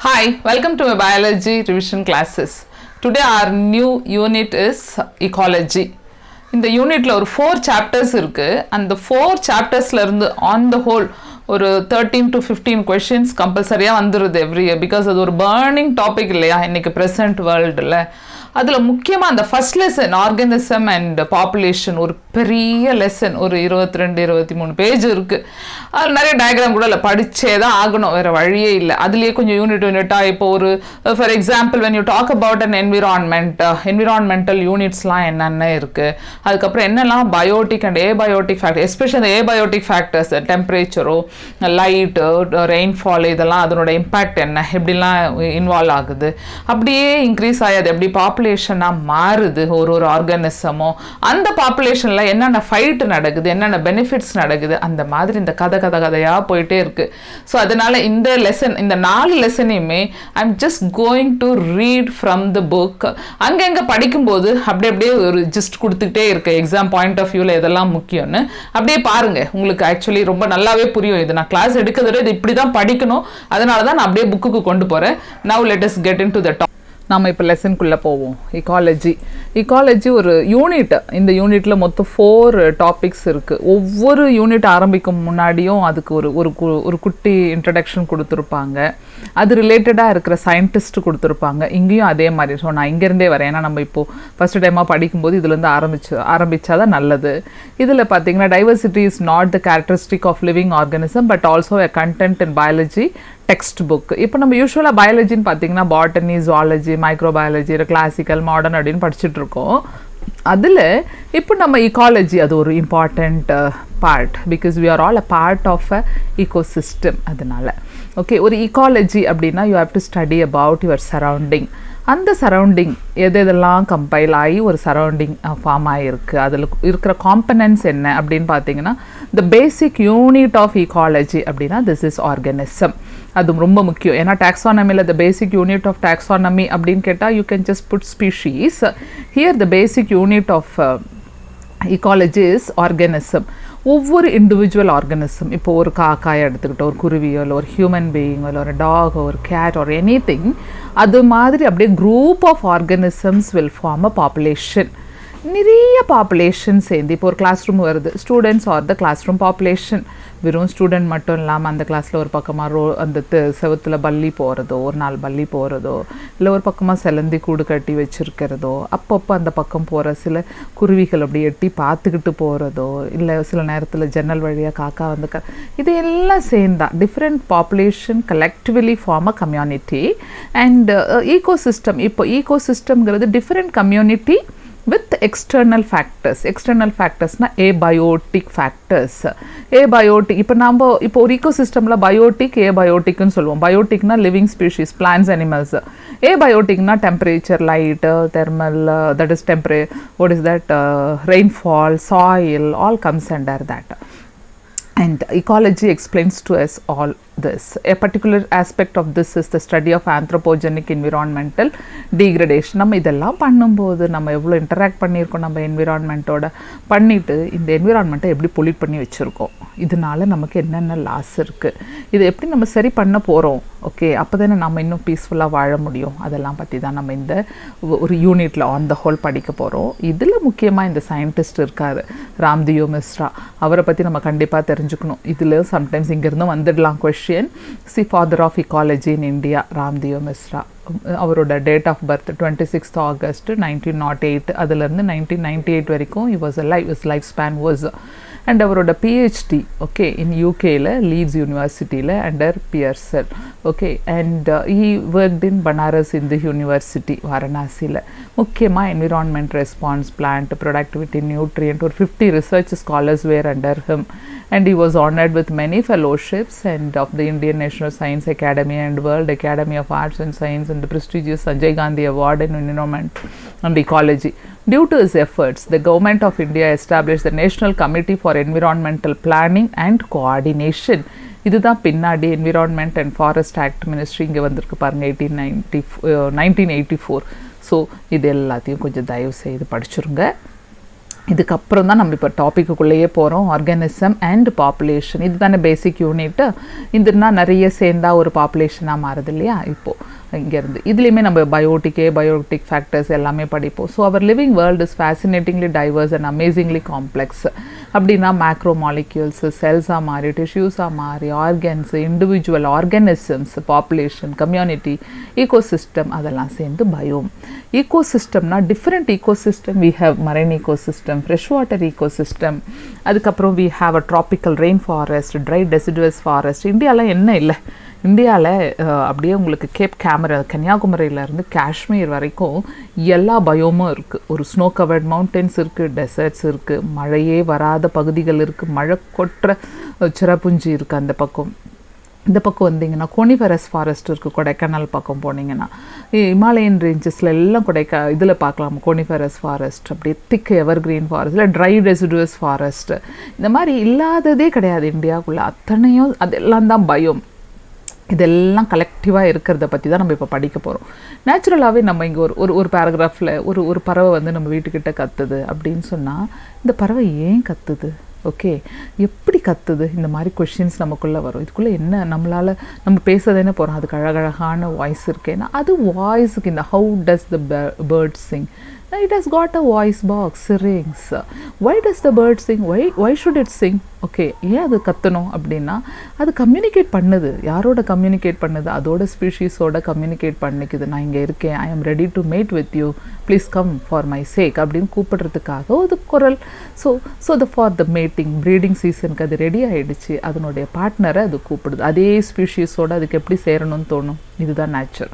Hi, welcome to my biology revision classes. Today our new unit is ecology. In the unit ஒரு 4 chapters இருக்கு. அந்த 4 chaptersல இருந்து on the whole ஒரு 13 to 15 questions கம்பல்சரியாக வந்துடுது every year. Because அது ஒரு பேர்னிங் டாபிக் இல்லையா இன்னைக்கு ப்ரெசன்ட் வேர்ல்டில். அதில் முக்கியமாக அந்த first lesson organism and population ஒரு பெரிய லெசன், ஒரு 22-23 பேஜ் இருக்குது. அதில் நிறைய டயக்ராம் கூட இல்லை, படித்தே தான் ஆகணும், வேறு வழியே இல்லை. அதுலேயே கொஞ்சம் யூனிட்டாக இப்போ ஒரு for example when you talk about an environmental யூனிட்ஸ்லாம் என்னென்ன இருக்குது, அதுக்கப்புறம் என்னெல்லாம் biotic and abiotic factor, especially abiotic factors, டெம்பரேச்சரோ லைட்டு ரெயின்ஃபால், இதெல்லாம் அதனோட இம்பேக்ட் என்ன, எப்படிலாம் இன்வால்வ் ஆகுது, அப்படியே இன்க்ரீஸ் ஆகாது, எப்படி பாப்புலேஷனாக மாறுது ஒரு ஆர்கானிசமோ, அந்த பாப்புலேஷனில் என்னென்ன ஃபைட் நடக்குது, என்னென்ன பெனிஃபிட்ஸ் நடக்குது, அந்த மாதிரி இந்த கதையாக போயிட்டே இருக்கு. ஸோ அதனால இந்த லெசன், இந்த 4 லெசனையுமே I am just going to read from the book. அங்கங்கே படிக்கும்போது அப்படியே ஒரு ஜஸ்ட் கொடுத்துக்கிட்டே இருக்கு, எக்ஸாம் பாயிண்ட் ஆஃப் வியூவில் எதெல்லாம் முக்கியம்னு அப்படியே பாருங்க. உங்களுக்கு ஆக்சுவலி ரொம்ப நல்லாவே புரியும். இது நான் கிளாஸ் எடுக்கிறத இது இப்படி தான் படிக்கணும், அதனால தான் நான் அப்படியே புக்குக்கு கொண்டு போகிறேன். Now let us get in to the topic. நாம் இப்போ லெசனுக்குள்ளே போவோம். இக்காலஜி ஒரு யூனிட். இந்த யூனிட்டில் மொத்தம் 4 டாபிக்ஸ் இருக்குது. ஒவ்வொரு யூனிட் ஆரம்பிக்கும் முன்னாடியும் அதுக்கு ஒரு குட்டி இன்ட்ரடக்ஷன் கொடுத்துருப்பாங்க. அது ரிலேட்டடாக இருக்கிற சயின்டிஸ்ட் கொடுத்துருப்பாங்க. இங்கேயும் அதே மாதிரி. ஸோ நான் இங்கேருந்தே வரேன், ஏன்னா நம்ம இப்போது ஃபஸ்ட் டைமாக படிக்கும்போது இதுலேருந்து ஆரம்பித்தா தான் நல்லது. இதில் பார்த்தீங்கன்னா diversity is not the characteristic of living organism but also a content in biology textbook. இப்போ நம்ம யூஸ்வலாக பயாலஜின்னு பார்த்தீங்கன்னா botany, zoology, microbiology, classical, modern அப்படின்னு படிச்சுட்டு இருக்கோம். அதில் இப்போ நம்ம இக்காலஜி அது ஒரு important part, because we are all a part of a ecosystem. அதனால ஓகே, ஒரு இக்காலஜி அப்படின்னா you have to study about your surrounding. அந்த சரௌண்டிங் எதெல்லாம் கம்பைல் ஆகி ஒரு சரௌண்டிங் ஃபார்ம் ஆகிருக்கு, அதில் இருக்கிற காம்பனன்ட்ஸ் என்ன அப்படின்னு பார்த்தீங்கன்னா the basic unit of ecology அப்படின்னா திஸ் இஸ் ஆர்கானிசம். அது ரொம்ப முக்கியம். ஏன்னா டாக்ஸானமியில் the basic unit of taxonomy அப்படின்னு கேட்டால் you can just put species. Here the basic unit of ecology is organism. ஒவ்வொரு இண்டிவிஜுவல் ஆர்கானிசம், இப்போ ஒரு காக்காயை எடுத்துக்கிட்டோம், ஒரு குருவியோ இல்லை ஒரு ஹியூமன் பீயிங்கோ இல்லை ஒரு டாகோ ஒரு கேட் ஆர் எனி திங், அது மாதிரி அப்படியே group of organisms will form a population. நிறைய பாப்புலேஷன் சேர்ந்து இப்போ ஒரு கிளாஸ் ரூம் வருது, students are the classroom population. வெறும் ஸ்டூடெண்ட் மட்டும் இல்லாமல் அந்த கிளாஸில் ஒரு பக்கமாக அந்த செவத்தில் பல்லி போகிறதோ, ஒரு நாள் பல்லி போகிறதோ, இல்லை ஒரு பக்கமாக செலந்தி கூடு கட்டி வச்சுருக்கிறதோ, அப்பப்போ அந்த பக்கம் போகிற சில குருவிகள் அப்படி எட்டி பார்த்துக்கிட்டு போகிறதோ, இல்லை சில நேரத்தில் ஜன்னல் வழியாக காக்கா வந்து இது எல்லாம் சேர்ந்தா different population collectively form a community. And ecosystem, இப்போ ஈகோசிஸ்டம்ங்கிறது டிஃப்ரெண்ட் கம்யூனிட்டி with external factorsனா abiotic factors. abiotic இப்போ ஒரு ecosystemல biotic abioticனு சொல்லுவோம். bioticனா living species, plants, animals. abioticனா temperature, light, thermal, that is temperature, what is that, rainfall, soil, all comes under that. And ecology explains to us all this. A particular aspect of this is the study of anthropogenic environmental degradation. நம்ம இதெல்லாம் பண்ணும்போது நம்ம எவ்வளோ interact பண்ணியிருக்கோம் நம்ம என்விரான்மெண்ட்டோட, பண்ணிவிட்டு இந்த என்விரான்மெண்ட்டை எப்படி பொல்யூட் பண்ணி வச்சுருக்கோம், இதனால நமக்கு என்னென்ன லாஸ் இருக்குது, இதை எப்படி நம்ம சரி பண்ண போகிறோம், ஓகே, அப்போ தானே நம்ம இன்னும் பீஸ்ஃபுல்லாக வாழ முடியும். அதெல்லாம் பற்றி தான் நம்ம இந்த ஒரு யூனிட்டில் ஆன் த ஹோல் படிக்க போகிறோம். இதில் முக்கியமாக இந்த சயின்டிஸ்ட் இருக்கார் ராம்தியோ மிஸ்ரா, அவரை பற்றி நம்ம கண்டிப்பாக தெரிஞ்சுக்கணும். இதில் சம்டைம்ஸ் இங்கேருந்தும் வந்துடலாம் question. See father of ecology in India Ramdeo Misra. அவரோட date of birth 26th August 1908. அதுலேருந்து 1998 வரைக்கும் his life span was. And அவரோட PhD ஓகே இன் யூகேயில் லீட்ஸ் யூனிவர்சிட்டியில் under Pearsall. Okay, and he worked in Banaras Hindu university வாரணாசியில். முக்கியமாக environment response, plant productivity, nutrient, ஒரு 50 research scholars were under him. And he was honored with many fellowships and of the Indian National Science Academy and World Academy of Arts and Science and the prestigious Sanjay Gandhi Award in Environment and Ecology. Due to his efforts, the Government of India established the National Committee for Environmental Planning and Coordination. இதுதான் பின்னாடி environment and forest act ministry இங்கே வந்திருக்கு பாருங்கள், 1984. So இது எல்லாத்தையும் கொஞ்சம் தயவு செய்து படிச்சுருங்க. இதுக்கப்புறம் தான் நம்ம இப்போ டாப்பிக்குள்ளேயே போகிறோம். ஆர்கானிசம் அண்ட் பாப்புலேஷன், இது தானே பேசிக் யூனிட்டு. இதுனா நிறைய சேர்ந்தா ஒரு பாப்புலேஷனாக மாறுது இல்லையா. இப்போது இங்கேருந்து இதுலேயுமே நம்ம பயோட்டிக் ஃபேக்டர்ஸ் எல்லாமே படிப்போம். So our living world is fascinatingly diverse and amazingly complex. அப்படின்னா மேக்ரோ மாலிக்யூல்ஸு செல்ஸாக மாறி, டிஷ்யூஸாக மாறி, organs, individual organisms, population, community, ecosystem, அதெல்லாம் சேர்ந்து பயோம். ஈகோசிஸ்டம்னா different ecosystem. We have marine ecosystem, fresh water ecosystem, அதுக்கப்புறம் we have a tropical rain forest, dry deciduous forest. இந்தியாவில் என்ன இல்லை, இந்தியாவில் அப்படியே உங்களுக்கு கேப் கேமரா கன்னியாகுமரியிலேருந்து காஷ்மீர் வரைக்கும் எல்லா பயோமும் இருக்குது. ஒரு ஸ்னோ கவர்ட் மவுண்டன்ஸ் இருக்குது, டெசர்ட்ஸ் இருக்குது, மழையே வராத பகுதிகள் இருக்குது, மழை கொட்டுற சிறப்புஞ்சி இருக்குது அந்த பக்கம். இந்த பக்கம் வந்தீங்கன்னா கோனிஃபரஸ் ஃபாரஸ்ட் இருக்குது. கொடைக்கானல் பக்கம் போனீங்கன்னா ஹிமாலயன் ரேஞ்சஸில் எல்லாம் இதில் பார்க்கலாம் கோனிஃபரஸ் ஃபாரஸ்ட். அப்படியே திக் எவர் கிரீன் ஃபாரஸ்ட், இல்லை ட்ரை ரெசிடுவஸ் ஃபாரஸ்ட். இந்த மாதிரி இல்லாததே கிடையாது இந்தியாவுக்குள்ளே. அத்தனையும் அதெல்லாம் தான் பயோம். இதெல்லாம் கலெக்டிவாக இருக்கிறத பற்றி தான் நம்ம இப்போ படிக்க போகிறோம். நேச்சுரலாகவே நம்ம இங்கே ஒரு பேராகிராஃபில் ஒரு பறவை வந்து நம்ம வீட்டுக்கிட்ட கத்துது அப்படின்னு சொன்னால், இந்த பறவை ஏன் கத்துது, ஓகே, எப்படி கத்துது, இந்த மாதிரி கொஷின்ஸ் நமக்குள்ளே வரும். இதுக்குள்ளே என்ன நம்மளால் நம்ம பேசதானே போகிறோம். அதுக்கு அழகழகான வாய்ஸ் இருக்கேன்னா அது வாய்ஸுக்கு இந்த how does the bird sing, it has got a voice box, rings. Why does the bird sing? Why should it sing? Okay, ஏன் அது கத்தணும் அப்படின்னா அது கம்யூனிகேட் பண்ணுது. யாரோட கம்யூனிகேட் பண்ணுது? அதோட ஸ்பீஷீஸோட கம்யூனிகேட் பண்ணிக்குது. நான் இங்கே இருக்கேன், I am ready to mate with you, please come for my sake அப்படின்னு கூப்பிடுறதுக்காக ஒரு குரல். So for the mating, breeding சீசனுக்கு அது ரெடி ஆகிடுச்சு. அதனுடைய பார்ட்னரை அது கூப்பிடுது. அதே ஸ்பீஷீஸோடு அதுக்கு எப்படி சேரணும்னு தோணும். இதுதான் nature.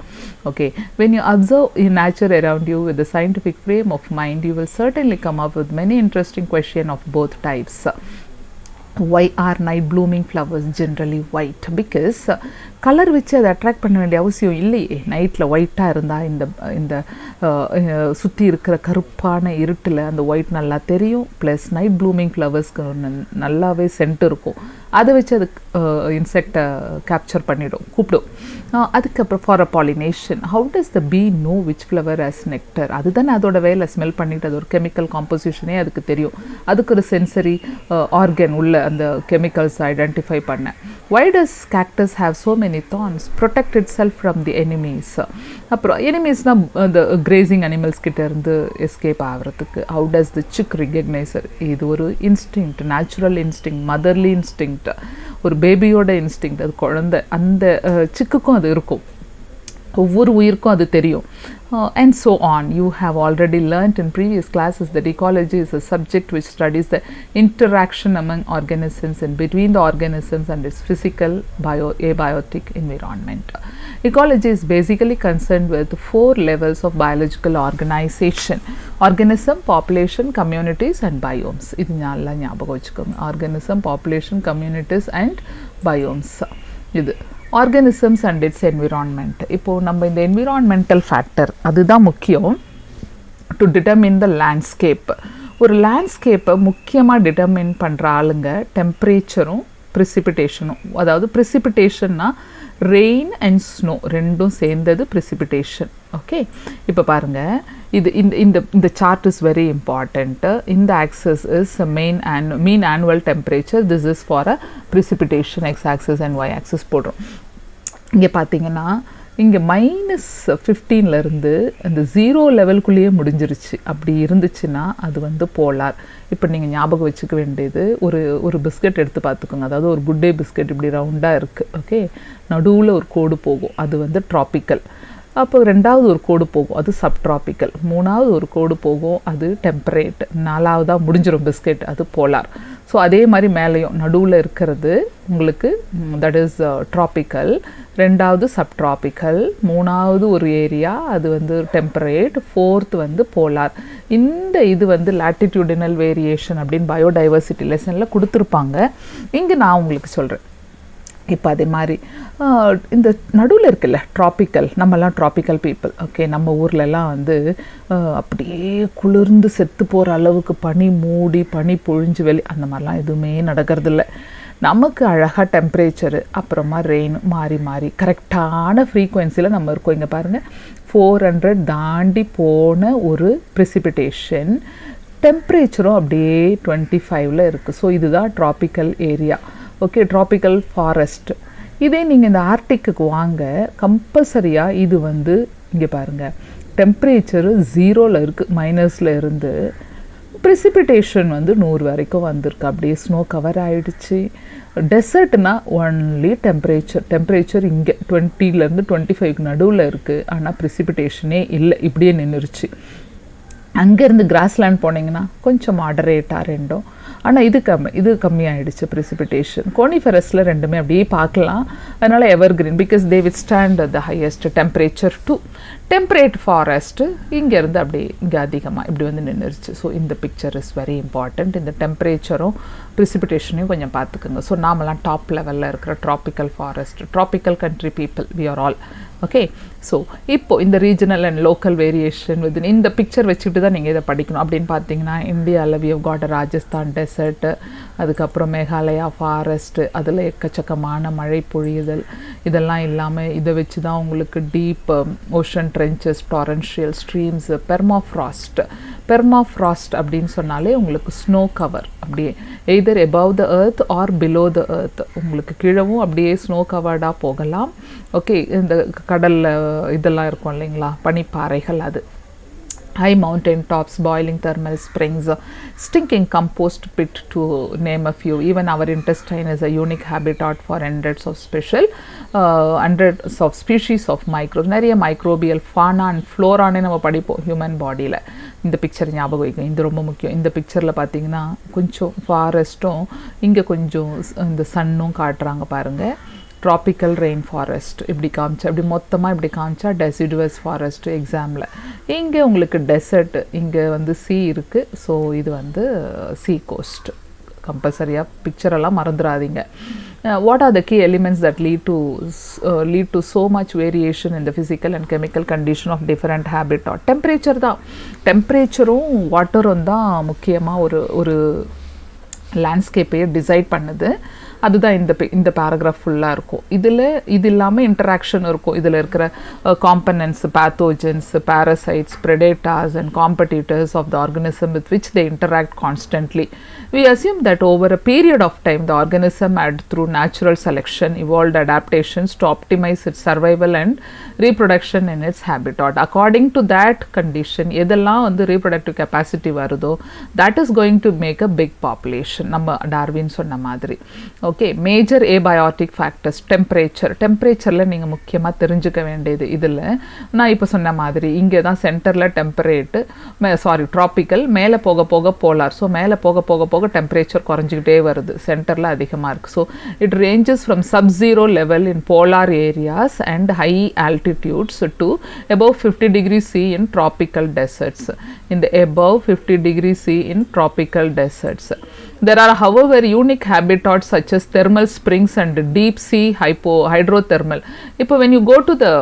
Okay, when you observe in nature around you with a scientific frame of mind, you will certainly come up with many interesting questions of both types. Why are night blooming flowers generally white? Because colour வச்சு அதை attract பண்ண வேண்டிய அவசியம் இல்லையே. நைட்டில் ஒயிட்டாக இருந்தால் இந்த சுற்றி இருக்கிற கருப்பான இருட்டில் அந்த ஒயிட் நல்லா தெரியும். ப்ளஸ் நைட் ப்ளூமிங் ஃப்ளவர்ஸ்க்கு நல்லாவே சென்ட் இருக்கும். அதை வச்சு அது இன்செக்டை கேப்சர் பண்ணிடும், கூப்பிடும். அதுக்கப்புறம் for a pollination, how does the bee know which flower has nectar? அதுதானே அதோட வேலை, ஸ்மெல் பண்ணிட்டு அது ஒரு கெமிக்கல் காம்போசிஷனே அதுக்கு தெரியும். அதுக்கு ஒரு சென்சரி ஆர்கன் உள்ள அந்த கெமிக்கல்ஸ் ஐடென்டிஃபை பண்ண. Why does cactus have so many thorns? Protect itself from the enemies. அப்புறம் எனிமீஸ்னால் இந்த கிரேசிங் அனிமல்ஸ் கிட்ட இருந்து எஸ்கேப் ஆகிறதுக்கு. How does the chick recognize her? இது ஒரு instinct, natural instinct, motherly instinct, ஒரு பேபியோட இன்ஸ்டிங்க்ட். அது குழந்தை, அந்த சிக்குக்கும் அது இருக்கும். ஒவ்வொரு உயிருக்கும் அது தெரியும். And so on. You have already learnt in previous classes that ecology is a subject which studies the interaction among organisms and between the organisms and its physical, abiotic environment. Ecology is basically concerned with 4 levels of biological organization: organism, population, communities and biomes. இது நல்லா ஞாபகம் வச்சுக்கோங்க. organism, population, communities and biomes. இது organisms and it's environment. இப்போது நம்ம இந்த environmental factor அதுதான் முக்கியம் டு டிட்டர்மின் த லேண்ட்ஸ்கேப். ஒரு லேண்ட்ஸ்கேப்பை முக்கியமாக டிட்டர்மின் பண்ணுற ஆளுங்க டெம்பரேச்சரும் ப்ரிசிபிடேஷனும். அதாவது ப்ரிசிபிடேஷன்னா ரெயின் அண்ட் ஸ்னோ ரெண்டும் சேர்ந்தது ப்ரிசிபிடேஷன். ஓகே, இப்போ பாருங்கள், இது இந்த சார்ட் இஸ் வெரி இம்பார்ட்டண்ட். இந்த axis is mean annual temperature. This is for a precipitation X axis and Y axis போடுறோம். இங்கே பார்த்தீங்கன்னா இங்கே -15 அந்த 0 லெவலுக்குள்ளேயே முடிஞ்சிருச்சு. அப்படி இருந்துச்சுன்னா அது வந்து போலார். இப்போ நீங்கள் ஞாபகம் வச்சுக்க வேண்டியது, ஒரு பிஸ்கட் எடுத்து பார்த்துக்கோங்க. அதாவது ஒரு குட் டே பிஸ்கட் இப்படி ரவுண்டாக இருக்குது. ஓகே, நடுவில் ஒரு கோடு போகும், அது வந்து ட்ராபிக்கல். அப்போ 2வது ஒரு கோடு போகும், அது சப்ட்ராபிக்கல். 3வது ஒரு கோடு போகும், அது டெம்பரேட். 4வதாக முடிஞ்சிடும் பிஸ்கெட், அது போலார். ஸோ அதே மாதிரி மேலேயும் நடுவில் இருக்கிறது உங்களுக்கு தட் இஸ் ட்ராபிக்கல், 2வது சப்ட்ராபிக்கல், 3வது ஒரு ஏரியா அது வந்து டெம்பரேட், 4th வந்து போலார். இந்த இது வந்து லாட்டிடியூடினல் வேரியேஷன் அப்படின்னு பயோடைவர்சிட்டி லெசனில் கொடுத்துருப்பாங்க. இங்கே நான் உங்களுக்கு சொல்கிறேன். இப்போ அதே மாதிரி இந்த நடுவில் இருக்குல்ல ட்ராபிக்கல், நம்மலாம் ட்ராபிக்கல் பீப்புள். ஓகே, நம்ம ஊர்லெலாம் வந்து அப்படியே குளிர்ந்து செத்து போகிற அளவுக்கு பனி மூடி பனி பொழிஞ்சு அந்த மாதிரிலாம் எதுவுமே நடக்கிறதில்ல. நமக்கு அழகாக டெம்பரேச்சரு அப்புறமா ரெயின் மாறி மாறி கரெக்டான ஃப்ரீக்குவென்சியில் நம்ம இருக்கோம். இங்கே பாருங்கள், 400 தாண்டி போன ஒரு ப்ரிசிபிடேஷன், டெம்பரேச்சரும் அப்படியே 25ல் இருக்குது. ஸோ இதுதான் tropical area. Okay, tropical forest. இதே நீங்கள் இந்த ஆர்டிக்கு வாங்க, கம்பல்சரியாக இது வந்து இங்கே பாருங்கள், டெம்பரேச்சரு 0ல் இருக்குது, மைனஸில் இருந்து ப்ரிசிபிடேஷன் வந்து 100 வரைக்கும் வந்திருக்கு. அப்படியே ஸ்னோ கவர் ஆகிடுச்சு. டெசர்ட்னா ஒன்லி டெம்பரேச்சர் இங்கே 20லேருந்து 25க்கு நடுவில் இருக்குது. ஆனால் ப்ரிசிபிடேஷனே இல்லை, இப்படியே நின்றுருச்சு. அங்கேருந்து கிராஸ்லேண்ட் போனீங்கன்னா கொஞ்சம் மாடரேட்டாக ரெண்டும், ஆனால் இது கம்மியாகிடுச்சு ப்ரிசிபிடேஷன். கோனிஃபரஸில் ரெண்டுமே அப்படியே பார்க்கலாம். அதனால் evergreen, because they withstand the highest temperature too. Temperate forest இங்கேருந்து அப்படியே இங்கே அதிகமாக இப்படி வந்து நின்றுச்சு. ஸோ இந்த பிக்சர் இஸ் வெரி இம்பார்ட்டண்ட். இந்த டெம்பரேச்சரும் ப்ரிசிபிடேஷனையும் கொஞ்சம் பார்த்துக்குங்க. ஸோ நாமெல்லாம் டாப் லெவலில் இருக்கிற tropical forest, tropical country people, we are all. Okay, so இப்போது இந்த regional and local variation with இந்த பிக்சர் வச்சுக்கிட்டு தான் நீங்கள் இதை படிக்கணும். அப்படின்னு பார்த்தீங்கன்னா இந்தியாவில் we have got Rajasthan desert, அதுக்கப்புறம் மேகாலயா ஃபாரஸ்ட்டு, அதில் எக்கச்சக்கமான மழை பொழியுதல், இதெல்லாம் இல்லாமல் இதை வச்சு தான் உங்களுக்கு deep ocean trenches, torrential streams, permafrost அப்படின்னு சொன்னாலே உங்களுக்கு ஸ்னோ கவர், அப்படியே either above the earth or below the earth, உங்களுக்கு கீழவும் அப்படியே ஸ்னோ கவர்டாக போகலாம். ஓகே, இந்த கடலில் இதெல்லாம் இருக்கும் இல்லைங்களா, பனிப்பாறைகள், அது high mountain tops, boiling thermal springs, stinking compost pit, to name a few. Even our intestine is a unique habitat for hundreds of species of microbes. நிறைய microbial fauna and flora நம்ம படிப்போம் human பாடியில். இந்த picture ஞாபகம் வைக்கும், இது ரொம்ப முக்கியம். இந்த பிக்சரில் பார்த்தீங்கன்னா கொஞ்சம் ஃபாரஸ்ட்டும் இங்கே கொஞ்சம் இந்த சன்னும் காட்டுறாங்க பாருங்கள். ட்ராபிக்கல் ரெயின் ஃபாரஸ்ட் இப்படி காமிச்சா, இப்படி மொத்தமாக இப்படி காமிச்சா டெசிடுவஸ் ஃபாரஸ்ட் எக்ஸாமில். இங்கே உங்களுக்கு டெசர்ட், இங்கே வந்து சீ இருக்குது. ஸோ இது வந்து சீ கோஸ்ட். கம்பல்சரியாக பிக்சரெல்லாம் மறந்துடாதீங்க. what are the key elements that lead to so much variation in the physical and chemical condition of different habitat? Temperature தான். டெம்பரேச்சரும் வாட்டரும் தான் முக்கியமாக ஒரு லேண்ட்ஸ்கேப்பையே டிசைட் பண்ணுது. அதுதான் இந்த பேராகிராஃப் ஃபுல்லாக இருக்கும். இது இல்லாமல் இன்டராக்ஷன் இருக்கும். இதில் இருக்கிற components, pathogens, parasites, predators and competitors of the organism with which they interact constantly. We assume that over a period of time the organism had through natural selection evolved adaptations to optimize its survival and reproduction in its habitat. According to that condition, எதெல்லாம் வந்து reproductive capacity வருதோ that is going to make a big population. நம்ம Darwin சொன்ன மாதிரி. Okay, major abiotic factors. டெம்பரேச்சரில் நீங்கள் முக்கியமாக தெரிஞ்சுக்க வேண்டியது, இதில் நான் இப்போ சொன்ன மாதிரி இங்கே தான் சென்டரில் ட்ராபிக்கல், மேலே போக போக போலார். ஸோ மேலே போக போக போக டெம்பரேச்சர் குறைஞ்சிக்கிட்டே வருது, சென்டரில் அதிகமாக இருக்குது. So it ranges from sub-zero level in polar areas and high altitudes to above 50 degrees C in tropical deserts. In the above 50 degrees C in tropical deserts. There are, however, unique habitats such as thermal springs and deep sea hydrothermal. இப்போ when you go to the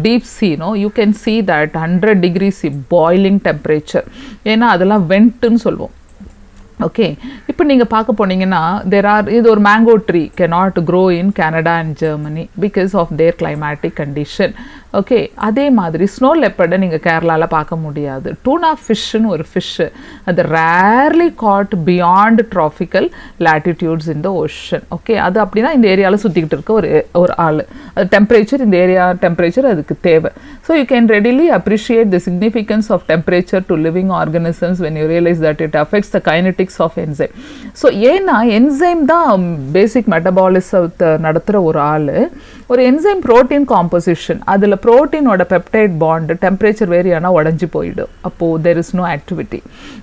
deep sea, you can see that 100 degrees C boiling temperature. ஏன்னா அதெல்லாம் வெண்ட்டுன்னு சொல்லுவோம். Okay, இப்போ நீங்கள் பார்க்க போனீங்கன்னா இது ஒரு mango tree cannot grow in Canada and Germany because of their climatic condition. Okay, அதே மாதிரி ஸ்னோ லெப்பர்டை நீங்கள் கேரளாவில் பார்க்க முடியாது. டூனா ஃபிஷ்ஷுன்னு ஒரு ஃபிஷ்ஷு, அது rarely caught beyond tropical latitudes in the ocean. Okay, அது அப்படின்னா இந்த ஏரியாவில் சுற்றிக்கிட்டு இருக்க ஒரு ஆள், அது டெம்பரேச்சர், இந்த ஏரியா டெம்பரேச்சர் அதுக்கு தேவை. So you can readily appreciate the significance of temperature to living organisms when you realize that it affects the kinetics of enzyme. So ஏன்னா என்சைம் தான் பேசிக் மெட்டபாலிசத்தை நடத்துகிற ஒரு ஆள். ஒரு என்சைம் ப்ரோட்டீன் காம்போசிஷன், அதில் ப்ரோட்டீனோட பெப்டைட் பாண்ட் டெம்பரேச்சர் வேரி ஆனால் உடஞ்சி போயிடும். அப்போது தெர் இஸ் நோ ஆக்டிவிட்டி.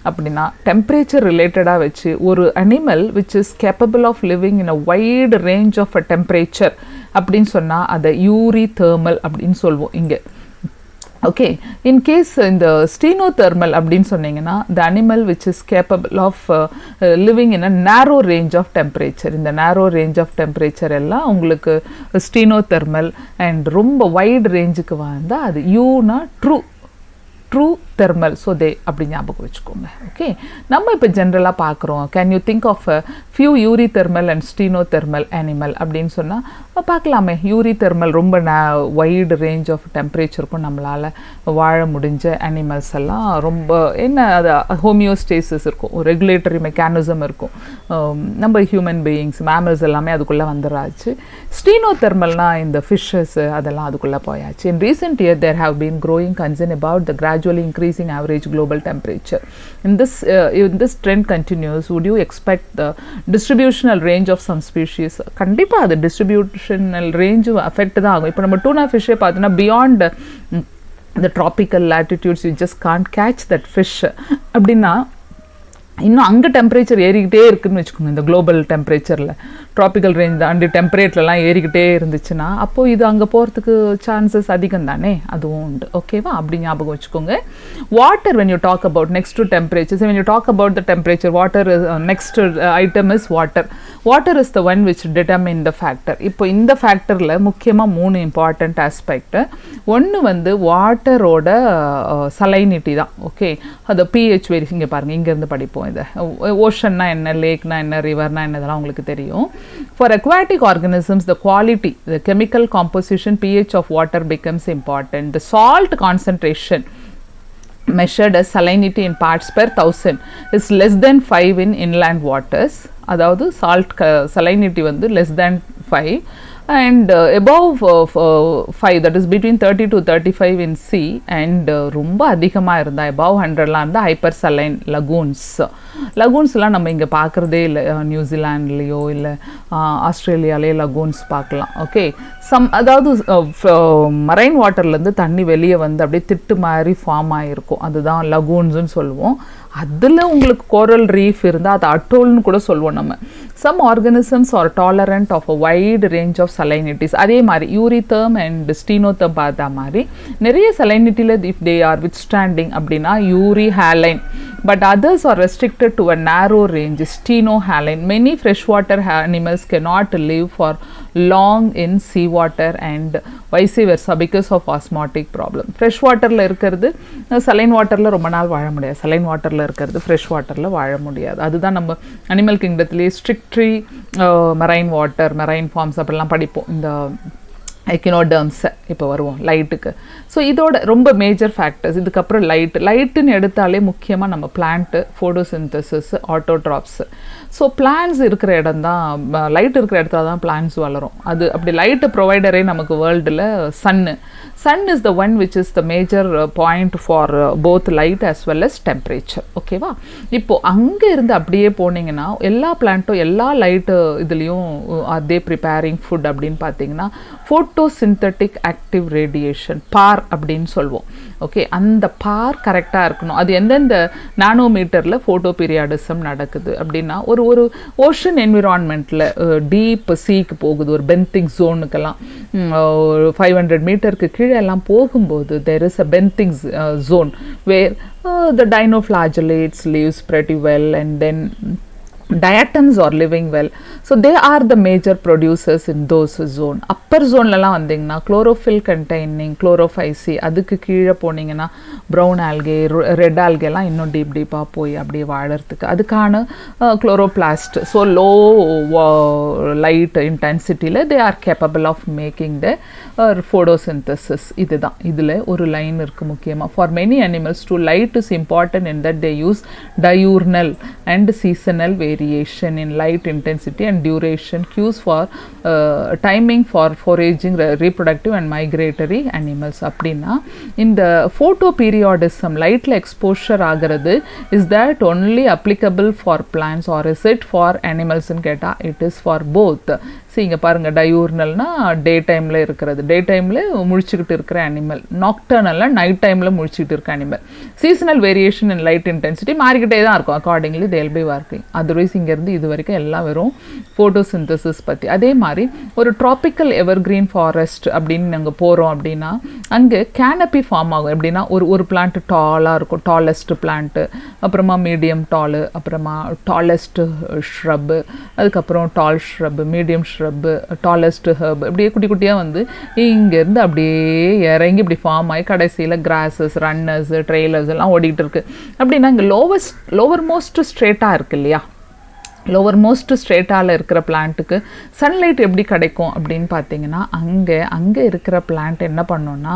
அப்படின்னா டெம்பரேச்சர் ரிலேட்டடாக வச்சு ஒரு animal which is capable of living in a wide range of a temperature அப்படின்னு சொன்னால் அதை யூரிதெர்மல் அப்படின்னு சொல்லுவோம் இங்கே. ஓகே, இன் கேஸ் இந்த ஸ்டீனோதெர்மல் அப்படின்னு சொன்னீங்கன்னா the animal which is capable of living in a narrow range of temperature. இந்த narrow range of temperature எல்லாம் உங்களுக்கு ஸ்டீனோதெர்மல். அண்ட் ரொம்ப வைட் ரேஞ்சுக்கு வந்தால் அது யூனா ட்ரூ thermal, so they அப்படி ஞாபகம் வச்சுக்கோங்க. ஓகே, நம்ம இப்போ ஜென்ரலாக பார்க்குறோம். Can you think of few eurythermal and stenothermal animal அப்படின்னு சொன்னால் பார்க்கலாமே. யூரிதெர்மல் ரொம்ப வைடு ரேஞ்ச் ஆஃப் டெம்பரேச்சருக்கும் நம்மளால் வாழ முடிஞ்ச அனிமல்ஸ் எல்லாம் ரொம்ப என்ன அது ஹோமியோஸ்டேசிஸ் இருக்கும், ரெகுலேட்டரி மெக்கானிசம் இருக்கும். நம்ம ஹியூமன் பீயிங்ஸ் மேமல்ஸ் எல்லாமே அதுக்குள்ளே வந்துடாச்சு. ஸ்டீனோதெர்மல்னால் இந்த ஃபிஷ்ஷஸ் அதெல்லாம் அதுக்குள்ளே போயாச்சு. In recent year there have been growing concern about the gradually increasing average global temperature. If this trend continues, would you expect the distributional range of some species? கண்டிப்பா அது distributional range affect தான் ஆகும். இப்போ நம்ம டூனா ஃபிஷ்ஷே பார்த்தோன்னா beyond the tropical latitudes you just can't catch that fish அப்படின்னா இன்னும் அங்கே டெம்பரேச்சர் ஏறிக்கிட்டே இருக்குதுன்னு வச்சுக்கோங்க. இந்த குளோபல் டெம்பரேச்சரில் ட்ராபிக்கல் ரேஞ்ச் தாண்டி டெம்பரேச்சர்லாம் ஏறிக்கிட்டே இருந்துச்சுன்னா அப்போது இது அங்கே போகிறதுக்கு சான்சஸ் அதிகம் தானே, அதுவும் உண்டு. ஓகேவா, அப்படி ஞாபகம் வச்சுக்கோங்க. Water when you talk about next to temperature, so when you talk about the temperature, water is next item is water. Water is the one which determine the factor. இப்போ இந்த ஃபேக்டரில் முக்கியமாக 3 இம்பார்ட்டண்ட் ஆஸ்பெக்ட். ஒன்று வந்து வாட்டரோட salinity தான். Okay, அது pH vary. இங்கே பாருங்கள், இங்கேருந்து படிப்போம். இது ஓஷன்னா என்ன, லேக்னா என்ன, ரிவர்னா என்ன, இதெல்லாம் உங்களுக்கு தெரியும். For aquatic organisms the quality, the chemical composition, pH of water becomes important. The salt concentration measured as salinity in parts per 1000 is less than 5 in inland waters. அதாவது salt salinity வந்து less than 5 and above 5, that is between 30 to 35 in sea, and ரொம்ப அதிகமாக இருந்தால் above 100லாம் இருந்தால் hyper saline லகூன்ஸ்லாம் நம்ம இங்கே பார்க்குறதே இல்லை. நியூசிலாண்ட்லேயோ இல்லை ஆஸ்திரேலியாலேயோ லகூன்ஸ் பார்க்கலாம். ஓகே, அதாவது மரைன் வாட்டர்லேருந்து தண்ணி வெளியே வந்து அப்படியே திட்டு மாதிரி ஃபார்ம் ஆகிருக்கும், அதுதான் லகூன்ஸ்ன்னு சொல்லுவோம். அதில் உங்களுக்கு கோரல் ரீஃப் இருந்தால் அது அட்டோல்னு கூட சொல்லுவோம் நம்ம. Some organisms are tolerant of a wide range of salinities. அதே மாதிரி யூரிதெர்ம் அண்ட் ஸ்டீனோதெர்ம் பார்த்தா மாதிரி நிறைய சலைனிட்டியில் இஃப் தே ஆர் வித்ஸ்டாண்டிங் அப்படின்னா euryhaline, but others are restricted to a narrow range, stenohaline. Many freshwater animals cannot live for long in seawater and vice versa because of osmotic problem. Fresh waterல இருக்கிறது saline waterல ரொம்ப நாள் வாழ முடியாது, saline waterல இருக்கிறது fresh waterல வாழ முடியாது. அதுதான் நம்ம அனிமல் கிங்டத்திலேயே strictly marine water, marine forms அப்படிலாம் படிப்போம். இந்த எக்கினோடர்ம்ஸ் இப்போ வருவோம் லைட்டுக்கு. ஸோ இதோட ரொம்ப மேஜர் ஃபேக்டர்ஸ். இதுக்கப்புறம் லைட்டுன்னு எடுத்தாலே முக்கியமாக நம்ம பிளான்ட்டு, ஃபோட்டோசிந்தசிஸ், ஆட்டோட்ராப்ஸு. ஸோ பிளான்ஸ் இருக்கிற இடம் தான், லைட் இருக்கிற இடத்துல தான் பிளான்ஸ் வளரும். அது அப்படி லைட்டு ப்ரொவைடரே நமக்கு வேர்ல்டில் sun is the one which is the major point for both light as well as temperature. ஓகேவா, இப்போது அங்கே இருந்து அப்படியே போனீங்கன்னா எல்லா பிளான்ட்டும் எல்லா லைட்டு இதுலேயும் அதே ப்ரிப்பேரிங் ஃபுட் அப்படின்னு பார்த்தீங்கன்னா ஃபோட்டோசிந்தட்டிக் ஆக்டிவ் ரேடியேஷன், பார் அப்படின்னு சொல்லுவோம். ஓகே, அந்த பார் கரெக்டாக இருக்கணும். அது எந்தெந்த நானோமீட்டரில் ஃபோட்டோ பீரியாடிசம் நடக்குது அப்படின்னா ஒரு ஓஷன் என்விரான்மெண்ட்டில் டீப் சீக்கு போகுது, ஒரு பென்திங் ஜோனுக்கெல்லாம் 500 மீட்டருக்கு கீழே எல்லாம் போகும்போது there is a benthic zone where the dinoflagellates lives pretty well, and then diatoms are living well. So they are the major producers in those zone. upper zone லலாம் வந்தீங்கன்னா chlorophyll containing chlorophyci, அதுக்கு கீழே போனீங்கன்னா brown algae, red algae எல்லாம் இன்னும் டீப்பாக போய் அப்படியே வாழறதுக்கு அதுக்கான chloroplast. So low light intensityல they are capable of making the photosynthesis. இதுதான் இதில் ஒரு லைன் இருக்குது முக்கியமாக. For many animals too, light is important in that they use diurnal and seasonal variation in light intensity and duration cues for timing for foraging, reproductive and migratory animals. அப்படின்னா இந்த photoperiodism லைட்டில் exposure ஆகிறது is that only applicable for plants or is it for animalsன்னு கேட்டால் it is for both. இங்கே பாருங்கள், டயூர்னல்னா டே டைமில் இருக்கிறது, டே டைமில் முழிச்சுக்கிட்டு இருக்கிற அனிமல், நாக்டர்னல்னா நைட் டைமில் முழிச்சுக்கிட்டு இருக்க animal. Seasonal variation in light intensity மாறிக்கிட்டே தான் இருக்கும், accordingly they'll be working. Otherwise இங்கேருந்து இது வரைக்கும் எல்லாம் வெறும் ஃபோட்டோசிந்தசிஸ் பற்றி. அதே மாதிரி ஒரு ட்ராபிக்கல் எவர்கிரீன் ஃபாரஸ்ட் அப்படின்னு நாங்கள் போகிறோம் அப்படின்னா அங்கே கேனப்பி ஃபார்ம் ஆகும். எப்படின்னா ஒரு பிளான்ட்டு டாலாக இருக்கும், டாலஸ்ட் பிளான்ட்டு, அப்புறமா மீடியம் டாலு, அப்புறமா டாலஸ்ட் ஷ்ரப்பு, அதுக்கப்புறம் டால் ஷ்ரப்பு, மீடியம் ஷ்ரப், ஷ்ரப்பு, டாலஸ்ட் ஹர்ப், இப்படியே குட்டி குட்டியாக வந்து இங்கேருந்து அப்படியே இறங்கி இப்படி ஃபார்ம் ஆகி கடைசியில் கிராஸஸ், ரன்னர்ஸ், ட்ரெய்லர்ஸ் எல்லாம் ஓடிக்கிட்டு இருக்குது. அப்படின்னா இங்கே லோவர் மோஸ்ட் ஸ்ட்ரேட்டாக இருக்குது இல்லையா, லோவர் மோஸ்ட் ஸ்ட்ரேட்டால் இருக்கிற பிளான்ட்டுக்கு சன்லைட் எப்படி கிடைக்கும் அப்படின்னு பார்த்தீங்கன்னா, அங்கே இருக்கிற பிளான்ட் என்ன பண்ணோன்னா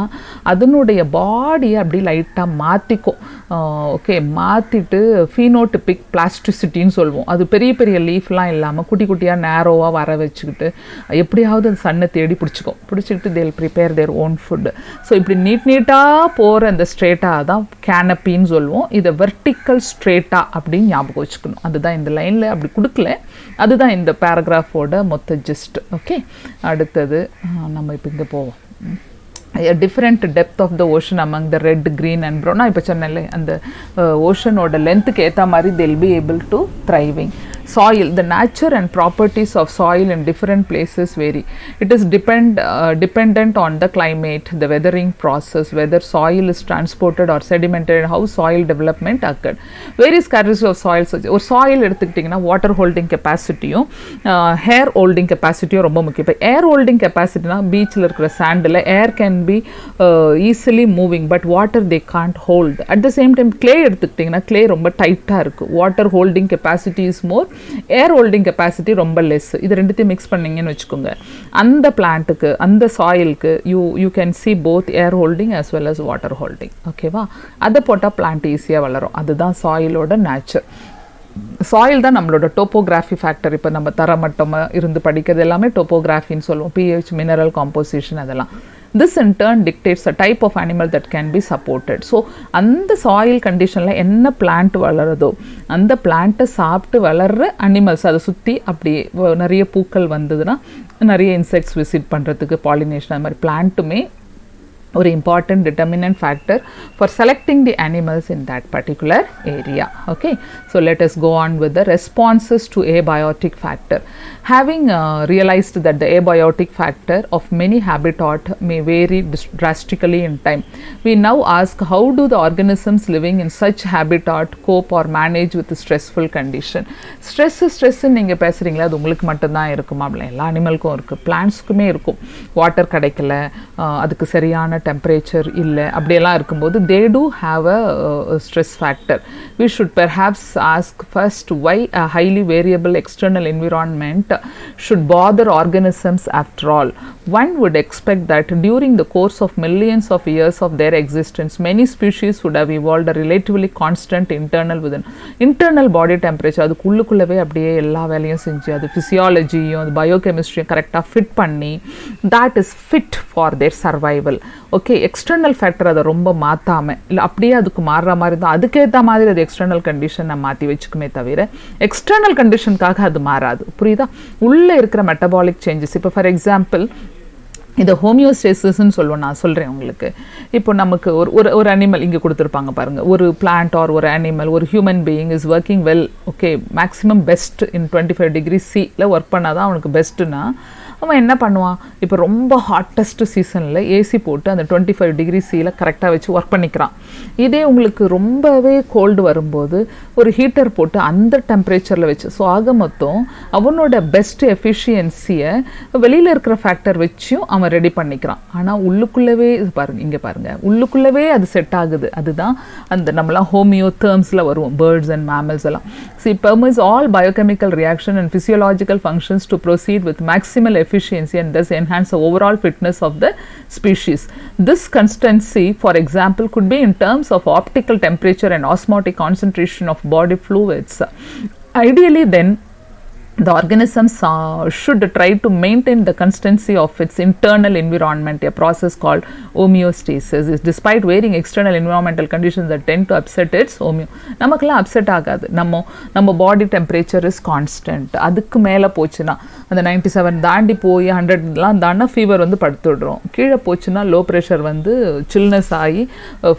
அதனுடைய பாடியை அப்படி லைட்டாக மாற்றிக்கும். ஓகே, மாற்றிட்டு ஃபீனோடிபிக் பிளாஸ்டிசிட்டின்னு சொல்லுவோம். அது பெரிய பெரிய லீஃப்லாம் இல்லாமல் குட்டி குட்டியாக நேரோவாக வர வச்சுக்கிட்டு எப்படியாவது அந்த சன்னை தேடி பிடிச்சிக்கிட்டு தேல் prepare their own food. So இப்படி நீட்டாக போகிற அந்த ஸ்ட்ரேட்டாக தான் கேனப்பின்னு சொல்லுவோம். இதை வெர்டிக்கல் ஸ்ட்ரேட்டா அப்படின்னு ஞாபகம் வச்சுக்கணும். அதுதான் இந்த லைனில் அப்படி கொடுக்கல, அதுதான் இந்த பேராகிராஃபோட மொத்த ஜிஸ்ட். ஓகே, அடுத்தது நம்ம இப்போ இங்கே போவோம். A different depth of the ocean among the red, green and brown. நான் இப்போ சொன்னேன்ல, அந்த ஓஷனோட லென்த்துக்கு ஏற்ற மாதிரி they'll be able to thriving. Soil, the nature and properties of soil in different places vary. It is dependent on the climate, the weathering process, whether soil is transported or sedimented, and how soil development occurred. Various characteristics of soil, ஒரு soil எடுத்துக்கிட்டிங்கன்னா water holding கெப்பாசிட்டியும் air holding கெப்பாசிட்டியும் ரொம்ப முக்கியம். இப்போ air holding கெப்பாசிட்டினா பீச்சில் இருக்கிற சாண்டில் air can be easily moving, but water they can't hold. At the same time, clay எடுத்துக்கிட்டிங்கன்னா clay ரொம்ப டைட்டாக இருக்குது. Water holding capacity is more, air holding capacity ரொம்ப லெஸ். இது ரெண்டுத்தையும் மிக்ஸ் பண்ணிங்கன்னு வச்சுக்கோங்க, அந்த பிளான்ட்டுக்கு, அந்த சாயிலுக்கு you can see both air holding as well as water holding. ஓகேவா, அதை போட்டால் பிளான்ட் ஈஸியாக வளரும். அதுதான் சாயிலோட நேச்சர். சாயில் தான் நம்மளோட டோப்போகிராஃபி ஃபேக்டர். இப்போ நம்ம தரமட்டமாக இருந்து படிக்கிறது எல்லாமே டோப்போகிராஃபின்னு சொல்லுவோம். pH, மினரல் காம்போசிஷன், அதெல்லாம். This in turn dictates a type of animal that can be supported. So அந்த சாயில் கண்டிஷனில் என்ன பிளான்ட் வளருதோ அந்த பிளான்ட்டை சாப்பிட்டு வளர்கிற அனிமல்ஸ், அதை சுற்றி அப்படி நிறைய பூக்கள் வந்ததுன்னா நிறைய இன்செக்ட்ஸ் விசிட் பண்ணுறதுக்கு, பாலினேஷன், அது மாதிரி பிளான்ட்டுமே ஒரு important determinant factor for selecting the animals in that particular area. Okay, so let us go on with the responses to abiotic factor. Having realized that the abiotic factor of many habitat may vary drastically in time, we now ask, how do the organisms living in such habitat cope or manage with the stressful condition? Stress நீங்கள் பேசுகிறீங்களா, அது உங்களுக்கு மட்டும்தான் இருக்குமா? எல்லா அனிமலுக்கும் இருக்குது, பிளான்ட்ஸுக்குமே இருக்கும். Water கிடைக்கல, அதுக்கு சரியான டெம்பரேச்சர் இல்லை, அப்படியெல்லாம் இருக்கும்போது they do have a stress factor. We should perhaps ask first, why a highly variable external environment should bother organisms after all? One would expect that during the course of millions of years of their existence, many species would have evolved a relatively constant internal body temperature. அதுக்குள்ளவே அப்படியே எல்லா வேலையும் செஞ்சு, அது ஃபிசியாலஜியும் அது பயோகெமிஸ்ட்ரியும் கரெக்டாக fit பண்ணி, that is fit for their survival. Okay, external factor அதை ரொம்ப மாற்றாமல், இல்லை அப்படியே அதுக்கு மாறுற மாதிரி தான் அதுக்கேற்ற மாதிரி அது எக்ஸ்டர்னல் கண்டிஷனை மாற்றி வச்சுக்குமே தவிர எக்ஸ்டர்னல் கண்டிஷனுக்காக அது மாறாது. புரியுதா? உள்ளே இருக்கிற மெட்டபாலிக் சேஞ்சஸ். இப்போ ஃபார் எக்ஸாம்பிள் இதை ஹோமியோஸ்டேசிஸ்ன்னு சொல்லுவோம். நான் சொல்கிறேன் உங்களுக்கு. இப்போ நமக்கு ஒரு அனிமல் இங்கே கொடுத்துருப்பாங்க பாருங்கள், ஒரு பிளான்ட் ஆர் ஒரு அனிமல், ஒரு human being is working well. Okay, maximum best in 25 degree C work பண்ணால் தான் அவனுக்கு பெஸ்ட்டுன்னா அவன் என்ன பண்ணுவான்? இப்போ ரொம்ப ஹாட்டஸ்ட் சீசனில் ஏசி போட்டு அந்த 25 degree C கரெக்டாக வச்சு ஒர்க் பண்ணிக்கிறான். இதே உங்களுக்கு ரொம்பவே கோல்டு வரும்போது ஒரு ஹீட்டர் போட்டு அந்த டெம்பரேச்சரில் வச்சு, ஸோ ஆக மொத்தம் அவனோட பெஸ்ட் எஃபிஷியன்சியை வெளியில் இருக்கிற ஃபேக்டர் வச்சும் அவன் ரெடி பண்ணிக்கிறான். ஆனால் உள்ளுக்குள்ளவே இங்கே பாருங்கள், உள்ளுக்குள்ளவே அது செட் ஆகுது. அதுதான் அந்த நம்மளாம் ஹோமியோ டேர்ம்ஸில் வருவோம், பேர்ட்ஸ் அண்ட் மேமல்ஸ் எல்லாம். See, permits all biochemical reaction and physiological functions to proceed with maximal efficiency and thus enhance the overall fitness of the species. This constancy, for example, could be in terms of optical temperature and osmotic concentration of body fluids. Ideally, then, the organisms should try to maintain the constancy of its internal environment, a process called homeostasis. Despite varying external environmental conditions that tend to upset its நமக்கெல்லாம் upset ஆகாது. நம்ம பாடி temperature is constant. அதுக்கு மேலே போச்சுன்னா அந்த 97 தாண்டி போய் 100லாம் தாண்டா ஃபீவர் வந்து படுத்துடுறோம். கீழே போச்சுன்னா லோ ப்ரெஷர் வந்து சில்னஸ் ஆகி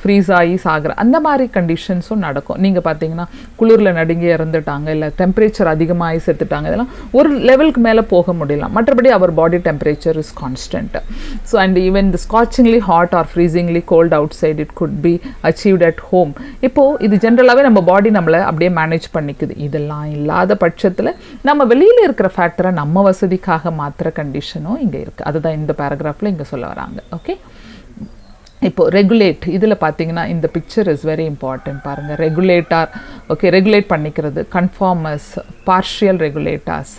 ஃப்ரீஸ் ஆகி சாகிற அந்த மாதிரி கண்டிஷன்ஸும் நடக்கும். நீங்கள் பார்த்தீங்கன்னா குளிரில் நடுங்கி இறந்துட்டாங்க, இல்லை டெம்பரேச்சர் அதிகமாகி செத்துட்டாங்க, சொல்லுவாங்க, இதெல்லாம் ஒரு லெவலுக்கு மேலே போக முடியலாம். மற்றபடி அவர் body temperature is constant. So and even the scorchingly hot or freezingly cold outside it could be achieved at home. இப்போது இது ஜென்ரலாகவே நம்ம பாடி நம்மளை அப்படியே மேனேஜ் பண்ணிக்குது. இதெல்லாம் இல்லாத பட்சத்தில் நம்ம வெளியில் இருக்கிற ஃபேக்டரை நம்ம வசதிக்காக மாற்றுற கண்டிஷனும் இங்கே இருக்குது. அதுதான் இந்த பேராகிராஃபில் இங்கே சொல்ல வராங்க. ஓகே, இப்போது ரெகுலேட் இதில் பார்த்தீங்கன்னா இந்த பிக்சர் இஸ் வெரி இம்பார்ட்டன்ட். பாருங்கள், ரெகுலேட்டார். ஓகே, ரெகுலேட் பண்ணிக்கிறது, கன்ஃபார்மர்ஸ், பார்ஷியல் ரெகுலேட்டர்ஸ்.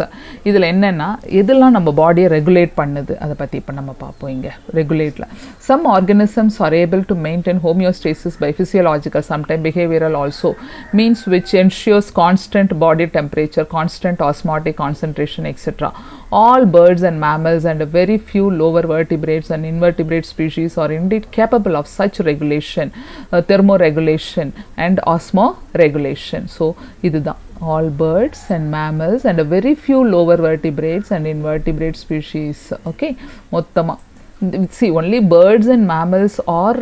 இதில் என்னென்னா எதெல்லாம் நம்ம பாடியை ரெகுலேட் பண்ணுது அதை பற்றி இப்போ நம்ம பார்ப்போம். இங்கே ரெகுலேட்டில் some organisms are able to maintain homeostasis by physiological, sometime behavioural also, means which ensures constant body temperature, constant osmotic concentration etcetera. All birds and mammals and a very few lower vertebrates and invertebrate species are indeed capable of such regulation, thermoregulation and osmoregulation. So இதுதான் all birds and mammals and a very few lower vertebrates and invertebrate species. Okay, மொத்தமா see only birds and mammals are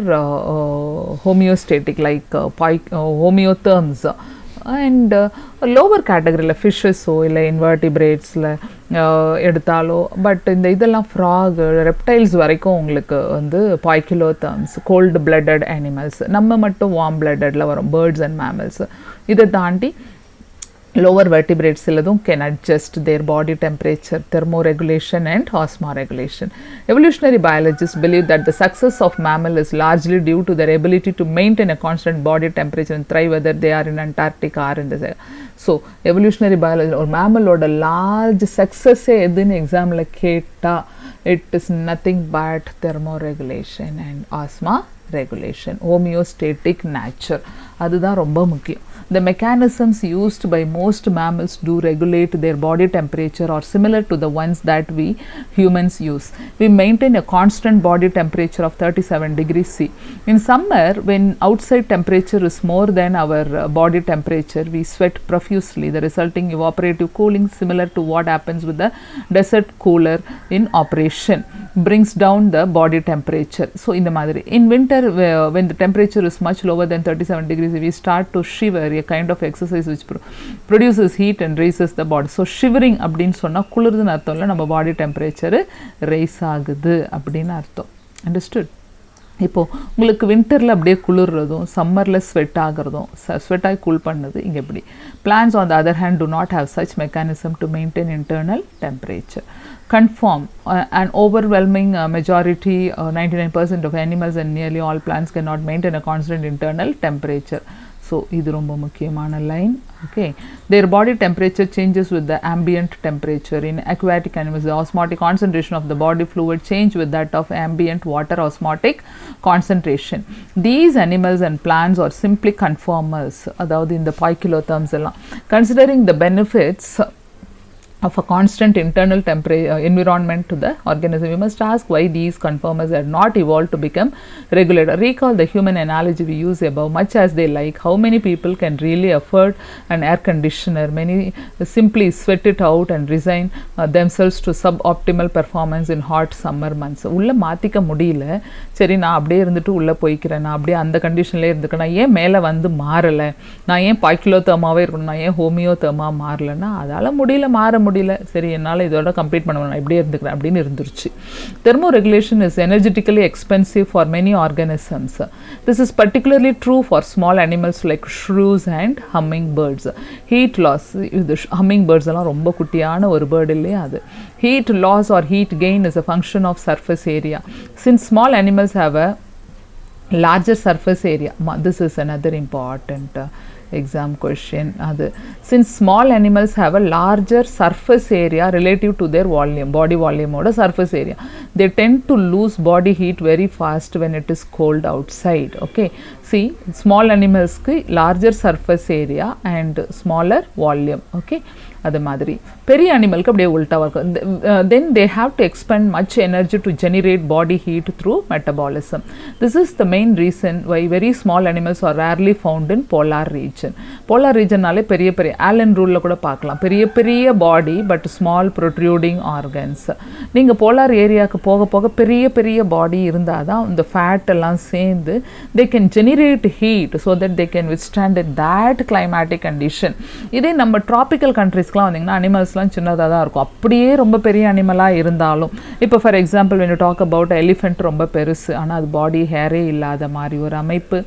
homeostatic like homeotherms. And lower கேட்டகரியில் ஃபிஷ்ஷஸோ இல்லை இன்வெர்டிபிரேட்ஸில் எடுத்தாலோ, but இந்த இதெல்லாம் frock, reptiles வரைக்கும் உங்களுக்கு வந்து பாய்கிலோதர்ம்ஸ், gold blooded animals. நம்ம மட்டும் வார்ம் பிளட்டடில் வரும் பேர்ட்ஸ் அண்ட் மேமல்ஸ். இதை தாண்டி lower vertebrates சிலதும் can adjust their body temperature, thermoregulation and osmoregulation. Evolutionary biologists believe that the success of mammal is largely due to their ability to maintain a constant body temperature and thrive whether they are in Antarctica or in the. So evolutionary biology or mammal ஓட large success எதுன்னு எக்ஸாமில் கேட்டால் it is nothing but thermoregulation and osmoregulation, homeostatic nature. அதுதான் ரொம்ப முக்கியம். The mechanisms used by most mammals do regulate their body temperature are similar to the ones that we humans use. We maintain a constant body temperature of 37 degrees C. In summer, when outside temperature is more than our body temperature, we sweat profusely. The resulting evaporative cooling, similar to what happens with the desert cooler in operation, brings down the body temperature. So in the madri, in winter when the temperature is much lower than 37 degrees, we start to shiver, a kind of exercise which produces heat and raises the body. So shivering அப்படின்னு சொன்னால் குளிர்துன்னு அர்த்தம் இல்லை, நம்ம பாடி temperature rice ஆகுது அப்படின்னு அர்த்தம். Understood? இப்போது உங்களுக்கு வின்டரில் அப்படியே குளிர்றதும் சம்மரில் ஸ்வெட் ஆகிறதும், ஸ்வெட்டாகி கூல் பண்ணுது இங்கே எப்படி. Plants on the other hand do not have such mechanism to maintain internal temperature. Conform, an overwhelming majority, 99% of animals and nearly all plants cannot maintain a constant internal temperature. So இது ரொம்ப முக்கியமான line. Okay, their body temperature changes with the ambient temperature. In aquatic animals, the osmotic concentration of the body fluid change with that of ambient water osmotic concentration. These animals and plants are simply conformers, அதாவது இந்த பாய்கிலோதர்ம்ஸ் எல்லாம். Considering the benefits of a constant internal environment to the organism, we must ask why these conformers had not evolved to become regulator. Recall the human analogy we use above. Much as they like, how many people can really afford an air conditioner? Many simply sweat it out and resign themselves to suboptimal performance in hot summer months. உள்ள மாற்றிக்க முடியல, சரி நான் அப்படியே இருந்துட்டு உள்ளே போய்க்கிறேன், நான் அப்படியே அந்த கண்டிஷன்லேயே இருந்துக்கிறேன், நான் ஏன் மேலே வந்து மாறலை, நான் ஏன் பாய்கிலோதர்மாவே இருக்கணும், நான் ஏன் ஹோமியோதர்மா மாறலைன்னா அதால் முடியல, மாற முடியல, சரி என்னால் இதோட கம்ப்ளீட் பண்ண முடியும், இப்படியே இருந்துக்கிறேன் அப்படின்னு இருந்துருச்சு. Thermoregulation is energetically expensive for many organisms. This is particularly true for small animals like shrews and hummingbirds. Heat loss, இது hummingbirds எல்லாம் ரொம்ப குட்டியான ஒரு பேர்டு இல்லையா அது. Heat loss or heat gain is a function of surface area. Since small animals have a larger surface area, this is another important exam question. Since small animals have a larger surface area relative to their volume, body volume or surface area, they tend to lose body heat very fast when it is cold outside. Okay, see, small animals ku larger surface area and smaller volume. Okay, அது மாதிரி பெரிய அனிமலுக்கு அப்படியே உல்ட்டாவாக இருக்கும். Then they have to expend much energy to generate body heat through metabolism. This is the main reason why very small animals are rarely found in polar region. Polar ரீஜன்னாலே பெரிய பெரிய Allen ரூலில் கூட பார்க்கலாம், பெரிய பெரிய body but small protruding organs. நீங்கள் polar ஏரியாவுக்கு போக போக பெரிய பெரிய பாடி இருந்தால் தான் இந்த ஃபேட் எல்லாம் சேர்ந்து they can generate heat so that they can withstand that climatic condition. இதே நம்ம ட்ராபிக்கல் கண்ட்ரிஸ் அனிமல்ஸ்க்குலாம் வந்தீங்கன்னா அனிமல்ஸ்லாம் சின்னதாக தான் இருக்கும். அப்படியே ரொம்ப பெரிய அனிமலாக இருந்தாலும், இப்போ for example when you talk about elephant ரொம்ப பெருசு, ஆனால் அது பாடி ஹேரே இல்லாத மாதிரி ஒரு அமைப்பு.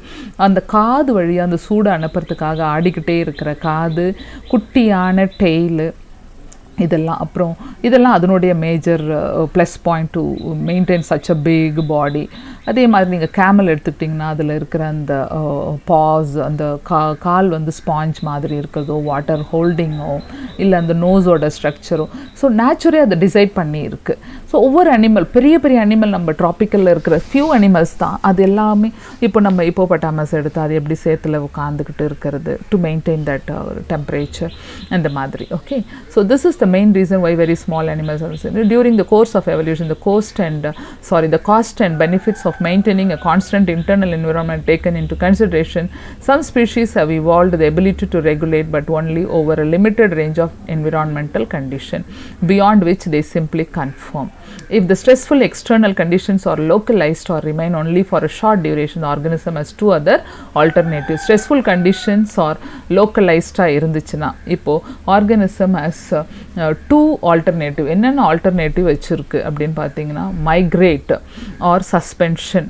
அந்த காது வழியாக அந்த சூடை அனுப்புறதுக்காக ஆடிக்கிட்டே இருக்கிற காது, குட்டியான டெய்லு, இதெல்லாம் அதனுடைய major plus point to maintain such a big body. அதே மாதிரி நீங்கள் கேமல் எடுத்துக்கிட்டிங்கன்னா அதில் இருக்கிற அந்த பாஸ், அந்த கால் வந்து ஸ்பாஞ்ச் மாதிரி இருக்கிறதோ, வாட்டர் ஹோல்டிங்கோ, இல்லை அந்த நோஸோட ஸ்ட்ரக்சரோ, ஸோ நேச்சுரே அதை டிசைட் பண்ணி இருக்குது. ஸோ ஒவ்வொரு அனிமல், பெரிய பெரிய அனிமல் நம்ம ட்ராபிக்கலில் இருக்கிற ஃபியூ அனிமல்ஸ் தான், அது எல்லாமே இப்போ நம்ம இப்போபட்டாமஸ் எடுத்து அது எப்படி சேத்துல உட்காந்துக்கிட்டு இருக்கிறது டு மெயின்டைன் தட் டெம்பரேச்சர் அந்த மாதிரி. Okay, so this is the main reason why very small animals are seen. During the course of evolution, the cost and benefits of maintaining a constant internal environment taken into consideration, some species have evolved the ability to regulate, but only over a limited range of environmental condition, beyond which they simply conform. If the stressful external conditions are localized or remain only for a short duration, the organism has two other alternatives. Stressful conditions or localized இருந்துச்சுன்னா இப்போ organism has two alternative. என்னென்ன alternative வச்சிருக்கு அப்படின்னு பார்த்தீங்கன்னா, migrate or suspension.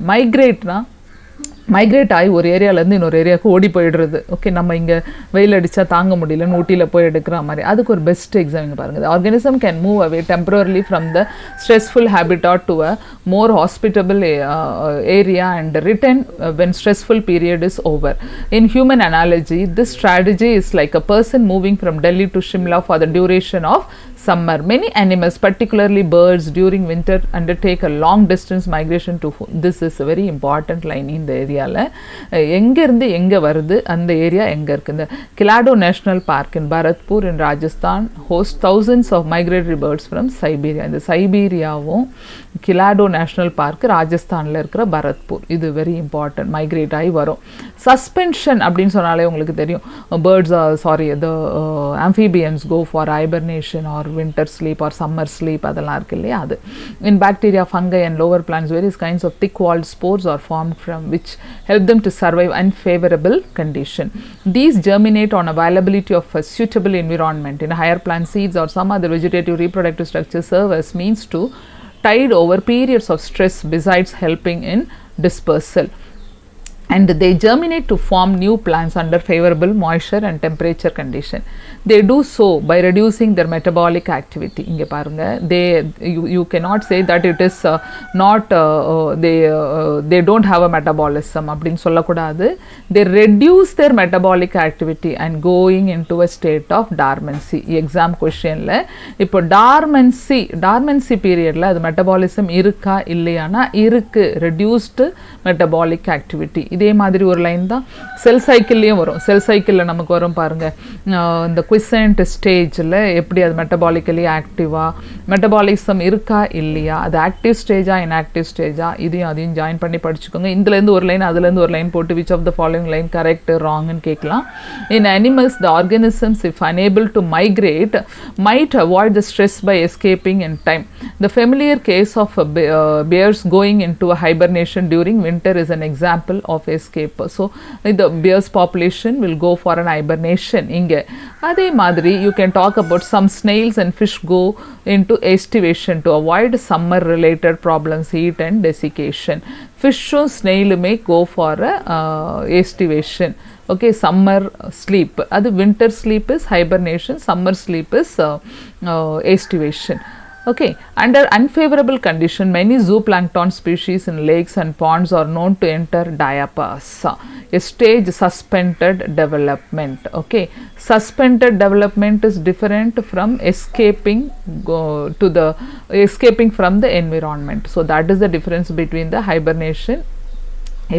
Migrate ஆகி ஒரு ஏரியாவிலேருந்து இன்னொரு ஏரியாவுக்கு ஓடி போயிடுறது. ஓகே, நம்ம இங்கே வெயில் அடித்தா தாங்க முடியலன்னு ஊட்டியில் போய் எடுக்கிற மாதிரி, அதுக்கு ஒரு பெஸ்ட் எக்ஸாம் இங்கே பாருங்கள். The organism can move away temporarily from the stressful habitat to a more hospitable area and return when stressful period is over. In human analogy, this strategy is like a person moving from Delhi to Shimla for the duration of summer. Many animals, particularly birds, during winter undertake a long distance migration to food. This is a very important line in the area. எங்கேருந்து எங்கே வருது, அந்த area எங்கே இருக்குது. இந்த Keoladeo national park in Bharatpur in Rajasthan host thousands of migratory birds from Siberia. இந்த சைபீரியாவும் கிலாடோ national park ராஜஸ்தானில் இருக்கிற பரத்பூர், இது வெரி இம்பார்ட்டன்ட், மைக்ரேட் ஆகி வரும். சஸ்பென்ஷன் அப்படின்னு சொன்னாலே உங்களுக்கு தெரியும், birds the amphibians go for hibernation or winter sleep or summer sleep, அதெல்லாம் இருக்கு இல்லையா அது. In bacteria, fungi and lower plants, various kinds of thick walled spores are formed from which help them to survive unfavorable condition. These germinate on availability of a suitable environment. In higher plant, seeds or some other vegetative reproductive structures serve as means to tide over periods of stress besides helping in dispersal. And they germinate to form new plants under favorable moisture and temperature condition. They do so by reducing their metabolic activity. இங்கே பாருங்க, you cannot say that it is they don't have a metabolism அப்படின்னு சொல்லக்கூடாது. They reduce their metabolic activity and going into a state of dormancy. Exam கொஸ்டின்ல இப்போ dormancy பீரியட்ல அது metabolism இருக்கா இல்லையானா இருக்கு, reduced metabolic activity. இதே மாதிரி ஒரு லைன் தான் செல் சைக்கிள்லேயும் வரும். செல் சைக்கிளில் நமக்கு வரும் பாருங்கள், இந்த குவிசன்ட் ஸ்டேஜில் எப்படி அது மெட்டபாலிக்கலி ஆக்டிவாக, மெட்டபாலிசம் இருக்கா இல்லையா, அது ஆக்டிவ் ஸ்டேஜா இன்ஆக்டிவ் ஸ்டேஜா, அதையும் ஜாயின் பண்ணி படிச்சுக்கோங்க. இதுலேருந்து ஒரு லைன் அதுலேருந்து ஒரு லைன் போட்டு which of the following line correct ராங்னு கேட்கலாம். In animals, the organisms if unable to migrate might avoid the stress by escaping in time. The familiar case of bears going into a hibernation during winter is an example of escape. So the bears population will go for an hibernation. இங்கே அதே மாதிரி you can talk about some snails and fish go into estivation to avoid summer related problems, heat and desiccation. Fishum snail may go for estivation. Okay, summer sleep, அது winter sleep is hibernation, summer sleep is estivation. Okay, under unfavorable condition, many zooplankton species in lakes and ponds are known to enter diapause, a stage suspended development. Okay, suspended development is different from escaping from the environment. So that is the difference between the hibernation,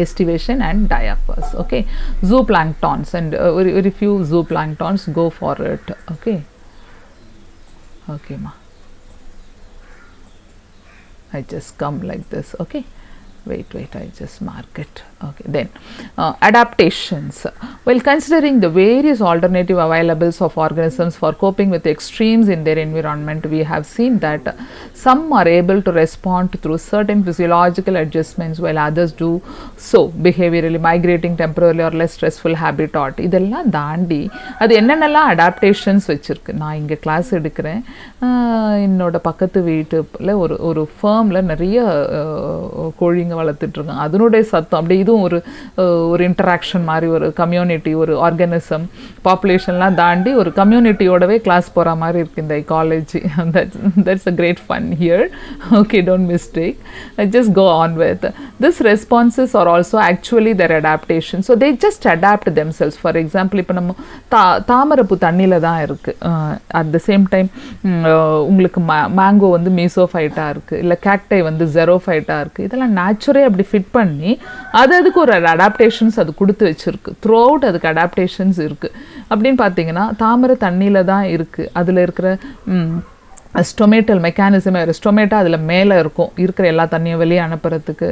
estivation and diapause. Okay, zooplanktons and very few zooplanktons go for it. Okay, ma, I just come like this. Okay, wait, I just mark it. Okay, then adaptations. While considering the various alternative availables of organisms for coping with extremes in their environment, we have seen that some are able to respond through certain physiological adjustments while others do so behaviorally, migrating temporarily or less stressful habitat. இதெல்லாம் தாண்டி அது என்னென்னலாம் adaptations வச்சுருக்கு. நான் இங்கே class எடுக்கிறேன், என்னோட பக்கத்து வீட்டில் ஒரு ஃபேர்மில் நிறைய கோழிங்க வளர்த்துட்ருக்காங்க. அதனுடைய சத்தம் அப்படி இதுவும் ஒரு இன்டராக்ஷன் மாதிரி, ஒரு கம்யூனிட்டி, ஒரு ஆர்கானிசம் பாப்புலேஷன்லாம் தாண்டி ஒரு கம்யூனிட்டியோடவே கிளாஸ் போகிற மாதிரி இருக்குது இந்த ecology. That's a great fun here. Okay, don't mistake, just go on with. These responses are also actually their adaptation. So they just adapt themselves. For example, இப்போ நம்ம தாமரைப்பூ தண்ணியில் தான் இருக்குது. அட் த சேம் டைம் உங்களுக்கு mango வந்து மீசோஃபைட்டாக இருக்குது, இல்லை கேக்டை வந்து ஜெரோஃபைட்டாக இருக்குது. இதெல்லாம் நேச்சுரே அப்படி ஃபிட் பண்ணி அதுக்கு ஒரு அடாப்டேஷன்ஸ் அது கொடுத்து வச்சுருக்கு. த்ரூ அவுட் அதுக்கு அடாப்டேஷன்ஸ் இருக்குது. அப்படின்னு பார்த்தீங்கன்னா தாமரை தண்ணியில் தான் இருக்குது. அதில் இருக்கிற ஸ்டொமேட்டல் மெக்கானிசம், ஸ்டொமேட்டா அதில் மேலே இருக்கிற எல்லா தண்ணியும் வெளியே அனுப்புறதுக்கு.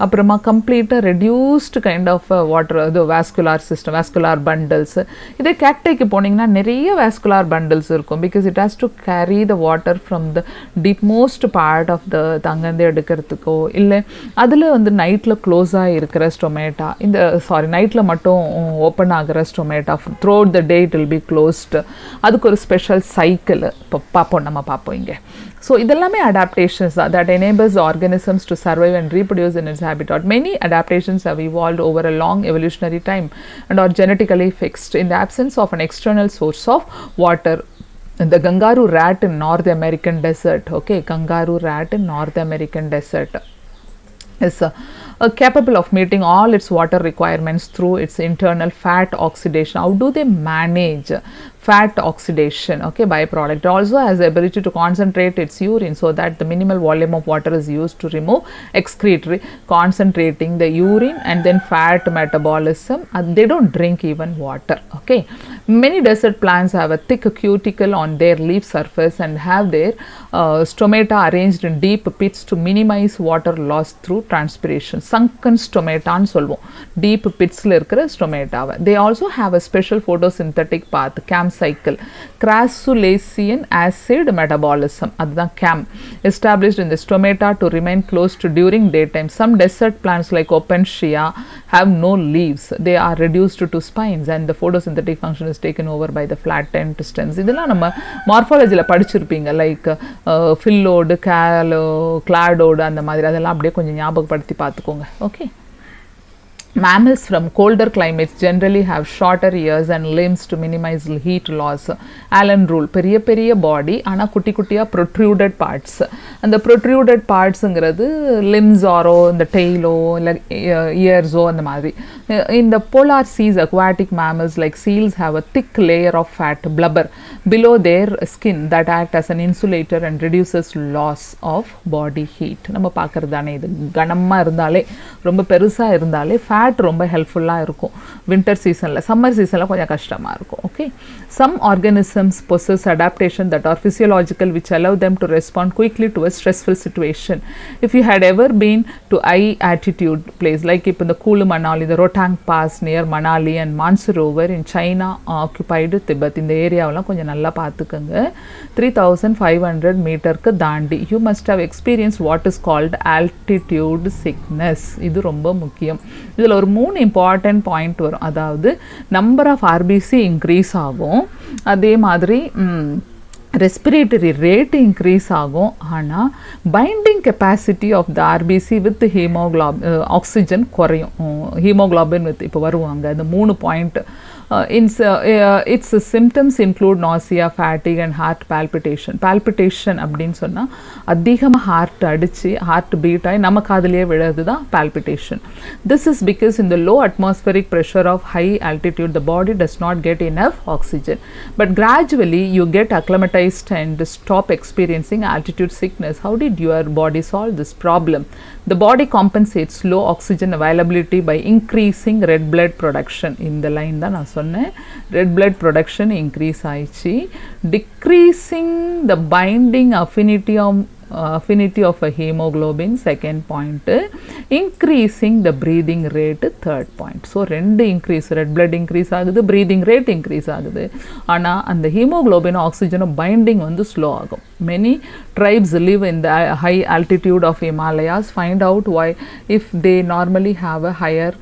அப்புறமா கம்ப்ளீட்டாக ரெடியூஸ்டு கைண்ட் ஆஃப் வாட்டர், அது வேஸ்குலார் சிஸ்டம், வேஸ்குலார் பண்டில்ஸ். இதே கேக்டைக்கு போனீங்கன்னா நிறைய வேஸ்குலார் பண்டில்ஸ் இருக்கும். Because it has to carry the water from the deep most part of the தங்கந்து எடுக்கிறதுக்கோ, இல்லை அதில் வந்து நைட்டில் க்ளோஸாக இருக்கிற ஸ்டொமேட்டா, நைட்டில் மட்டும் ஓப்பன் ஆகிற stomata through out the day it will be closed. அதுக்கு ஒரு ஸ்பெஷல் சைக்கிள் இப்போ நம்ம பார்ப்போம் இங்கே. ஸோ இதெல்லாமே adaptations that enables the organisms to survive and reproduce in its habitat. Many adaptations have evolved over a long evolutionary time and are genetically fixed. In the absence of an external source of water, the kangaroo rat in North American desert, okay, kangaroo rat in North American desert is capable of meeting all its water requirements through its internal fat oxidation. How do they manage fat oxidation? Okay, byproduct. It also has the ability to concentrate its urine so that the minimal volume of water is used to remove excretory, concentrating the urine and then fat metabolism. And they don't drink even water. Okay, many desert plants have a thick cuticle on their leaf surface and have their stomata arranged in deep pits to minimize water loss through transpiration. Sunken stomata anu solvom, deep pits la irukra stomata. They also have a special photosynthetic path, CAM cycle, crassulacean acid metabolism, adha CAM, established in the stomata to remain closed during daytime. Some desert plants like Opuntia have no leaves. They are reduced to spines and the photosynthetic function is taken over by the flattened stems. இதெல்லாம் நம்ம மார்ஃபாலஜியில் படிச்சிருப்பீங்க, like ஃபில்லோடு, cladode, அந்த மாதிரி. அதெல்லாம் அப்படியே கொஞ்சம் ஞாபகப்படுத்தி பார்த்துக்கோங்க. Okay, mammals from colder climates generally have shorter ears and limbs to minimize heat loss. Allen rule, பெரிய பாடி ஆனால் குட்டி குட்டியாக protruded parts. அந்த protruded partsங்கிறது limbs ஆரோ இந்த டெய்லோ இல்லை இயர்ஸோ அந்த மாதிரி. In the polar seas, aquatic mammals like seals have a thick layer of fat blubber below their skin that act as an insulator and reduces loss of body heat. நம்ம பார்க்குறது தானே இது. கனமாக இருந்தாலே, ரொம்ப பெருசாக இருந்தாலே ஃபேட் ரொம்ப ஹெல்ப்ஃபுல்லாக இருக்கும். வின்டர் சீசனில், சம்மர் சீசனில் கொஞ்சம் கஷ்டமாக இருக்கும். Okay, some organisms possess adaptation that are physiological which allow them to respond quickly to a stressful situation. If you had ever been to high altitude place like இப்போ இந்த Kulu Manali, the Rotang Pass near Manali and Mansarovar in China occupied Tibet, இந்த ஏரியாவெல்லாம் கொஞ்சம் நல்லா பார்த்துக்கோங்க. 3500 மீட்டருக்கு தாண்டி you must have experienced what is called altitude sickness. இது ரொம்ப முக்கியம். இதில் ஒரு 3 இம்பார்ட்டன்ட் பாயிண்ட் வரும். அதாவது நம்பர் ஆஃப் ஆர்பிசி இன்க்ரீஸ் ஆகும், அதே மாதிரி ரெஸ்பிரேட்டரி ரேட் இன்க்ரீஸ் ஆகும். ஆனால் binding capacity of the RBC with oxygen குறையும். ஹீமோக்ளோபின் வித் இப்போ வருவாங்க அந்த 3 point. its symptoms include nausea, fatigue and heart palpitation. Palpitation அப்படின்னு சொன்னால் அதிகமாக ஹார்ட் அடித்து ஹார்ட் பீட் ஆகி நம்ம காதுலேயே விழுறது தான் palpitation. This is because in the low atmospheric pressure of high altitude the body does not get enough oxygen. But gradually you get acclimatized and stop experiencing altitude sickness. How did your body solve this problem? The body compensates low oxygen availability by increasing red blood production. இந்த லைன் தான் நான் சொன்னேன். Red blood production increase ஆயிடுச்சு. Decreasing the binding affinity of affinity of a hemoglobin, second point, increasing the breathing rate, third point. So ரெண்டு increase, red blood increase ஆகுது, breathing rate increase ஆகுது. ஆனால் அந்த hemoglobin oxygen binding வந்து slow ஆகும். Many tribes live in the high altitude of Himalayas. Find out why. If they normally have a higher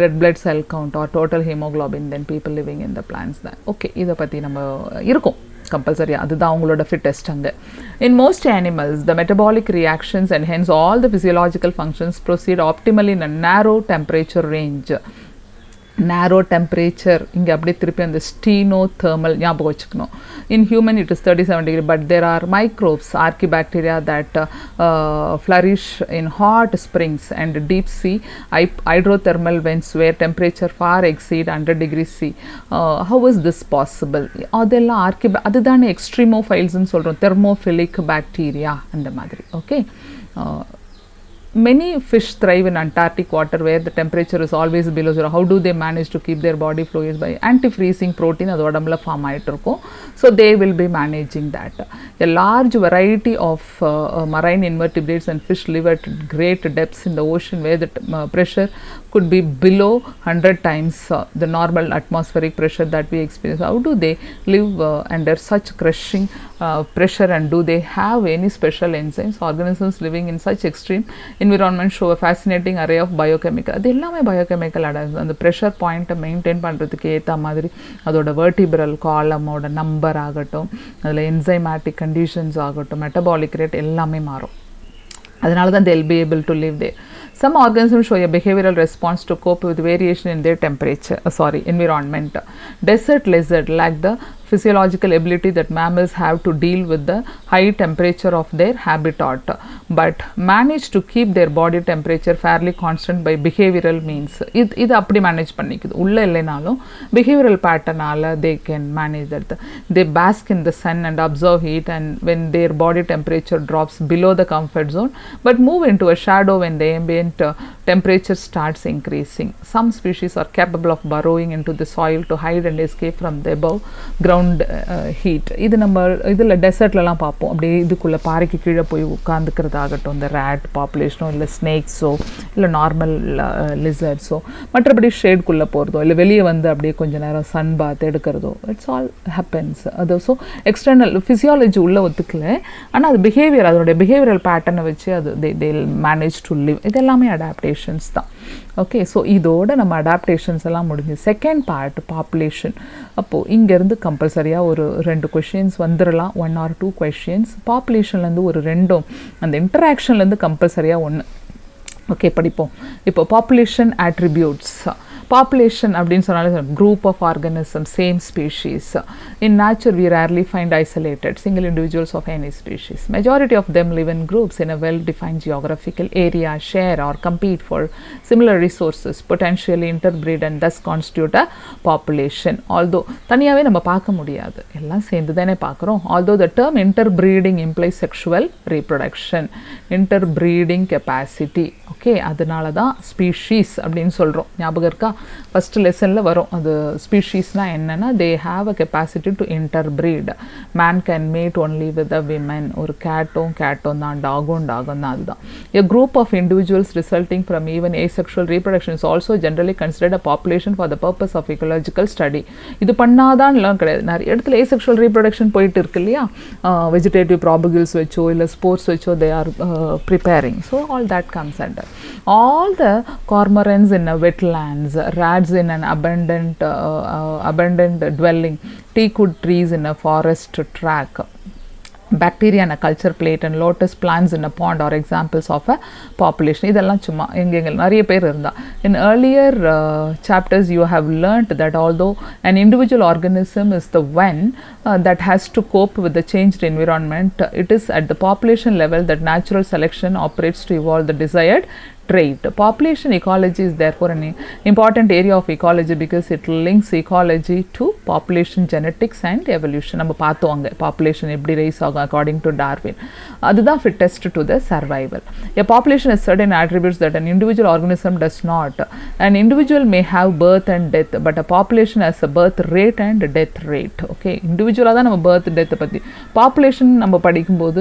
red blood cell count or total hemoglobin than people living in the plains. Okay, இதை பற்றி நம்ம இருக்கும் compulsory, அதுதான் அவங்களோட fittest அங்கே. In most animals, the metabolic reactions and hence all the physiological functions proceed optimally in a narrow temperature range. Narrow temperature, இங்கே அப்படியே திருப்பி அந்த ஸ்டீனோதெர்மல் ஞாபகம் வச்சுக்கணும். In human it is 37 degree, but there are microbes, archibacteria that flourish in hot springs and deep sea hydrothermal vents where temperature far exceed 100 degrees C. How is this possible? அதெல்லாம் அதுதானே எக்ஸ்ட்ரீமோஃபைல்ஸ்ன்னு சொல்கிறோம், thermophilic bacteria அந்த மாதிரி. Okay, many fish thrive in Antarctic water where the temperature is always below zero. How do they manage to keep their body fluids? By anti-freezing protein அது உடம்புல form ஆகிட்டு இருக்கும். So they will be managing that. A large variety of marine invertebrates and fish live at great depths in the ocean where the pressure could be below 100 times the normal atmospheric pressure that we experience. How do they live under such crushing pressure, and do they have any special enzymes? Organisms living in such extreme environment show a fascinating array of biochemical. அது எல்லாமே biochemical அந்த pressure பாயிண்ட்டை maintain பண்ணுறதுக்கு ஏற்ற மாதிரி அதோட vertebral காலமோட number ஆகட்டும், அதில் என்சைமேட்டிக் கண்டிஷன்ஸ் ஆகட்டும், மெட்டபாலிக் ரேட் எல்லாமே மாறும். அதனால தான் they'll be able to live there. Some organisms show a behavioral response to cope with variation in their temperature, environment. Desert lizard lack the physiological ability that mammals have to deal with the high temperature of their habitat, but manage to keep their body temperature fairly constant by behavioral means. இது அப்படி manage பண்ணிக்குது, உள்ளே இல்லைனாலும் behavioral patternனால they can manage that. They bask in the sun and observe heat, and when their body temperature drops below the comfort zone, but move into a shadow when the ambient temperature starts increasing. Some species are capable of burrowing into the soil to hide and escape from the above ground heat. இது நம்ம இதில் டெசர்ட்லலாம் பார்ப்போம், அப்படியே இதுக்குள்ளே பாறைக்கு கீழே போய் உட்காந்துக்கிறதாகட்டும், இந்த ரேட் பாப்புலேஷனோ இல்லை ஸ்னேக்ஸோ இல்லை நார்மல் லிசர்ட்ஸோ, மற்றபடி ஷேட்குள்ளே போகிறதோ இல்லை வெளியே வந்து அப்படியே கொஞ்சம் நேரம் சன் பாத் எடுக்கிறதோ, இட்ஸ் ஆல் ஹேப்பன்ஸ். அது ஸோ எக்ஸ்டர்னல் ஃபிசியாலஜி உள்ளே ஒத்துக்கல, ஆனால் அது பிஹேவியர், அதனுடைய பிஹேவியரல் பேட்டர்னை வச்சு அது தே மேனேஜ் டு லிவ். இது எல்லாமே அடாப்டேஷன்ஸ் தான். ஓகே, ஸோ இதோட நம்ம அடாப்டேஷன்ஸ் எல்லாம் முடிஞ்சு. Second part population. அப்போது இங்கேருந்து கம்பல்சரியாக ஒரு 2 கொஷின்ஸ் வந்துடலாம், 1 or 2 கொஷின்ஸ். பாப்புலேஷன்லேருந்து ஒரு 2, அந்த இன்டராக்ஷன்லேருந்து கம்பல்சரியாக 1. ஓகே, படிப்போம். இப்போ பாப்புலேஷன் ஆட்ரிபியூட்ஸ். Population அப்படின்னு சொன்னாலே group of organisms, same species. In nature we rarely find isolated single individuals of any species. Majority of them live in groups in a well-defined geographical area, share or compete for similar resources, potentially interbreed and thus constitute a population. Although தனியாகவே நம்ம பார்க்க முடியாது, எல்லாம் சேர்ந்து தானே பார்க்குறோம். Although the term interbreeding implies sexual reproduction, interbreeding capacity. Okay, அதனால தான் ஸ்பீஷீஸ் அப்படின்னு சொல்கிறோம். ஞாபகம் இருக்கா? ஃபஸ்ட் லெசனில் வரும் அது. ஸ்பீஷீஸ்னால் என்னென்னா, they have a capacity to interbreed. Man can mate only with a women. ஒரு கேட்டும் தான், டாகும் தான். அதுதான் a group of individuals resulting from even asexual reproduction is also generally considered a population for the purpose of ecological study. இது பண்ணாதான்லாம் கிடையாது, நிறைய இடத்துல asexual reproduction போயிட்டு இருக்கு இல்லையா, வெஜிடேட்டிவ் ப்ராபகிள்ஸ் வச்சோ இல்லை ஸ்போர்ட்ஸ் வச்சோ they are preparing. So all that comes under. All the cormorants in a wetlands, rats in an abundant dwelling, teakwood trees in a forest track, bacteria in a culture plate and lotus plants in a pond are examples of a population. இதெல்லாம் சும்மா எங்க நிறைய பேர் இருந்தா. In earlier chapters you have learnt that although an individual organism is the one that has to cope with the changed environment, it is at the population level that natural selection operates to evolve the desired trait. Population ecology is therefore an important area of ecology because it links ecology to population genetics and evolution. நம்ம பார்த்தோம் அங்கே population எப்படி rice ஆகும் according to Darwin. அதுதான் fittest to the survival. A population has certain attributes that an individual organism does not. An individual may have birth and death, but a population has a birth rate and death rate. Okay, individual தான் நம்ம birth death பற்றி, population நம்ம படிக்கும்போது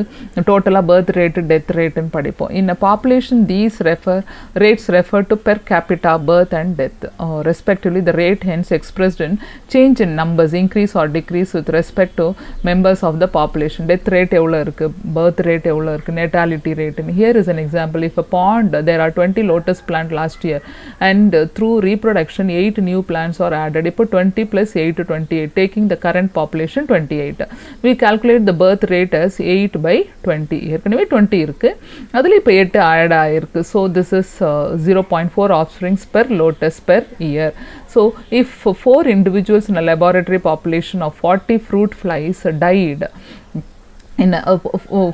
டோட்டலாக birth rate death rate ன்னு படிப்போம். In a population these rates refer to per capita birth and death respectively. The rate hence expressed in change in numbers, increase or decrease with respect to members of the population. Death rate எவ்வளோ இருக்கு, birth rate எவ்வளோ இருக்கு, natality rate. And here is an example. If a pond there are 20 lotus plant last year and through reproduction 8 new plants are added, இப்போ 20 plus 8 to 28 taking the current population 28. We calculate the birth rate as 8 by 20. ஏற்கனவே 20 இருக்கு, அதில் இப்போ 8 add ஆயிருக்கு. So this is 0.4 offsprings per lotus per year. So if 4 individuals in a laboratory population of 40 fruit flies died in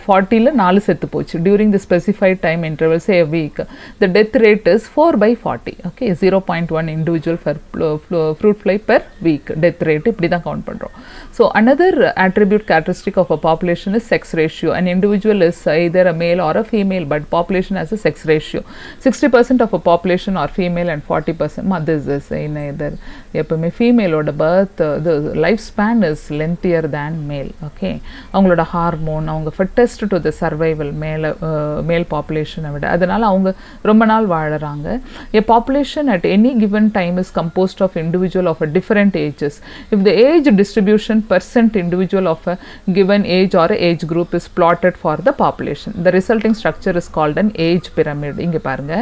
40ல 4 செத்து போச்சு during the specified time interval, say a week, the death rate is 4 by 40. Okay, 0.1 individual per fruit fly per week death rate. இப்படி தான் count பண்ணுறோம். So another attribute characteristic of a population is sex ratio. An individual is either a male or a female, but population has a sex ratio. 60% of a population are female and 40% mothers is in either. எப்பவுமே ஃபீமேலோட birth the lifespan is lengthier than male. Okay, அவங்களோட hormone, அவங்க fittest to the survival male population விட, அதனால அவங்க ரொம்ப நாள் வாழறாங்க. A population at any given time is composed of individual of a different ages. If the age distribution percent individual of a given age or a age group is plotted for the population, the resulting structure is called an age pyramid. இங்க பாருங்க,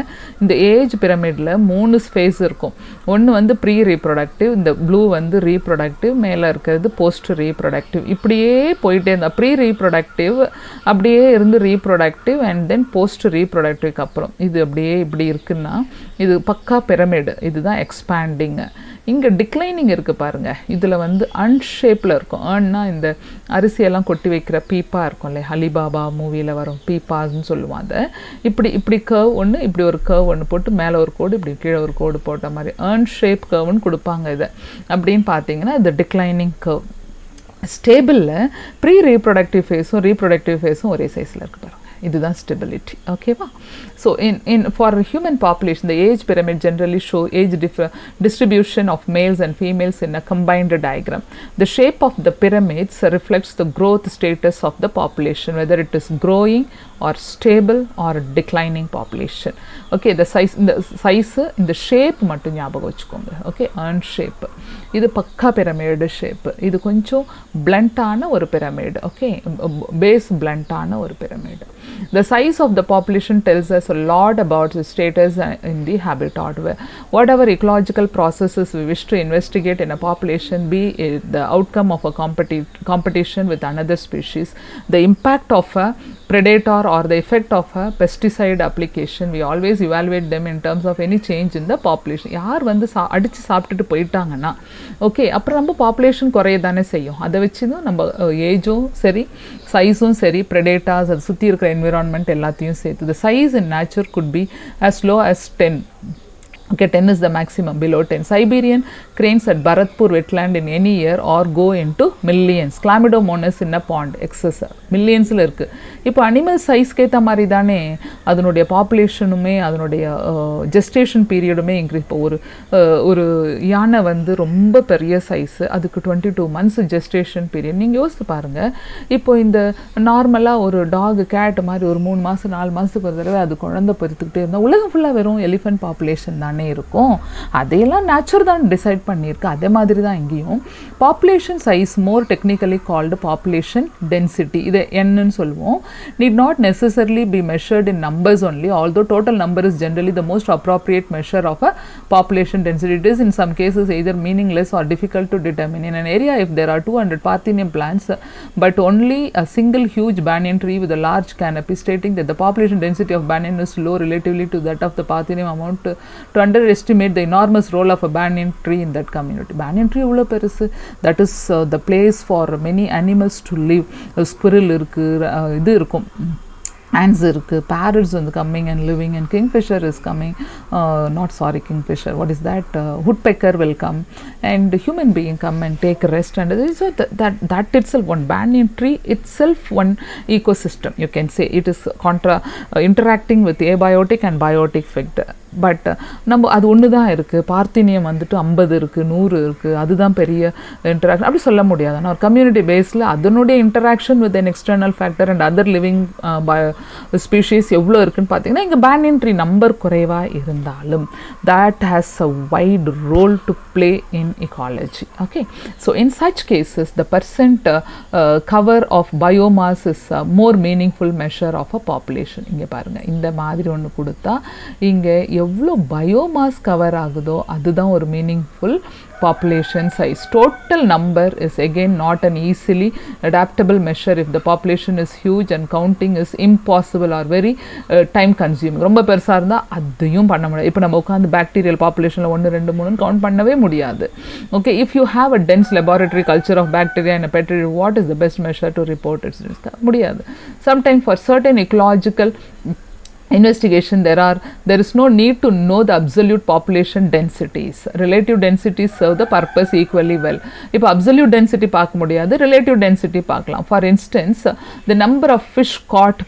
இந்த age பிரமிட்ல 3 face இருக்கும். ஒன்று வந்து pre reproductive, இந்த blue வந்து reproductive, மேலே இருக்கிறது போஸ்ட் ரீப்ரொடக்டிவ். இப்படியே போயிட்டே இருந்தா ப்ரீ ரீப்ரொடக்டிவ் அப்படியே இருந்து ரீப்ரொடக்டிவ் அண்ட் தென் போஸ்ட் ரீப்ரொடக்டிவ்க்கு அப்புறம் இது அப்படியே இப்படி இருக்குன்னா இது பக்கா பிரமிடு. இதுதான் எக்ஸ்பேண்டிங். இங்கே டிக்ளைனிங் இருக்குது பாருங்கள், இதில் வந்து அன்ஷேப்பில் இருக்கும். ஏன்னா இந்த அரிசியெல்லாம் கொட்டி வைக்கிற பீப்பா இருக்கும் இல்லையா, அலிபாபா மூவியில் வரும் பீப்பாஸ்ன்னு சொல்லுவாங்க. இப்படி கர்வ் ஒன்று, இப்படி ஒரு கர்வ் ஒன்று போட்டு மேலே ஒரு கோடு, இப்படி கீழே ஒரு கோடு போட்ட மாதிரி ஷேப் கர்வ்னு கொடுப்பாங்க. இதை அப்படின்னு பார்த்தீங்கன்னா இது டிக்ளைனிங் கர்வ். ஸ்டேபிளில் ப்ரீ ரீப்ரொடக்டிவ் ஃபேஸும் ரீப்ரொடக்டிவ் ஃபேஸும் ஒரே சைஸில் இருக்கு பாருங்கள். இதுதான் ஸ்டெபிலிட்டி. ஓகேவா? So for human population the age pyramid generally show age distribution of males and females in a combined diagram. The shape of the pyramids reflects the growth status of the population, whether it is growing or stable or declining population. Okay, the size in the shape மட்டும் ஞாபகம் வச்சுக்கோங்க. Okay, earn shape. இது பக்கா pyramid shape. இது கொஞ்சம் பிளண்டான ஒரு pyramid. Okay, base பிளண்டான ஒரு pyramid. The size of the population tells us a lot about the status in the habitat. Whatever ecological processes we wish to investigate in a population, be it the outcome of a competition with another species, the impact of a predator or the effect of a pesticide application, we always evaluate them in terms of any change in the population. யார் வந்து அடித்து சாப்பிட்டுட்டு போயிட்டாங்கன்னா okay, அப்புறம் நம்ம population குறைய தானே செய்யும். அதை வச்சு தான் நம்ம ஏஜும் சரி சைஸும் சரி predators அது சுற்றி இருக்கிற environment எல்லாத்தையும் சேர்த்து. The size in nature could be as low as 10. Okay, 10 is the maximum, below 10. Siberian cranes at Bharatpur wetland in any year or go into millions. Chlamydomonas in a pond, excess millionsல இருக்கு. இப்போ animal சைஸ்க்கு ஏற்ற மாதிரி தானே அதனுடைய பாப்புலேஷனுமே அதனுடைய gestation பீரியடுமே increase. இப்போ ஒரு யானை வந்து ரொம்ப பெரிய சைஸு, அதுக்கு 22 months ஜெஸ்டேஷன் பீரியட். நீங்கள் யோசித்து பாருங்கள், இப்போ இந்த நார்மலாக ஒரு டாக் கேட் மாதிரி ஒரு 3 மாதம் 4 மாதத்துக்கு ஒரு தடவை அது குழந்தை பெருத்துக்கிட்டே இருந்தால் உலகம் ஃபுல்லாக வெறும் எலிஃபென்ட் பாப்புலேஷன் தானே இருக்கும். அதையெல்லாம் நேச்சர் தான் டிசைட் பண்ணியிருக்கு. அதே மாதிரி தான் இங்கேயும் population size, more technically called population density, இதை என்னன்னு சொல்லுவோம். Need not necessarily be measured in numbers only, although total number is generally the most appropriate measure of a population density. It is in some cases either meaningless or difficult to determine. In an area if there are 200 Parthenium plants but only a single huge banyan tree with a large canopy, stating that the population density of banyan is low relatively to that of the Parthenium, amount to underestimate the enormous role of a banyan tree in that community. Banyan tree எவ்வளோ பெருசு, that is the place for many animals to live. Squirrel இருக்கு, இது இருக்கும் ants இருக்கு, parrots வந்து coming and living, and kingfisher is coming, not sorry kingfisher, what is that, woodpecker will come, and human being come and take rest, and so that itself, one banyan tree itself one ecosystem, you can say it is interacting with abiotic and biotic factor. But நம்ம அது ஒன்று தான் இருக்குது, பார்த்தினியம் வந்துட்டு 50 இருக்குது, 100 இருக்குது, அதுதான் பெரிய இன்டராக்ஷன் அப்படி சொல்ல முடியாது. ஆனால் ஒரு கம்யூனிட்டி பேஸில் அதனுடைய interaction with an external factor and other living species எவ்வளோ இருக்குன்னு பார்த்தீங்கன்னா, இங்கே பேனியன் ட்ரீ நம்பர் குறைவாக இருந்தாலும் that has a wide role to play in ecology. Okay, so in such cases the percent cover of biomass is a more meaningful measure of a population. இங்கே பாருங்கள், இந்த மாதிரி ஒன்று கொடுத்தா இங்கே எவ்வளோ பயோமாஸ் கவர் ஆகுதோ அதுதான் ஒரு meaningful population size. Total number is again not an easily adaptable measure if the population is huge and counting is impossible or very time consuming. ரொம்ப பெருசாக இருந்தால் அதையும் பண்ண முடியாது. இப்போ நம்ம உட்காந்து பாக்டீரியல் பாப்புலேஷனில் 1 2 3 கவுண்ட் பண்ணவே முடியாது. Okay, if you have a dense laboratory culture of bacteria in a petri, what is the best measure to report it's முடியாது. Sometime for certain ecological investigation there is no need to know the absolute population densities. Relative densities serve the purpose equally well. இப்போ absolute density பார்க்க முடியாது, relative density பார்க்கலாம். For instance, the number of fish caught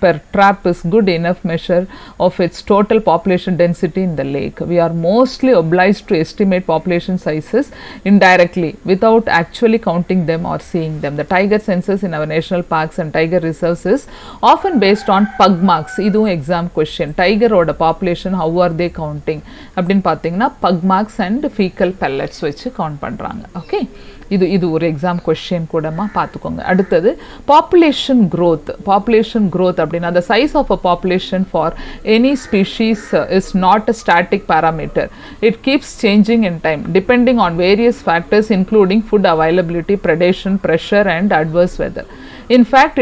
per trap is good enough measure of its total population density in the lake. We are mostly obliged to estimate population sizes indirectly without actually counting them or seeing them. The tiger census in our national parks and tiger reserves is often based on pug marks. இதுவும் exam question. டைகரோட population how are they counting அப்படின்னு பார்த்தீங்கன்னா pug marks and faecal pellets வச்சு count பண்ணுறாங்க. Okay, இது ஒரு exam question கூடமா பார்த்துக்கோங்க. அடுத்தது பாப்புலேஷன் growth. பாப்புலேஷன் growth அப்படின்னா the size of a population for any species is not a static parameter. It keeps changing in time depending on various factors including food availability, predation, pressure and adverse weather. In fact,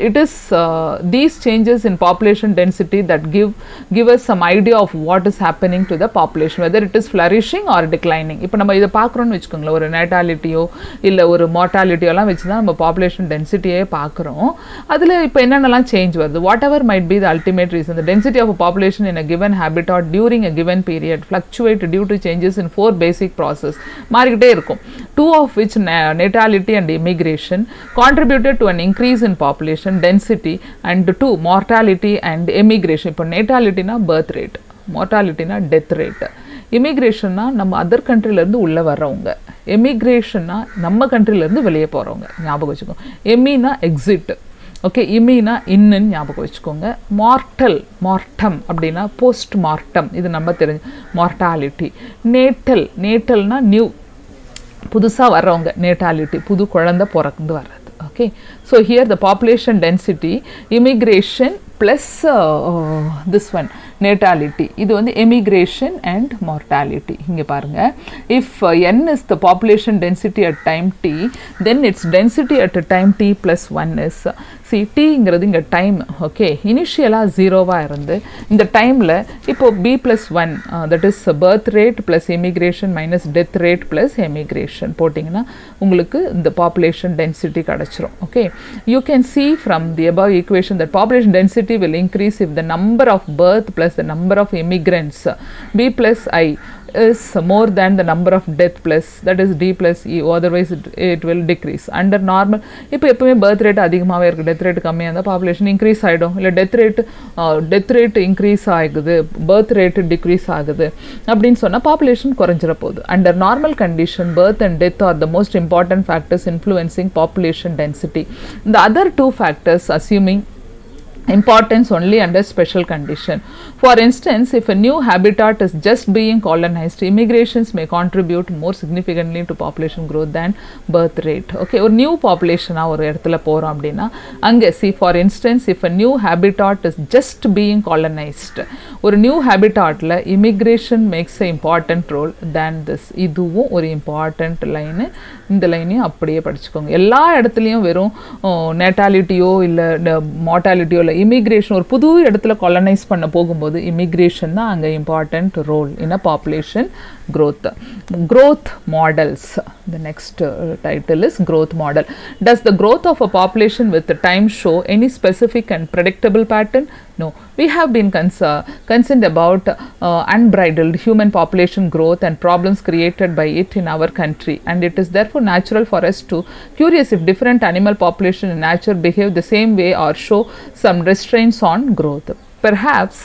it is these changes in population density that give us some idea of what is happening to the population, whether it is flourishing or declining. இப்போ நம்ம இதை பார்க்குறோன்னு வச்சுக்கோங்களேன், ஒரு நேட்டாலிட்டியோ இல்லை ஒரு மார்ட்டாலிட்டியோலாம் வச்சு தான் நம்ம பாப்புலேஷன் டென்சிட்டியே பார்க்குறோம். அதில் இப்போ என்னென்னலாம் சேஞ்ச் வருது, what ever might be the ultimate reason, the density of a population in a given habitat during a given period fluctuate due to changes in 4 basic process. மாறிக்கிட்டே இருக்கும். 2 of which, natality and immigration, contributed to an increase in population density, and 2 mortality and emigration. இப்போ நேட்டாலிட்டினா birth rate, மார்ட்டாலிட்டினா death rate, இமிக்ரேஷன்னா நம்ம other கண்ட்ரிலேருந்து உள்ளே வர்றவங்க, எமிக்ரேஷன்னா நம்ம கண்ட்ரிலேருந்து வெளியே போகிறவங்க, ஞாபகம் வச்சுக்கோங்க. எமினா எக்ஸிட், ஓகே, இமினா இன்னுன்னு ஞாபகம் வச்சுக்கோங்க. மார்ட்டம் அப்படின்னா போஸ்ட் மார்ட்டம், இது நம்ம தெரிஞ்சு மார்ட்டாலிட்டி. நேட்டல்னா நியூ, புதுசாக வர்றவங்க, நேட்டாலிட்டி புது குழந்தை பிறந்து வர்றது. Okay, so here the population density, immigration plus this one natality, இது வந்து emigration and mortality. இங்கே பாருங்க, if n is the population density at time t, then its density at time t plus 1 is, see tங்கிறது இங்கே time. Okay, இனிஷியலாக 0வாக இருந்து இந்த டைமில் இப்போ b plus 1, that is birth rate plus immigration minus death rate plus emigration போட்டிங்கன்னா உங்களுக்கு இந்த population density கிடச்சிரும். Okay, you can see from the above equation that population density will increase if the number of birth plus the number of immigrants, b plus I, is more than the number of death plus, that is d plus e, otherwise it will decrease. Under normal, இப்போ எப்பவுமே birth rate அதிகமாகவே இருக்குது, death rate கம்மியாக இருந்தால் population increase ஆகிடும், இல்லை death rate increase ஆகுது, birth rate decrease ஆகுது அப்படின்னு சொன்னால் population குறைஞ்சிட போகுது. Under normal condition, birth and death are the most important factors influencing population density. The other 2 factors assuming importance only under special condition. For instance, if a new habitat is just being colonized, immigrations may contribute more significantly to population growth than birth rate. Okay, ஒரு new population ஒரு இடத்துல போகிறோம் அப்படின்னா அங்கே see, for instance, if a new habitat is just being colonized, ஒரு new habitatல immigration makes an important role than this. இதுவும் ஒரு important line, இந்த லைனையும் அப்படியே படிச்சுக்கோங்க. எல்லா இடத்துலையும் வெறும் நேட்டாலிட்டியோ இல்லை மார்ட்டாலிட்டியோ இல்லை இமிக்ரேஷன் ஒரு புது இடத்துல காலனைஸ் பண்ண போகும்போது இமிக்ரேஷன் தான் அங்கே important role in a population growth. Growth models. The next title is growth model. Does the growth of a population with time show any specific and predictable pattern? No. We have been concerned about unbridled human population growth and problems created by it in our country, and it is therefore natural for us to curious if different animal population in nature behave the same way or show some restraints on growth. Perhaps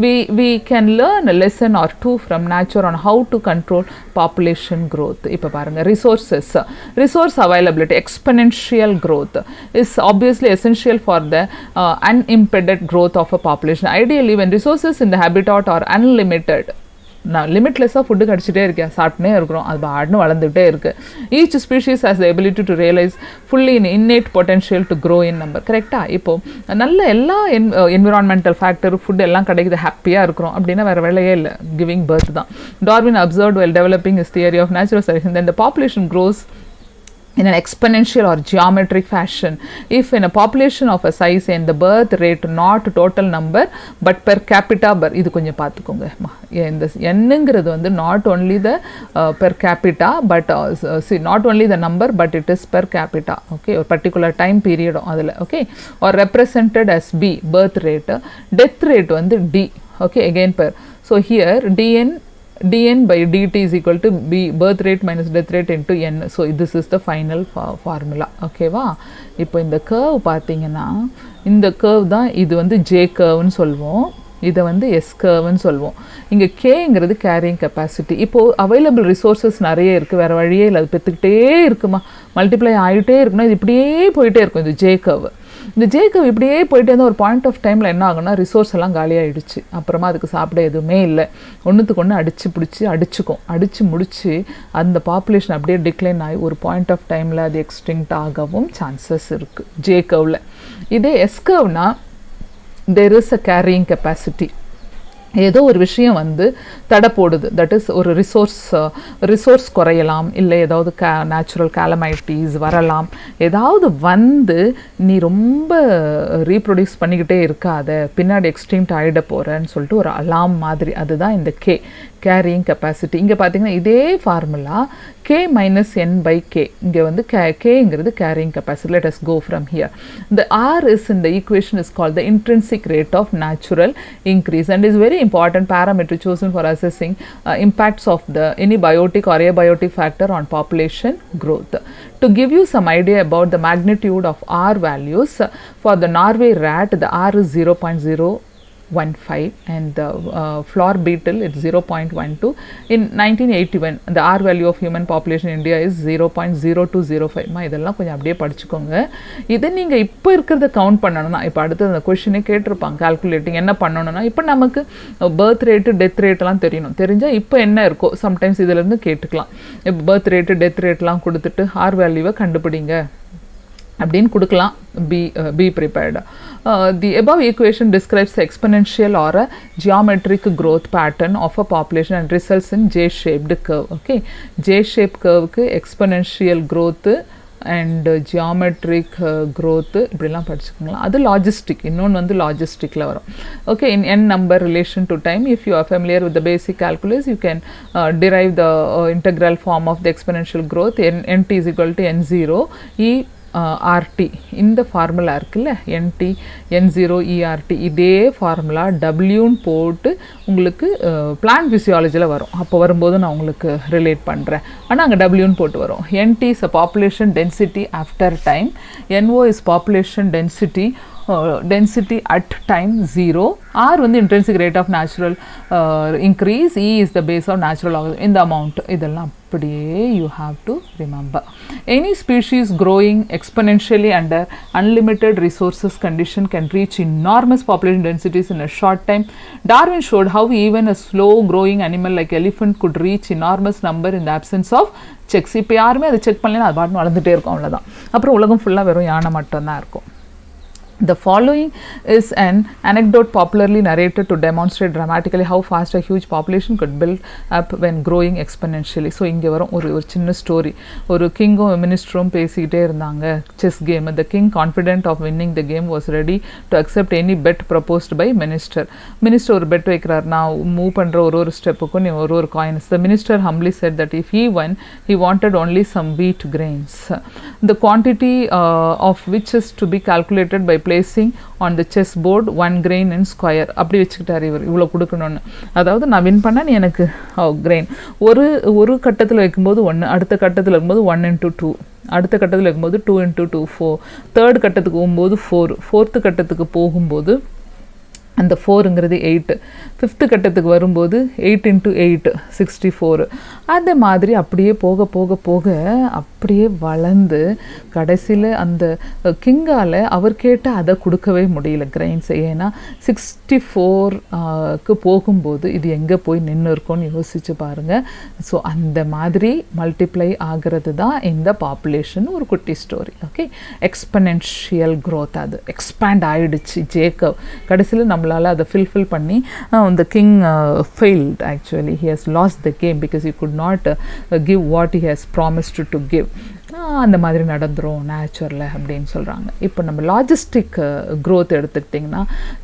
we can learn a lesson or two from nature on how to control population growth. இப்போ பாருங்க resource availability, exponential growth is obviously essential for the unimpeded growth of a population. Ideally, when resources in the habitat are unlimited, நான் லிமிட்லெஸ்ஸாக food கிடச்சிட்டே இருக்கேன், சாப்பிட்டுனே இருக்கிறோம், அது பாடுன்னு வளர்ந்துகிட்டே இருக்குது. Each species has the ability to realise fully inherit potential to grow in number. கரெக்டாக இப்போது நல்ல எல்லா environmental factor food எல்லாம் கிடைக்குது, ஹாப்பியாக இருக்கிறோம் அப்படின்னா வேறு வேலையே இல்லை, கிவிங் பர்த் தான். Darwin observed well developing is theory of natural selection then the population grows in an exponential or geometric fashion if in a population of a size and the birth rate not total number but per capita இது கொஞ்சம் பார்த்துக்கோங்க. இந்த என்னங்கிறது வந்து not only the per capita but see not only the number but it is per capita. Okay, ஒரு particular time period அதில் okay, or represented as B birth rate, death rate வந்து D. Okay, again per, so here dn by dt is equal to b birth rate minus death rate into n. So this is the final formula. ஓகேவா? இப்போ இந்த curve பார்த்தீங்கன்னா இந்த curve தான், இது வந்து J curveன்னு சொல்லுவோம், இதை வந்து S curveன்னு சொல்லுவோம். இங்கே Kங்கிறது கேரிங் கெப்பாசிட்டி. இப்போது அவைலபிள் ரிசோர்ஸஸ் நிறைய இருக்குது, வேறு வழியே இல்லை, அது பெற்றுக்கிட்டே இருக்குமா, மல்டிப்ளை ஆகிட்டே இருக்குன்னா இது இப்படியே போயிட்டே இருக்கும். இது J curve. இந்த J curve இப்படியே போயிட்டே இருந்தால் ஒரு பாயிண்ட் ஆஃப் டைமில் என்ன ஆகும்னா ரிசோர்ஸ் எல்லாம் காலியாகிடுச்சு, அப்புறமா அதுக்கு சாப்பிட எதுவுமே இல்லை, ஒன்றுத்துக்கு ஒன்று அடித்து முடிச்சு அந்த பாப்புலேஷன் அப்படியே டிக்ளைன் ஆகி ஒரு பாயிண்ட் ஆஃப் டைமில் அது எக்ஸ்டிங்க்ட் ஆகவும் சான்சஸ் இருக்குது J curveல. இதே S curveனா there is a carrying capacity. ஏதோ ஒரு விஷயம் வந்து தடை போடுது, தட் இஸ் ஒரு ரிசோர்ஸ் குறையலாம், இல்லை ஏதாவது நேச்சுரல் கேலமைட்டிஸ் வரலாம், ஏதாவது வந்து நீ ரொம்ப ரீப்ரொடியூஸ் பண்ணிக்கிட்டே இருக்காத, பின்னாடி எக்ஸ்ட்ரீம்ட் ஆகிட போகிறேன்னு சொல்லிட்டு ஒரு அலாம் மாதிரி, அதுதான் இந்த கேரியிங் கெப்பாசிட்டி. இங்கே பார்த்தீங்கன்னா இதே formula K minus n by K, இங்கே வந்து Kங்கிறது carrying capacity. Let us go from here. The R is in the equation is called the intrinsic rate of natural increase and is very important parameter chosen for assessing impacts of any biotic or abiotic factor on population growth. To give you some idea about the magnitude of R values, for the Norway rat the R is 0.015 and the floor beetle it's 0.12. In 1981 the R value of human population in India is 0.0205. இதெல்லாம் கொஞ்சம் அப்படியே படிச்சுக்கோங்க. இதை நீங்கள் இப்போ இருக்கிறத count பண்ணணும்னா, இப்போ அடுத்து அந்த கொஷினே கேட்டிருப்பாங்க கால்குலேட்டிங் என்ன பண்ணணும்னா, இப்போ நமக்கு பர்த் ரேட்டு டெத் ரேட்டெல்லாம் தெரியணும், தெரிஞ்சால் இப்போ என்ன இருக்கோ சம்டைம்ஸ் இதிலேருந்து கேட்டுக்கலாம். இப்போ பர்த் ரேட்டு டெத் ரேட்லாம் கொடுத்துட்டு ஆர் வேல்யூவை கண்டுபிடிங்க அப்படின்னு கொடுக்கலாம். Be prepared. The above equation describes the exponential or a geometric growth pattern of a population and results in J-shaped curve. Okay, J-shaped curve exponential growth and geometric growth இப்படிலாம் படிச்சுக்கோங்களா. அது logistic, இன்னொன்று வந்து லாஜிஸ்டிக்கில் வரும். Okay, in n number relation to time, if you are familiar with the basic calculus you can derive the integral form of the exponential growth. nt is equal to n0 e RT. இந்த formula இருக்குல்ல, NT N0 ERT, இதே formula டபிள்யூன்னு போட்டு உங்களுக்கு plant ஃபிசியாலஜியில் வரும். அப்போ வரும்போது நான் உங்களுக்கு ரிலேட் பண்ணுறேன். ஆனால் அங்கே டபிள்யூன்னு போட்டு வரும். NT is a population density after time, NO is population density at time 0, R வந்து intrinsic rate of natural increase, E is the base of natural logarithm. இந்த amount இதெல்லாம் அப்படியே you have to remember. Any species growing exponentially under unlimited resources condition can reach enormous population densities in a short time. Darwin showed how even a slow growing animal like elephant could reach enormous number in the absence of checks. இப்போ யாருமே அதை check பண்ணலைன்னா அது பாட்டு வளர்ந்துட்டே இருக்கும், அவ்வளோதான். அப்புறம் உலகம் ஃபுல்லாக வெறும் யானை மட்டும்தான் இருக்கும். The following is an anecdote popularly narrated to demonstrate dramatically how fast a huge population could build up when growing exponentially. So இங்கே வரும் ஒரு சின்ன ஸ்டோரி. ஒரு கிங்கும் மினிஸ்டரும் பேசிக்கிட்டே இருந்தாங்க chess game. The king, confident of winning the game, was ready to accept any bet proposed by minister. Minister ஒரு bet வைக்கிறார், நான் மூவ் பண்ணுற ஒரு ஸ்டெப்புக்கும் நீ ஒரு coins. The minister humbly said that if he won, he wanted only some wheat grains. The quantity of which is to be calculated by placing on the chess board 1 grain in square. அப்படி வச்சுக்கிட்டார் இவர், இவ்வளோ கொடுக்கணும்னு. அதாவது நான் win பண்ண நீ எனக்கு grain ஒரு கட்டத்தில் வைக்கும்போது 1, அடுத்த கட்டத்தில் இருக்கும்போது 1 into 2, அடுத்த கட்டத்தில் இருக்கும்போது 2 into 2 4, தேர்ட் கட்டத்துக்கு போகும்போது 4, ஃபோர்த்து கட்டத்துக்கு போகும்போது அந்த 4ங்கிறது 8, ஃபிஃப்த்து கட்டத்துக்கு வரும்போது 8 into 8 64. அதே மாதிரி அப்படியே போக போக போக அப்படியே வளர்ந்து கடைசியில் அந்த கிங்கால் அவர் கேட்ட அதை கொடுக்கவே முடியல கிரெயின்ஸ். ஏன்னா 64க்கு போகும்போது இது எங்கே போய் நின்று இருக்கோன்னு யோசிச்சு பாருங்கள். ஸோ அந்த மாதிரி மல்டிப்ளை ஆகிறது தான் இந்த பாப்புலேஷன். ஒரு குட்டி ஸ்டோரி. ஓகே, எக்ஸ்பனென்ஷியல் க்ரோத், அது எக்ஸ்பேண்ட் ஆகிடுச்சு ஜேக்கப். கடைசியில் நம்மளால் அதை ஃபில்ஃபில் பண்ணி the king failed actually. He has lost the game because he could not give what he has promised to give. அந்த மாதிரி நடந்துரும் நேச்சுரலில் அப்படின்னு சொல்கிறாங்க. இப்போ நம்ம லாஜிஸ்டிக் க்ரோத் எடுத்துக்கிட்டிங்கன்னா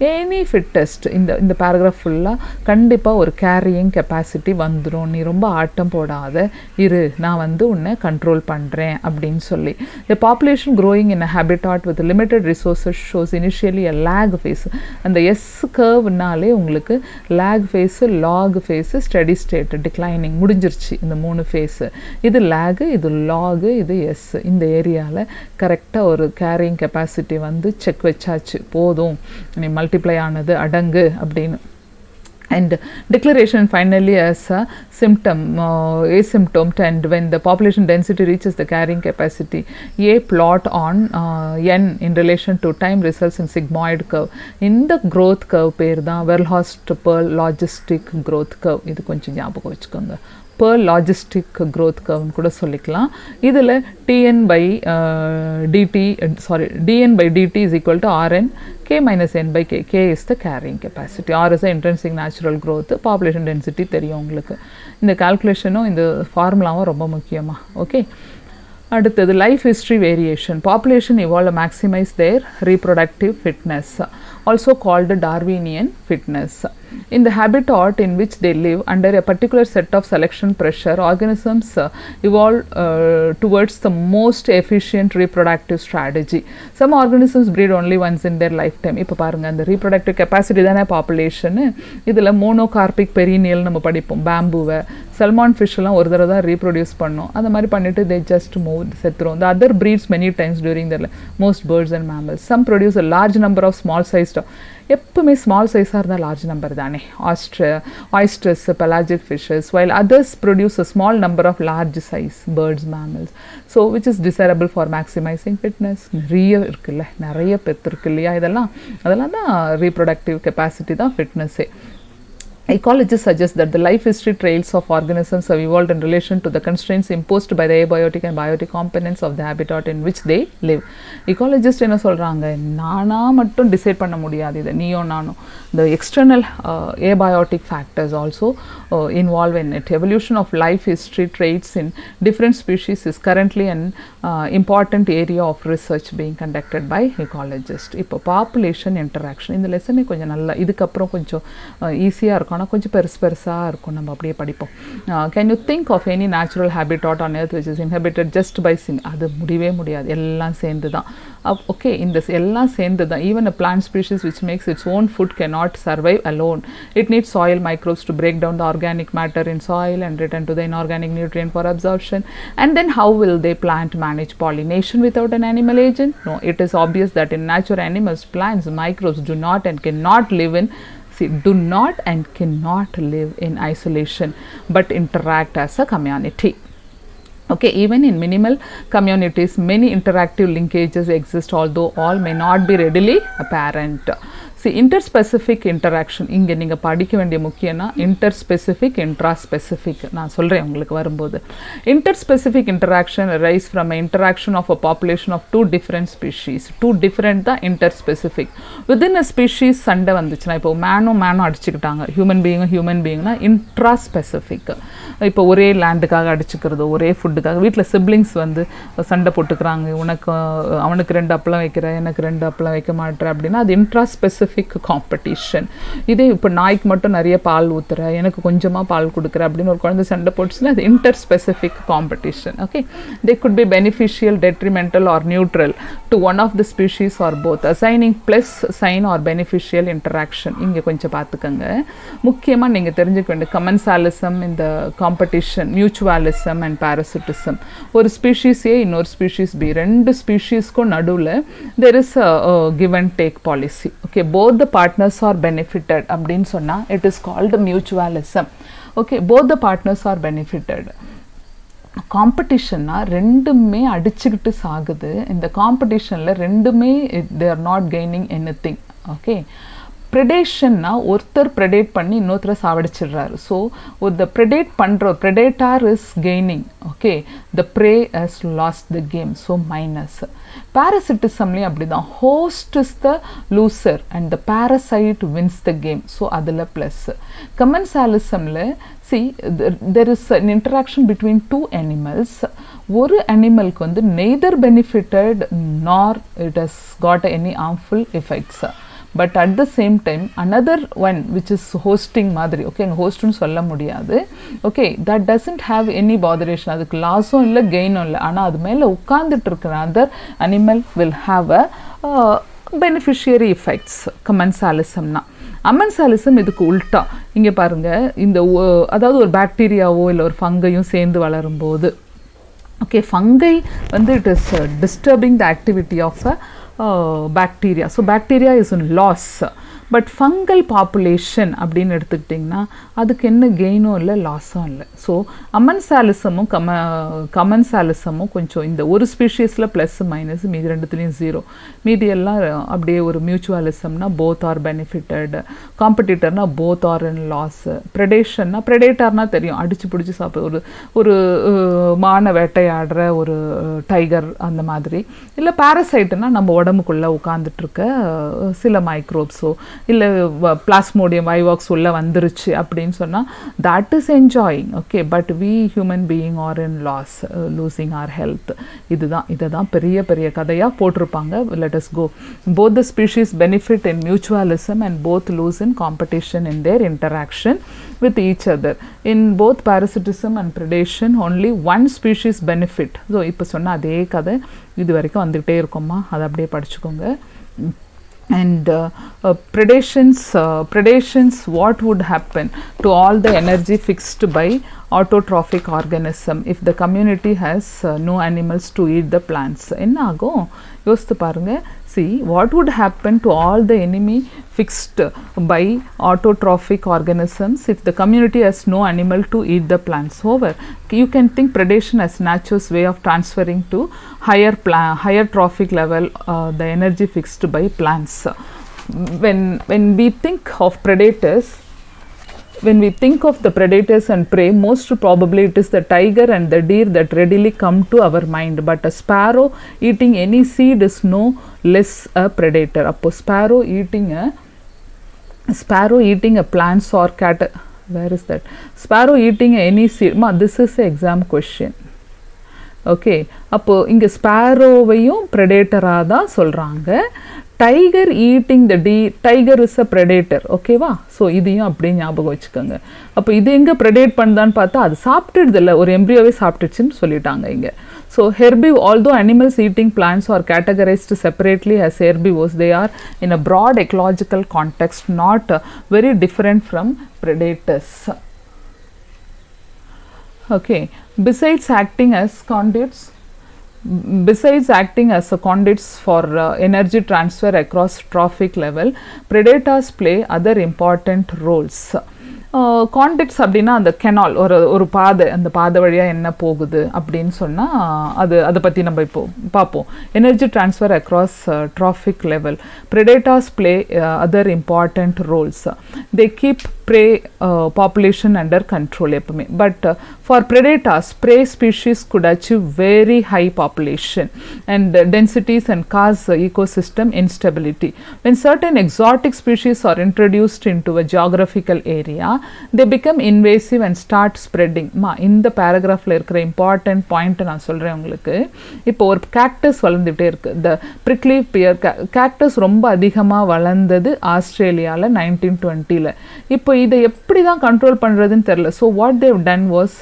எனி ஃபிட்டஸ்ட் இந்த பேராகிராஃப் ஃபுல்லாக கண்டிப்பாக ஒரு கேரியிங் கெப்பாசிட்டி வந்துடும். நீ ரொம்ப ஆட்டம் போடாத இரு, நான் உன்னை கண்ட்ரோல் பண்ணுறேன் அப்படின்னு சொல்லி. The population growing in a habitat with limited resources shows initially a lag phase. அந்த எஸ் கர்வ்னாலே உங்களுக்கு lag phase, log phase, steady state, declining முடிஞ்சிருச்சு. இந்த 3 ஃபேஸு, இது lag, இது log, இது எஸ். இந்த ஏரியாவில் கரெக்டாக ஒரு கேரிங் கெப்பாசிட்டி செக் வச்சாச்சு, போதும் நீ மல்டிப்ளை ஆனது அடங்கு அப்படின்னு. And declaration finally as a symptom, asymptom tend when the population density reaches the carrying capacity. A plot on n in relation to time results in sigmoid curve. இந்த growth curve பேர் தான் Verhulst-Perl logistic growth curve. இது கொஞ்சம் ஞாபகம் வச்சுக்கோங்க. Perl logistic growth curve கூட சொல்லிக்கலாம். இதில் dn by dt is equal to rn k minus n by k. K is the carrying capacity. R is the intrinsic natural growth. Population density தெரியும் உங்களுக்கு. இந்த கால்குலேஷனும் இந்த ஃபார்முலாவும் ரொம்ப முக்கியமா. ஓகே, அடுத்தது life history variation. Population evolve to maximize their reproductive fitness, also called Darwinian fitness. In the habitat in which they live under a particular set of selection pressure, organisms evolve towards the most efficient reproductive strategy. Some organisms breed only once in their lifetime. இப்போ பாருங்க, அந்த reproductive capacity தானே population. இதில் monocarpic perineal நம்ம படிப்போம். பேம்புவை, சல்மான் ஃபிஷ்லாம் ஒரு தடவை தான் ரீப்ரொடியூஸ் பண்ணோம். அந்த மாதிரி பண்ணிட்டு they just move, செத்துரும். The other breeds many times during their life. Most birds and mammals. Some produce a large number of small sized, எப்பவுமே ஸ்மால் சைஸாக இருந்தால் லார்ஜ் நம்பர் தானே, oysters, pelagic fishes, while others produce a small number of large size birds, mammals. So which is desirable for maximizing fitness. நிறைய இருக்குல்ல, நிறைய பெத்து இருக்கு இல்லையா, அதெல்லாம் தான் ரீப்ரொடக்டிவ் கெப்பாசிட்டி தான் ஃபிட்னஸ்ஸே. Ecologists suggest that the life history trails of organisms have evolved in relation to the constraints imposed by the abiotic and biotic components of the habitat in which they live. Ecologists என்ன சொல்கிறாங்க, நானா மட்டும் decide பண்ண முடியாது, இதை நீயோ நானோ. The external abiotic factors also involved in it. Evolution of life history traits in different species is currently an important area of research being conducted by ecologists. இப்போ population interaction இந்த லெசனே கொஞ்சம் நல்லா, இதுக்கப்புறம் கொஞ்சம் ஈஸியாக இருக்கும், ஆனால் கொஞ்சம் பெருசாக இருக்கும், நம்ம அப்படியே படிப்போம். Can you think of any natural habitat on earth which is inhabited just by அது முடியவே முடியாது, எல்லாம் சேர்ந்து தான். ஓகே, இந்த எல்லாம் சேர்ந்து தான். Even a plant species which makes its own food cannot survive alone. It needs soil microbes to break down the organic matter in soil and return to the inorganic nutrient for absorption. And then how will they plant manage pollination without an animal agent? No, it is obvious that in nature animals, plants, microbes do not and cannot live in isolation but interact as a community. Okay, even in minimal communities, many interactive linkages exist, although all may not be readily apparent. see interspecific interaction இங்கே நீங்கள் படிக்க வேண்டிய முக்கியம்னா interspecific intraspecific நான் சொல்கிறேன் உங்களுக்கு வரும்போது. Interspecific interaction arise from an interaction of a population of two different species. Two different தான் interspecific. Within a species சண்டை வந்துச்சுன்னா இப்போ மேனும் அடிச்சுக்கிட்டாங்க, ஹியூமன் பீயிங்னா intraspecific. இப்போ ஒரே லேண்டுக்காக அடிச்சுக்கிறது, ஒரே ஃபுட்டுக்காக, வீட்டில் சிப்ளிங்ஸ் வந்து சண்டை போட்டுக்கிறாங்க, அவனுக்கு 2 அப்பளம் வைக்கிற, எனக்கு 2 அப்பளம் வைக்க மாட்டேற அப்படின்னா அது இன்ட்ராஸ்பெசிஃபிக் காம்படிஷன். இதே இப்போ நாய்க்கு மட்டும் நிறைய பால் ஊற்றுற, எனக்கு கொஞ்சமாக பால் கொடுக்குற அப்படின்னு ஒரு குழந்தை சண்டை போட்டுச்சுன்னா அது interspecific competition. Okay, they could be beneficial, detrimental or neutral to one of the species or both. Assigning plus sign or beneficial interaction இங்கே கொஞ்சம் பார்த்துக்கோங்க. முக்கியமாக நீங்கள் தெரிஞ்சுக்க வேண்டிய கமென்சாலிசம், இந்த காம்படிஷன், மியூச்சுவலிசம் அண்ட் parasitism. ஒரு ஸ்பீஷீஸ் ஏ இன்னொரு ஸ்பீஷீஸ் பி, 2 ஸ்பீஷீஸ்க்கும் நடுவில் there is a give and take policy. Okay, both the partners are benefited அப்படின்னு சொன்னால் it is called mutualism. Okay, both the partners are benefited. காம்படிஷன்னா ரெண்டுமே அடிச்சுக்கிட்டு சாகுது. இந்த காம்படிஷனில் ரெண்டுமே they are not gaining anything. Okay, ப்ரெடேஷன்னா ஒருத்தர் ப்ரெடேட் பண்ணி இன்னொருத்தரை சாவடிச்சிடுறாரு. ஸோ ஒரு ப்ரெடேட் பண்ணுற predator is gaining. Okay, the prey has lost the game, so minus. parasitismலேயும் அப்படி தான், host is the loser and the parasite wins the game, so அதில் ப்ளஸ். கமென்சாலிசமில் see there is an interaction between two animals. ஒரு அனிமலுக்கு வந்து neither benefited nor it has got any harmful effects, but at the same time another one which is hosting மாதிரி, okay, ஹோஸ்ட்னு சொல்ல முடியாது, okay, that doesn't have any botheration, அதுக்கு லாஸும் இல்லை கெயினும் இல்லை, ஆனால் அது மேலே உட்கார்ந்துட்டு இருக்கிற other animal will have a beneficiary effects. கமென்சாலிசம்னா. அமென்சாலிசம் இதுக்கு உல்ட்டா. இங்கே பாருங்கள், இந்த அதாவது ஒரு பாக்டீரியாவோ இல்லை ஒரு ஃபங்கையும் சேர்ந்து வளரும்போது, ஓகே, ஃபங்கை வந்து it is disturbing the activity of a bacteria. So bacteria is in loss. But fungal population அப்படின்னு எடுத்துக்கிட்டிங்கன்னா அதுக்கு என்ன கெயினும் இல்லை லாஸும் இல்லை. ஸோ அமென்சாலிசமும் கமென்சாலிசமும் கொஞ்சம் இந்த ஒரு ஸ்பீஷீஸில் ப்ளஸ் மைனஸ், மீதி ரெண்டுத்துலேயும் 0, மீதி எல்லாம் அப்படியே ஒரு மியூச்சுவலிசம்னா போத் ஆர் பெனிஃபிட்டட், காம்படிட்டர்னா போத் ஆர் இன் லாஸ். ப்ரெடேஷன்னா ப்ரெடேட்டர்னா தெரியும், அடித்து பிடிச்சி சாப்பிட்ற ஒரு மான வேட்டையாடுற ஒரு டைகர் அந்த மாதிரி. இல்லை பாரசைட்டுனா நம்ம உடம்புக்குள்ளே உட்காந்துட்ருக்க சில மைக்ரோப்ஸோ இல்லை பிளாஸ்மோடியம் வைவாக்ஸ் உள்ளே வந்துருச்சு அப்படின்னு சொன்னால் that is enjoying. Okay, but we human being are in loss, losing our health. இதை தான் பெரிய பெரிய கதையாக போட்டிருப்பாங்க. Let us go. Both the species benefit in mutualism and both lose in competition in their interaction with each other. In both parasitism and predation only one species benefit. So இப்போ சொன்னால் அதே கதை இது வரைக்கும் வந்துக்கிட்டே இருக்குமா, அதை அப்படியே படிச்சுக்கோங்க. And predations, what would happen to all the energy fixed by autotrophic organism if the community has no animals to eat the plants? என்ன ஆகும் யோசித்து பாருங்க. See, what would happen to all the enemy fixed by autotrophic organisms if the community has no animal to eat the plants? Over. You can think predation as nature's way of transferring to higher trophic level the energy fixed by plants. When we think of predators, when we think of the predators and prey, most probably it is the tiger and the deer that readily come to our mind. But a sparrow eating any seed is no less a predator. Appo sparrow eating a plants or cat. Where is that? Sparrow eating any seed. This is an exam question. Okay, அப்போது இங்கே ஸ்பேரோவையும் ப்ரெடேட்டராக தான் சொல்கிறாங்க. Tiger eating the tiger is a predator. ஓகேவா? So இதையும் அப்படியே ஞாபகம் வச்சுக்கோங்க. அப்போ இது எங்கே ப்ரெடேட் பண்ணுதான்னு பார்த்தா அது சாப்பிட்டுடுது இல்லை, ஒரு எம்ப்ரியோவே சாப்பிட்டுச்சுன்னு சொல்லிட்டாங்க இங்கே. So although animals eating plants are categorized separately as herbivores, they are in a broad ecological context not very different from predators. Okay, besides acting as conduits for energy transfer across trophic level, predators play other important roles. Contacts அப்படின்னா அந்த canal ஒரு பாதை, அந்த பாதை வழியாக என்ன போகுது அப்படின்னு சொன்னால் அதை பற்றி நம்ம இப்போ பார்ப்போம். Energy transfer across traffic level. predators play other important roles. They keep prey population under control எப்பவுமே. But for predators, prey species could achieve very high population and densities and cause ecosystem instability. When certain exotic species are introduced into a geographical area, they become invasive and start spreading. இந்த பேராகிராஃபில் இருக்கிற important point நான் சொல்கிறேன் உங்களுக்கு. இப்போ ஒரு cactus வளர்ந்துகிட்டே இருக்குது. த prickly pear cactus ரொம்ப அதிகமாக வளர்ந்தது ஆஸ்திரேலியாவில் 1920. இப்போ இதை எப்படி தான் கண்ட்ரோல் பண்ணுறதுன்னு தெரில. So what they've done was,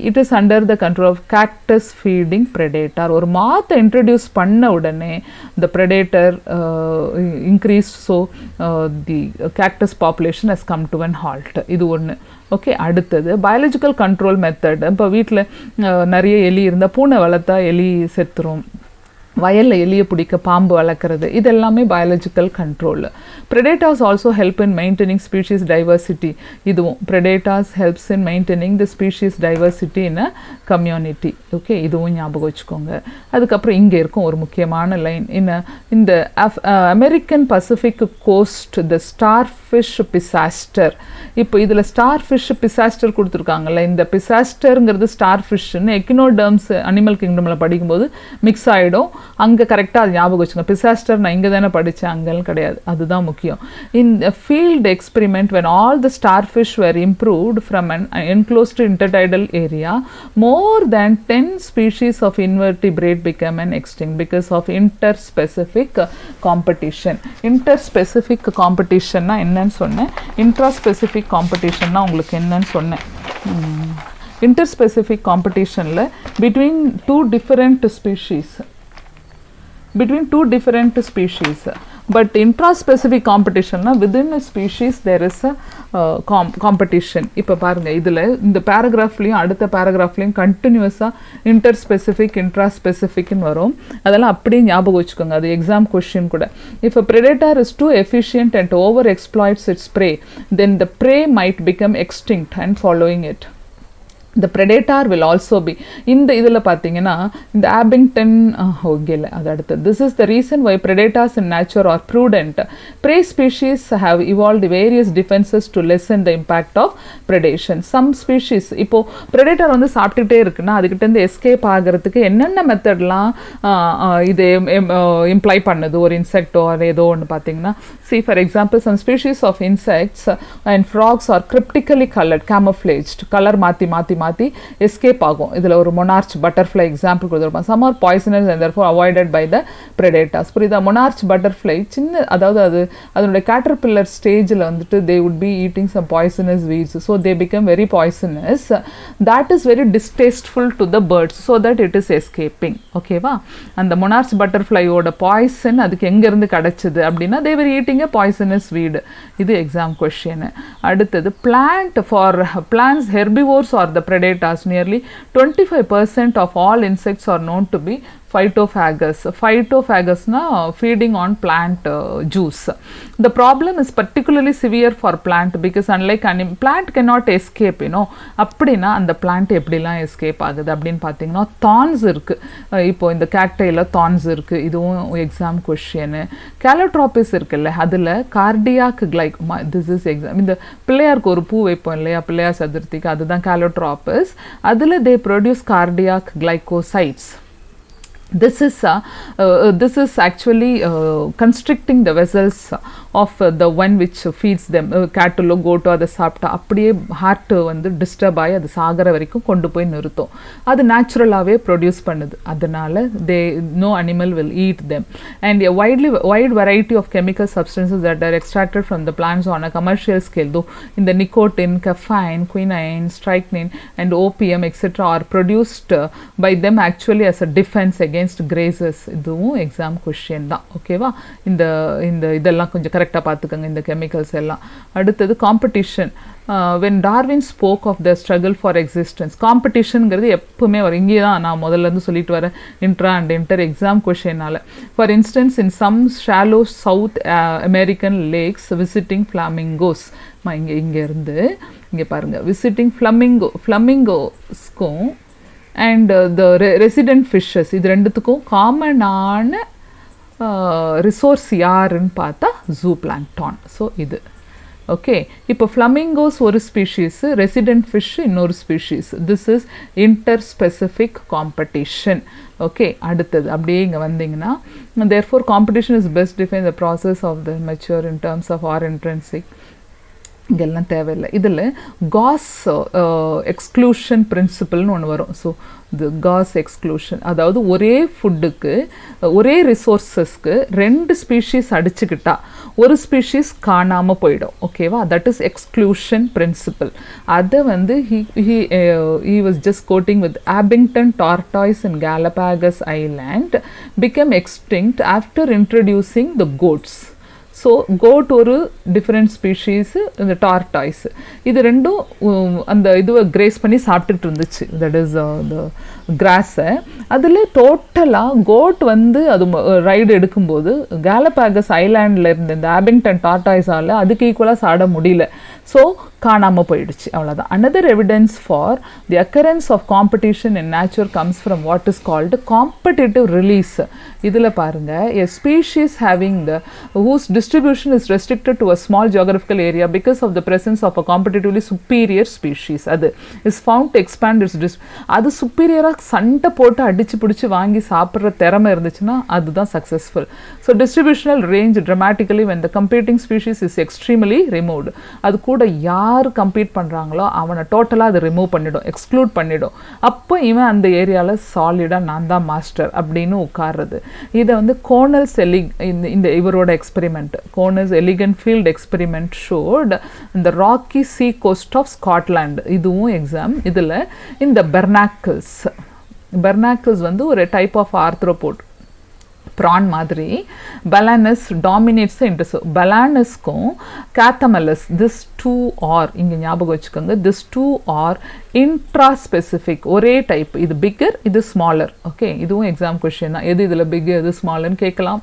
it is under the control of cactus feeding predator. ஒரு மாத்தை இன்ட்ரடியூஸ் பண்ண உடனே the predator increased, so the cactus population has come to an halt. இது ஒன்று. ஓகே, அடுத்தது பயாலஜிக்கல் கண்ட்ரோல் மெத்தட். இப்போ வீட்டில் நிறைய எலி இருந்தால் பூனை வளர்த்தா எலி செத்துரும், வயலில் எலியை பிடிக்க பாம்பு வளர்க்குறது, இது எல்லாமே biological control. predators also help in maintaining species diversity. இதுவும் predators helps in maintaining the species diversity in a community. Okay, இதுவும் ஞாபகம் வச்சுக்கோங்க. அதுக்கப்புறம் இங்கே இருக்கும் ஒரு முக்கியமான லைன். இந்த American Pacific coast the star fish Pisaster. இப்போ இதில் ஸ்டார் ஃபிஷ் பிசாஸ்டர் கொடுத்துருக்காங்கல்ல, இந்த பிசாஸ்டருங்கிறது ஸ்டார் ஃபிஷ்ன்னு எக்கினோடர்ம்ஸ் அனிமல் கிங்டமில் படிக்கும்போது மிக்ஸ் ஆகிடும். அங்கே கரெக்டாக அது ஞாபகம் வச்சுக்கோங்க. பிசாஸ்டர் நான் இங்கே தானே படித்தேன், அங்கெல்லாம் கிடையாது. அதுதான் முக்கியம். இன் field experiment when all the starfish were improved from an enclosed intertidal area, more than 10 species of invertebrate became extinct because of interspecific competition. Interspecific competition என்னன்னு சொன்னேன், intraspecific competition உங்களுக்கு என்னன்னு சொன்னேன். interspecific competitionல between two different species, but intraspecific competition within a species there is a competition. இப்போ பாருங்க, இதில் இந்த பேராகிராஃப்லையும் அடுத்த பேராகிராஃப்லையும் கண்டினியூஸாக இன்டர்ஸ்பெசிஃபிக் இன்ட்ராஸ்பெசிஃபிக்னு வரும். அதெல்லாம் அப்படியே ஞாபகம் வச்சுக்கோங்க, அது எக்ஸாம் கொஸ்டின் கூட. If a predator is too efficient and over exploits its prey, then the prey might become extinct and following it. The predator will also be இந்த இதில் பார்த்தீங்கன்னா இந்த ஆபிங்டன் ஓகேல அது அடுத்து. This is the reason why predators in nature are prudent. Prey species have evolved various defenses to lessen the impact of predation. Some species இப்போ predator வந்து சாப்பிட்டுட்டே இருக்குன்னா அதுக்கிட்டேருந்து எஸ்கேப் ஆகிறதுக்கு என்னென்ன மெத்தட்லாம் இது இம்ப்ளை பண்ணுது ஒரு இன்செக்டோ ஏதோ ஒன்று பார்த்தீங்கன்னா, see for example some species of insects and frogs are cryptically colored, camouflaged, colour மாற்றி எஸ்கேப் ஆகும். இதில் ஒரு மொனார்ச் பட்டர்ஃப்ளை எக்ஸாம்பிள் கொடுத்துருப்பாங்க. Some are poisonous and therefore avoided by the predators. புரியுதா? மொனார்ச் பட்டர்ஃப்ளை சின்ன, அதாவது அதனுடைய கேட்டர்பில்லர் ஸ்டேஜில் வந்துட்டு they would be eating some poisonous weeds, so they become very poisonous. That is very distasteful to the birds, so that it is escaping. ஓகேவா? அந்த monarch பட்டர்ஃப்ளையோட poison அதுக்கு எங்கேருந்து கிடச்சிது அப்படின்னா they were eating a poisonous weed. இது exam question. அடுத்தது plants herbivores or the predators. Nearly 25% of all insects are known to be phytophagous. Phytophagous na feeding on plant juice. The problem is particularly severe for plant because unlike plant cannot escape, அப்படின்னா அந்த plant எப்படிலாம் escape ஆகுது அப்படின்னு பார்த்தீங்கன்னா thorns இருக்கு. இப்போ இந்த கேக்டைல thorns இருக்கு, இதுவும் எக்ஸாம் கொஸ்டின். கேலோட்ராபிஸ் இருக்குல்ல, அதில் கார்டியாக் திஸ் இஸ் எக்ஸாம். இந்த பிள்ளையாருக்கு ஒரு பூ வைப்போம் இல்லையா, பிள்ளையார் சதுர்த்திக்கு, அதுதான் கேலோட்ராபிஸ். அதில் they produce cardiac glycosides. This is actually constricting the vessels of the one which feeds them. cattle goat அதை சாப்பிட்டா அப்படியே ஹார்ட் வந்து டிஸ்டர்ப் ஆகி அது சாகிற வரைக்கும் கொண்டு போய் நிறுத்தும். அது நேச்சுரலாகவே ப்ரொடியூஸ் பண்ணுது. அதனால no animal will eat them. And a wide variety of chemical substances that are extracted from the plants on a commercial scale, though in the nicotine, caffeine, quinine, strychnine and opium etc. are produced by them actually as a defense against grazers. இதுவும் exam question தான். ஓகேவா? இந்த இதெல்லாம் கொஞ்சம் கரெக்டாக பார்த்துக்கோங்க, இந்த chemicals எல்லாம். அடுத்தது competition. when Darwin spoke of the struggle for existence, காம்படிஷனுங்கிறது எப்பவுமே வரும். இங்கே தான் நான் முதல்லேருந்து சொல்லிட்டு வரேன், இன்ட்ரா அண்ட் இன்டர் எக்ஸாம் கொஷினால். For instance in some shallow South American lakes visiting flamingos. இங்கே இருந்து இங்கே பாருங்கள், விசிட்டிங் ஃப்ளமிங்கோஸ்க்கும் அண்ட் த ரெசிடென்ட் ஃபிஷ்ஷஸ் இது ரெண்டுத்துக்கும் காமனான ரிசோர்ஸ் யாருன்னு பார்த்தா ஜூ பிளாங்க்டான். ஸோ இது ஓகே. இப்போ ஃப்ளமிங்கோஸ் ஒரு ஸ்பீஷீஸு, ரெசிடென்ட் ஃபிஷ் இன்னொரு species. This is inter specific competition. Okay, அடுத்தது அப்படியே இங்கே வந்தீங்கன்னா, therefore competition is best defined the process of the mature in terms of our intrinsic. இங்கெல்லாம் தேவையில்லை. இதில் காஸ் எக்ஸ்க்ளூஷன் பிரின்சிபல்னு ஒன்று வரும். ஸோ இது காஸ் எக்ஸ்க்ளூஷன், அதாவது ஒரே ஃபுட்டுக்கு ஒரே ரிசோர்ஸஸ்க்கு 2 ஸ்பீஷீஸ் அடிச்சுக்கிட்டா ஒரு ஸ்பீஷீஸ் காணாமல் போயிடும். ஓகேவா? That is exclusion principal. அதை வந்து he was just quoting with Abington tortoise in Galapagos Island became extinct after introducing the goats. So goat ஒரு டிஃப்ரெண்ட் ஸ்பீஷீஸு, இந்த டார்டாய்ஸ் இது ரெண்டும் அந்த இதுவை கிரேஸ் பண்ணி சாப்பிட்டுட்டு இருந்துச்சு, தட் இஸ் த கிராஸை. அதில் டோட்டலாக கோட் வந்து அது ரைடு எடுக்கும்போது கேலபாகஸ் ஐலாண்டில் இருந்த இந்த ஆபிங்டன் டார்டாய்ஸால் அதுக்கு ஈக்குவலாக சாட முடியல. ஸோ காணாமல் போயிடுச்சு, அவ்வளோதான். Another evidence for the occurrence of competition in nature comes from what is called competitive release. இதில் பாருங்கள், a species having the whose distribution is restricted to a small geographical area because of the presence of a competitively superior species, அது is found to expand its அது சுப்பீரியராக சண்டை போட்டு அடிச்சு பிடிச்சி வாங்கி சாப்பிட்ற திறமை இருந்துச்சுன்னா அதுதான் successful. So distributional range dramatically when the competing species is extremely removed. அது கூட யார் கம்பீட் பண்ணுறாங்களோ அவனை டோட்டலாக அதை ரிமூவ் பண்ணிடும், எக்ஸ்க்ளூட் பண்ணிடும். அப்போ இவன் அந்த ஏரியாவில் சாலிடாக நான் தான் மாஸ்டர் அப்படின்னு உட்கார்றது. இதை வந்து கோனல்ஸ் இந்த இவரோட எக்ஸ்பெரிமெண்ட், கோனல்ஸ் எலிகன்ட் ஃபீல்ட் எக்ஸ்பெரிமெண்ட் ஷோட் இந்த ராக்கி சீ கோஸ்ட் ஆஃப் ஸ்காட்லாண்ட். இதுவும் எக்ஸாம். இதில் இந்த பெர்னாக்கிள்ஸ் வந்து ஒரு டைப் ஆஃப் ஆர்த்ரோபோட் ப்ரான் மாதிரி. பலானஸ் டாமினேட்ஸ் இன்ட்ரெஸ்ட். பலானஸ்க்கும் கேத்தமலஸ், திஸ் 2 ஆர் இங்கே ஞாபகம் வச்சுக்கோங்க, திஸ் 2 ஆர் இன்ட்ரா ஸ்பெசிஃபிக், ஒரே டைப். இது பிக்கர், இது ஸ்மாலர். ஓகே, இதுவும் எக்ஸாம் கொஷின் தான், எது இதில் பிக் எது ஸ்மாலர்னு கேட்கலாம்.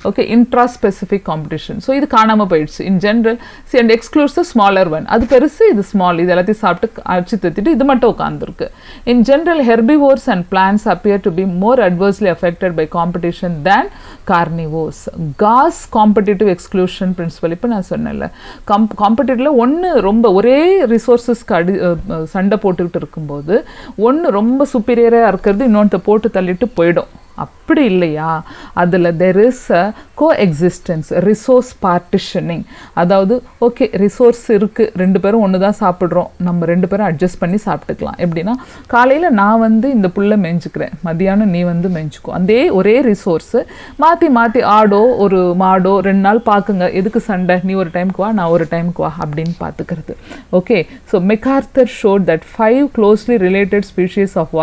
Okay, intra specific competition. So இது காணாமல் போயிடுச்சு in general. C and excludes the smaller one. அது பெருசு, இது ஸ்மால். இது எல்லாத்தையும் சாப்பிட்டு அடிச்சு தத்திட்டு இது மட்டும் உட்காந்துருக்கு. In general herbivores and plants appear to be more adversely affected by competition than carnivores. Gause competitive exclusion principle. இப்போ நான் சொன்னேன்ல, காம்படிட்டிவ்ல ஒன்று ரொம்ப ஒரே ரிசோர்ஸஸ்க்கு சண்டை போட்டுக்கிட்டு இருக்கும்போது ஒன்று ரொம்ப சுப்பீரியராக இருக்கிறது இன்னொன்று போட்டு தள்ளிட்டு போயிடும். அப்படி இல்லையா, அதில் there is a coexistence, resource partitioning. அதாவது ஓகே ரிசோர்ஸ் இருக்குது, 2 பேரும் ஒன்று தான் சாப்பிட்றோம், நம்ம 2 பேரும் அட்ஜஸ்ட் பண்ணி சாப்பிட்டுக்கலாம். எப்படின்னா காலையில் நான் வந்து இந்த புல்லை மேய்ஞ்சிக்கிறேன், மதியானம் நீ வந்து மேய்ஞ்சிக்கோ. அந்த ஒரே ரிசோர்ஸு மாற்றி மாற்றி ஆடோ ஒரு மாடோ 2 நாள் பார்க்குங்க, எதுக்கு சண்டை, நீ ஒரு டைமுக்கு வா நான் ஒரு டைமுக்கு வா அப்படின்னு பார்த்துக்கிறது. Okay, so MacArthur showed that 5 closely related species of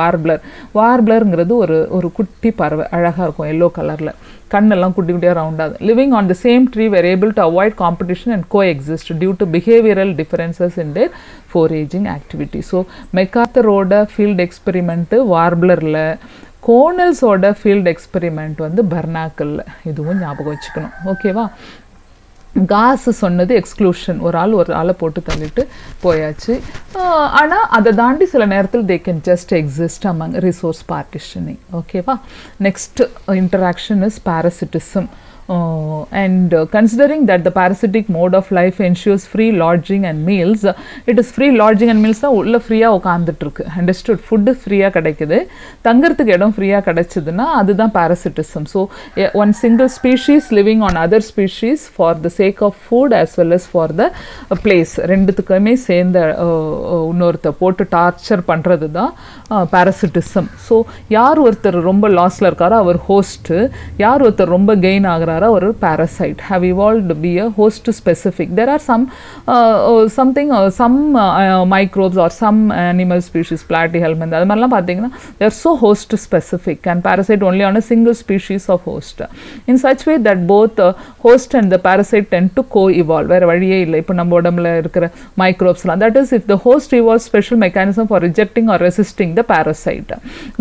வார்ப்ளருங்கிறது ஒரு குட்டி பறவை, அழகாக இருக்கும், எல்லோ கலரில், கண்ணெல்லாம் குட்டி குட்டியாக ரவுண்டாது. Living on the same tree were able to avoid competition and coexist due to behavioral differences in their foraging activity. So மெக்கார்த்தரோட ஃபீல்டு எக்ஸ்பெரிமெண்ட்டு வார்ப்ளரில், கோனல்ஸோட ஃபீல்டு எக்ஸ்பெரிமெண்ட் வந்து பெர்னாக்கிளில். இதுவும் ஞாபகம் வச்சுக்கணும். ஓகேவா? காஸ் சொன்னது எக்ஸ்க்ளூஷன், ஒரு ஆளை போட்டு தள்ளிட்டு போயாச்சு. ஆனால் அதை தாண்டி சில நேரத்தில் they can just exist among resource partitioning. ஓகேவா? Next interaction is parasitism. And considering that the parasitic mode of life ensures free lodging and meals, it is free lodging and meals தான் உள்ள ஃப்ரீயாக உட்காந்துட்டு இருக்கு. அண்டர்ஸ்டுட்? ஃபுட்டு ஃப்ரீயாக கிடைக்குது, தங்கறதுக்கு இடம் ஃப்ரீயாக கிடைச்சதுன்னா அதுதான் parasitism. So one single species living on other species for the sake of food as well as for the place, ரெண்டுத்துக்குமே சேர்ந்த இன்னொருத்த போட்டு டார்ச்சர் பண்ணுறது தான் parasitism. ஸோ யார் ஒருத்தர் ரொம்ப லாஸில் இருக்காரோ அவர் ஹோஸ்ட்டு, யார் ஒருத்தர் ரொம்ப கெயின் ஆகிறாரோ ஒரு parasite, have evolved to be a host specific. There are some microbes or some animal species, platyhelminth, அது மாதிரிலாம் பார்த்தீங்கன்னா they are so host specific and parasite only on a single species of host, in such way that both host and the parasite tend to co-evolve. வேறு வழியே இல்லை. இப்போ நம்ம உடம்புல இருக்கிற மைக்ரோப்ஸ்லாம், that is if the host evolves special mechanism for rejecting or resisting the parasite,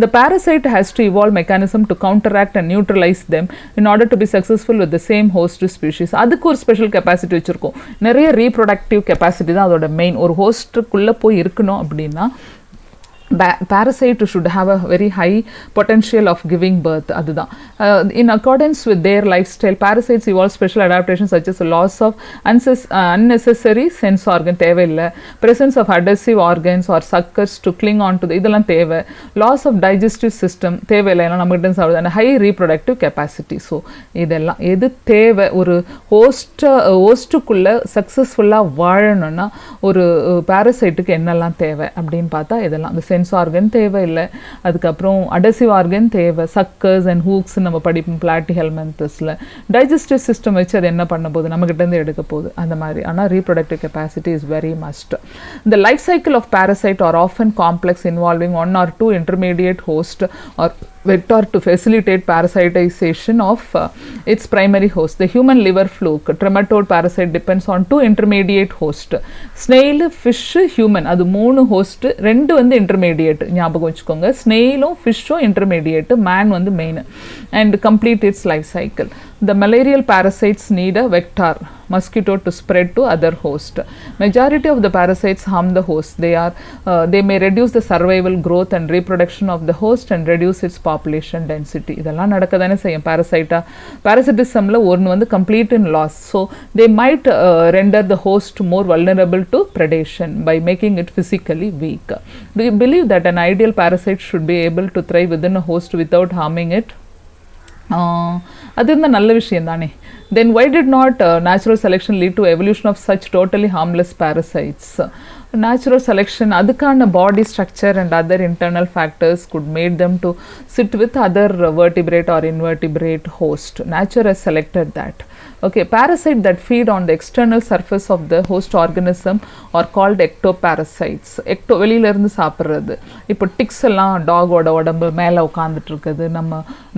the parasite has to evolve mechanism to counteract and neutralize them in order to be successful successful with the same host species. அதுக்கு ஒரு special capacity வச்சுருக்கோம். நிறைய reproductive capacity தான் அதோட main. ஒரு ஹோஸ்ட்டுக்குள்ளே போய் இருக்கணும் அப்படின்னா parasite should have a very high potential of giving birth. அதுதான் in accordance with their lifestyle, parasites evolve special adaptations such as loss of unnecessary sense organ தேவையில்லை, presence of adhesive organs or suckers to cling on to the இதெல்லாம் தேவை, loss of digestive system தேவையில்லை, ஏன்னா நம்மகிட்ட சாப்பிடுது, and high reproductive capacity. So இதெல்லாம் எது தேவை ஒரு ஹோஸ்ட்டுக்குள்ளே சக்ஸஸ்ஃபுல்லாக வாழணும்னா ஒரு பேரசைட்டுக்கு என்னெல்லாம் தேவை அப்படின்னு பார்த்தா இதெல்லாம் இந்த சென்ஸ் ஆர்கன் தேவையில்லை, அதுக்கப்புறம் அடசிவ் ஆர்கன் தேவை, சக்கர்ஸ் அண்ட் ஹூக்ஸ் நம்ம படிப்போம் பிளாட்டி ஹெல்மென்தஸில். டைஜஸ்டிவ் சிஸ்டம் வச்சு அது என்ன பண்ண போகுது, நம்மகிட்டேருந்து எடுக்க போகுது அந்த மாதிரி. ஆனால் reproductive capacity is very must. The life cycle of parasite are often complex, involving 1 or 2 intermediate host or vector to facilitate parasitization of its primary host. The human liver fluke trematode parasite depends on 2 intermediate host. Snail, fish, human அது 3 host, 2 வந்து intermediate ஞாபகம் வச்சுக்கோங்க. ஸ்னெயிலும் ஃபிஷ்ஷும் intermediate, man வந்து main, and complete its life cycle. The malarial parasites need a vector mosquito to spread to other host. Majority of the parasites harm the host. They may reduce the survival, growth and reproduction of the host and reduce its population density. இதெல்லாம் நடக்கதானே செய்யும் parasitismல ஒன்று வந்து complete in loss. So they might render the host more vulnerable to predation by making it physically weak. Do you believe that an ideal parasite should be able to thrive within a host without harming it? அது இருந்தால் நல்ல விஷயம் தானே. Then why did not natural selection lead to evolution of such totally harmless parasites? Natural selection அதுக்கான body structure and other internal factors could made them to sit with other vertebrate or invertebrate host. Nature has selected that. Okay, parasite that feed on the external surface of the host organism are called ectoparasites. வெளியில இருந்து சாப்பிட்றது. இப்போ Dix எல்லாம் டாகோட உடம்பு மேலே உட்காந்துட்டு இருக்குது,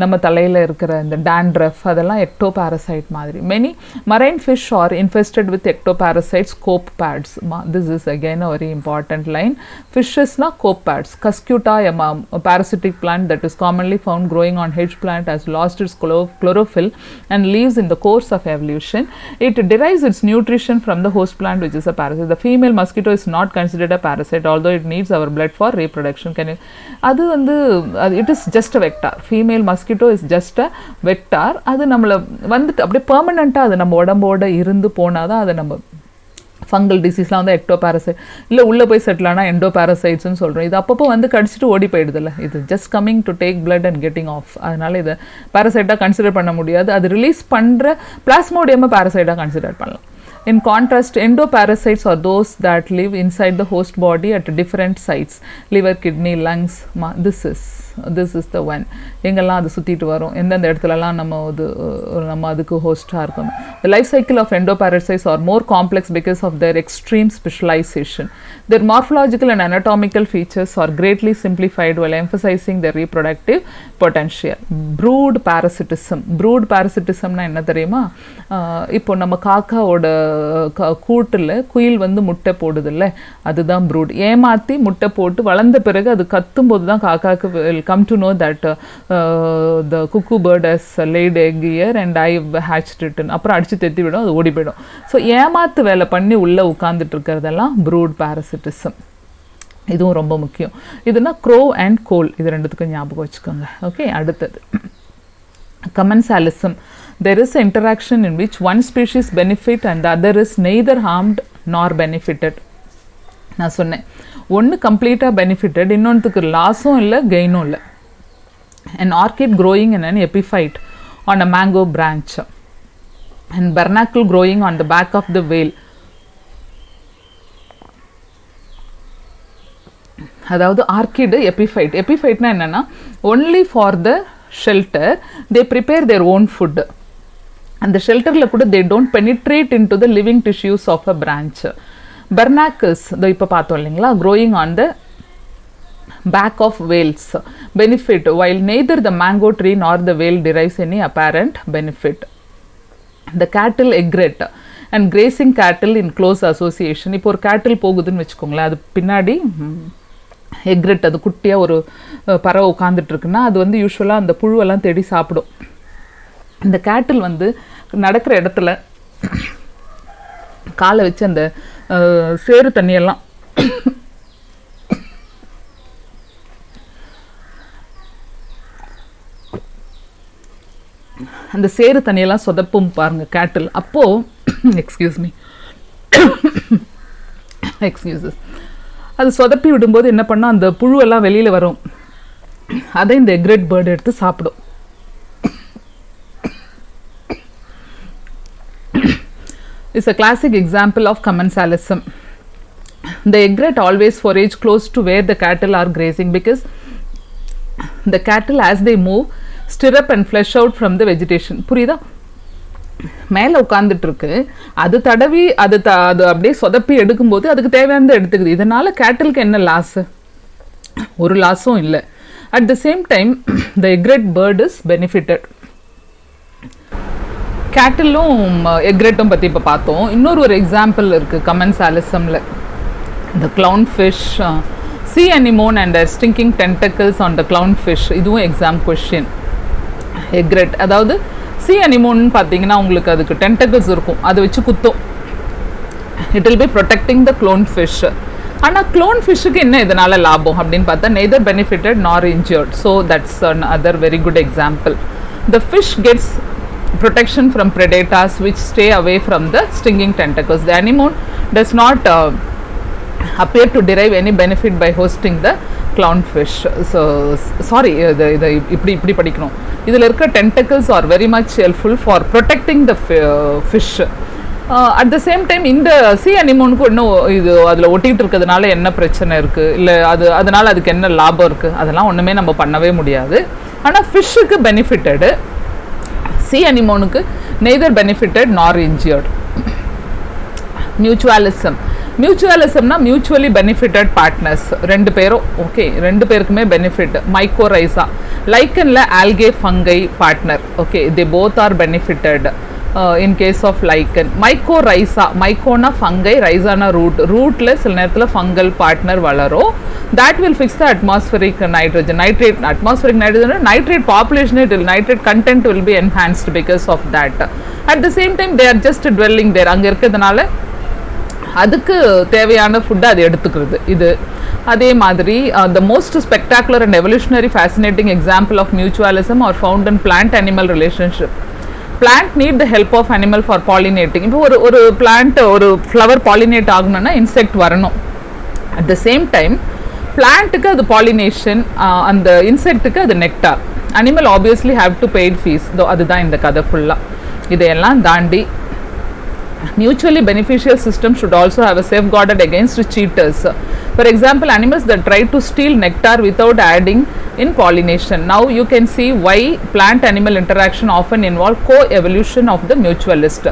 நம்ம தலையில் இருக்கிற இந்த dandruff அதெல்லாம் ectoparasite மாதிரி. Many marine fish are infested with ectoparasites, copepads. This is again a very important line. Fishes na copepads. Cuscuta, a parasitic plant that is commonly found growing on hedge plant, has lost its chlorophyll and lives in the course of evolution. It derives its nutrition from the host plant, which is a parasite. The female mosquito is not considered a parasite, although it needs our blood for reproduction. அது வந்து it is just a vector. Female mosquito is just a vector. அது நம்மளை வந்துட்டு அப்படியே பெர்மனண்ட்டாக அது நம்ம உடம்போட இருந்து போனாதான் அதை நம்ம ஃபங்கல் டிசீஸ்லாம் வந்து எக்டோபாரசைட் இல்லை உள்ளே போய் செட்டில் ஆனால் எண்டோபாரசைட்ஸ்னு சொல்கிறோம். இது அப்பப்போ வந்து கடிச்சிட்டு ஓடி போயிடுதில்ல, இது just coming to take blood and getting off. அதனால் இதை பாரசைட்டாக கன்சிடர் பண்ண முடியாது. அது ரிலீஸ் பண்ணுற பிளாஸ்மோடியமை பாரசைட்டாக கன்சிடர் பண்ணலாம். In contrast, endoparasites are those that live inside the host body at different sites, liver, kidney, lungs. This is the one. எங்கெல்லாம் அது சுற்றிட்டு வரும், எந்தெந்த இடத்துலலாம் நம்ம அதுக்கு ஹோஸ்டாக இருக்கணும். The life cycle of endoparasites are more complex because of their extreme specialization. Their morphological and anatomical features are greatly simplified while emphasizing their reproductive potential. Brood parasitismனா என்ன தெரியுமா? இப்போ நம்ம காக்காவோட கூட்டில் குயில் வந்து முட்டை போடுதில்ல, அதுதான் ப்ரூட். ஏமாற்றி முட்டை போட்டு வளர்ந்த பிறகு அது கத்தும்போது தான் காக்காவுக்கு will come to know that the cuckoo bird has laid egg here and I have hatched it. அப்புறம் அடித்து தெத்தி விடும், அது ஓடி போயிடும். ஸோ ஏமாத்து வேலை பண்ணி உள்ளே உட்காந்துட்டு இருக்கிறதெல்லாம் ப்ரூட் parasitism. இதுவும் ரொம்ப முக்கியம். இதுனா க்ரோ அண்ட் கோல், இது ரெண்டுத்துக்கும் ஞாபகம் வச்சுக்கோங்க. ஓகே, அடுத்தது commensalism. There is an interaction in which one species benefit and the other is neither harmed nor benefited. நான் சொன்னேன், ஒன்று கம்ப்ளீட்டாக பெனிஃபிட்டட், இன்னொன்றுக்கு லாஸும் இல்லை கெயினும் இல்லை. An orchid growing in an epiphyte on a mango branch and barnacle growing on the back of the whale. அதாவது orchid எபிஃபைட்னா என்னென்னா only for the shelter they prepare their own food. அந்த ஷெல்டரில் கூட they don't penetrate into the living tissues of a branch. Barnacles, இப்போ பார்த்தோம் இல்லைங்களா, growing on the back of whales, benefit while neither the mango tree nor the whale derives any apparent benefit. The cattle egret and grazing cattle in close association. இப்போ ஒரு cattle போகுதுன்னு வச்சுக்கோங்களேன், அது பின்னாடி egret, அது குட்டியாக ஒரு பறவை உட்காந்துட்டு இருக்குன்னா அது வந்து யூஸ்வலாக அந்த புழுவெல்லாம் தேடி சாப்பிடும். இந்த கேட்டில் வந்து நடக்கிற இடத்துல காலை வச்சு அந்த சேறு தண்ணியெல்லாம் அந்த சேறு தண்ணியெல்லாம் சொதப்பும் பாருங்க கேட்டில். அப்போது எக்ஸ்கியூசஸ் அது சொதப்பி விடும்போது என்ன பண்ணால் அந்த புழுவெல்லாம் வெளியில் வரும். அதை இந்த எக்ரெட் பேர்டு எடுத்து சாப்பிடும். Is a classic example of commensalism. The egret always forage close to where the cattle are grazing because the cattle as they move stir up and flush out from the vegetation. புரியுதா? மேலே உட்காந்துட்டு இருக்கு, அது தடவி அது அப்படியே சொதப்பி எடுக்கும்போது அதுக்கு தேவையானதை எடுத்துக்குது. இதனால கேட்டலுக்கு என்ன லாஸு? ஒரு லாஸும் இல்லை. At the same time the egret bird is benefited. கேட்டிலும் எக்ரெட்டும் பற்றி இப்போ பார்த்தோம். இன்னொரு எக்ஸாம்பிள் இருக்குது கமென்சாலிசமில். இந்த clown fish, sea anemone and their stinking tentacles on the clownfish. இதுவும் எக்ஸாம் கொஷின். எக்ரெட் அதாவது sea anemone பார்த்தீங்கன்னா உங்களுக்கு அதுக்கு டென்டக்கிள்ஸ் இருக்கும், அதை வச்சு குத்தும். It will be protecting the clone fish. ஆனால் க்ளோன் ஃபிஷ்ஷுக்கு என்ன இதனால் லாபம் அப்படின்னு பார்த்தா நெய்தர் பெனிஃபிட்டட் நார் injured. So that's another very good example. The fish gets protection from predators which stay away from the stinging tentacles. The anemone does not appear to derive any benefit by hosting the clownfish. So sorry, இதை இப்படி படிக்கணும். இதில் இருக்க tentacles are very much helpful for protecting the fish. At the same time இந்த sea anemoneக்கு இன்னும் இது அதில் ஒட்டிகிட்டு இருக்கிறதுனால என்ன பிரச்சனை இருக்குது, இல்லை அதனால அதுக்கு என்ன லாபம் இருக்குது, அதெல்லாம் ஒன்றுமே நம்ம பண்ணவே முடியாது. ஆனால் ஃபிஷ்ஷுக்கு பெனிஃபிட்டடு, sea anemoneக்கு neither benefited nor injured. மியூச்சுவலிசம்னா மியூச்சுவலி பெனிஃபிட்டட் பார்ட்னர்ஸ், ரெண்டு பேரும் ஓகே, ரெண்டு பேருக்குமே பெனிஃபிட். மைக்கோரைசா லைக்கனில் algae fungi partner, okay, they both are benefited in case of lichen. Mycorrhiza, மைக்கோனா ஃபங்கை, ரைசானா ரூட்டில் சில நேரத்தில் ஃபங்கல் பார்ட்னர் வளரும். that will fix the atmospheric nitrogen. Atmospheric nitrate population, nitrate content will be enhanced because of that. At the same time they are just dwelling there, அங்கே இருக்கிறதுனால அதுக்கு தேவையான ஃபுட்டை அது எடுத்துக்கிறது. இது அதே மாதிரி the most spectacular and evolutionary fascinating example of mutualism are found in plant animal relationship. Plant need the help of animal for pollinating. இப்போ ஒரு plant ஒரு flower pollinate ஆகணும்னா insect வரணும். At the same time பிளான்ட்டுக்கு அது pollination, அந்த இன்செக்ட்டுக்கு அது nectar. Animal obviously have to paid fees. அதுதான் இந்த கதை ஃபுல்லாக. இதையெல்லாம் தாண்டி mutually beneficial system should also have a safeguarded against cheaters. For example, animals that try to steal nectar without adding in pollination. Now you can see why plant animal interaction often involve co-evolution of the mutualist.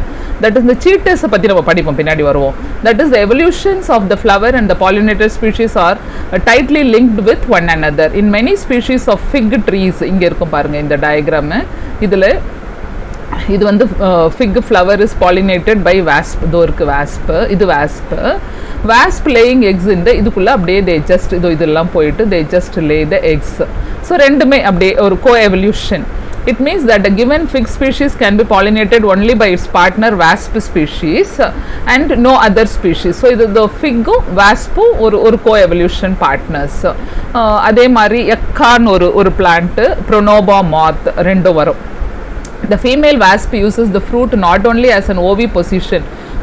That is the cheaters பத்தி நம்ம படிப்போம் பின்னாடி வருவோம். That is the evolutions of the flower and the pollinator species are tightly linked with one another. In many species of fig trees, இங்க இருக்கும் பாருங்க இந்த diagram, இதில் இது வந்து fig flower is pollinated by wasp. இதோ இருக்கு வாஸ்ப், இது வாஸ்ப் லேயிங் எக்ஸ் இந்த இதுக்குள்ளே அப்படியே தே ஜஸ்ட் இதெல்லாம் போயிட்டு they just lay the eggs. ஸோ ரெண்டுமே அப்படியே ஒரு coevolution. It means that a given fig species can be pollinated only by its partner wasp species and no other species. So the fig wasp ஒரு co-evolution partners. அதே மாதிரி எக்கான் ஒரு plant, pronoba moth ரெண்டும் வரும். The female wasp uses the fruit not only as an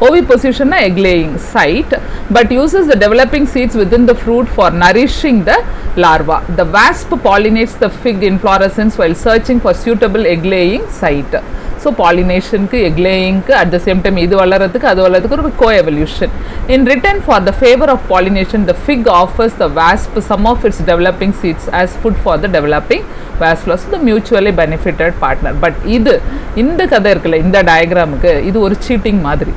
oviposition egg laying site, but uses the developing seeds within the fruit for nourishing the larva. The wasp pollinates the fig inflorescence while searching for suitable egg laying site. So pollination ku, egg laying ku, at the same time idu valaradhukku adu valaradhukku oru co-evolution. In return for the favor of pollination, the fig offers the wasp some of its developing seeds as food for the developing wasp, so the mutually benefited partner. But இது இந்த கதை இருக்குல்ல, இந்த டயக்ராமுக்கு இது ஒரு seating மாதிரி.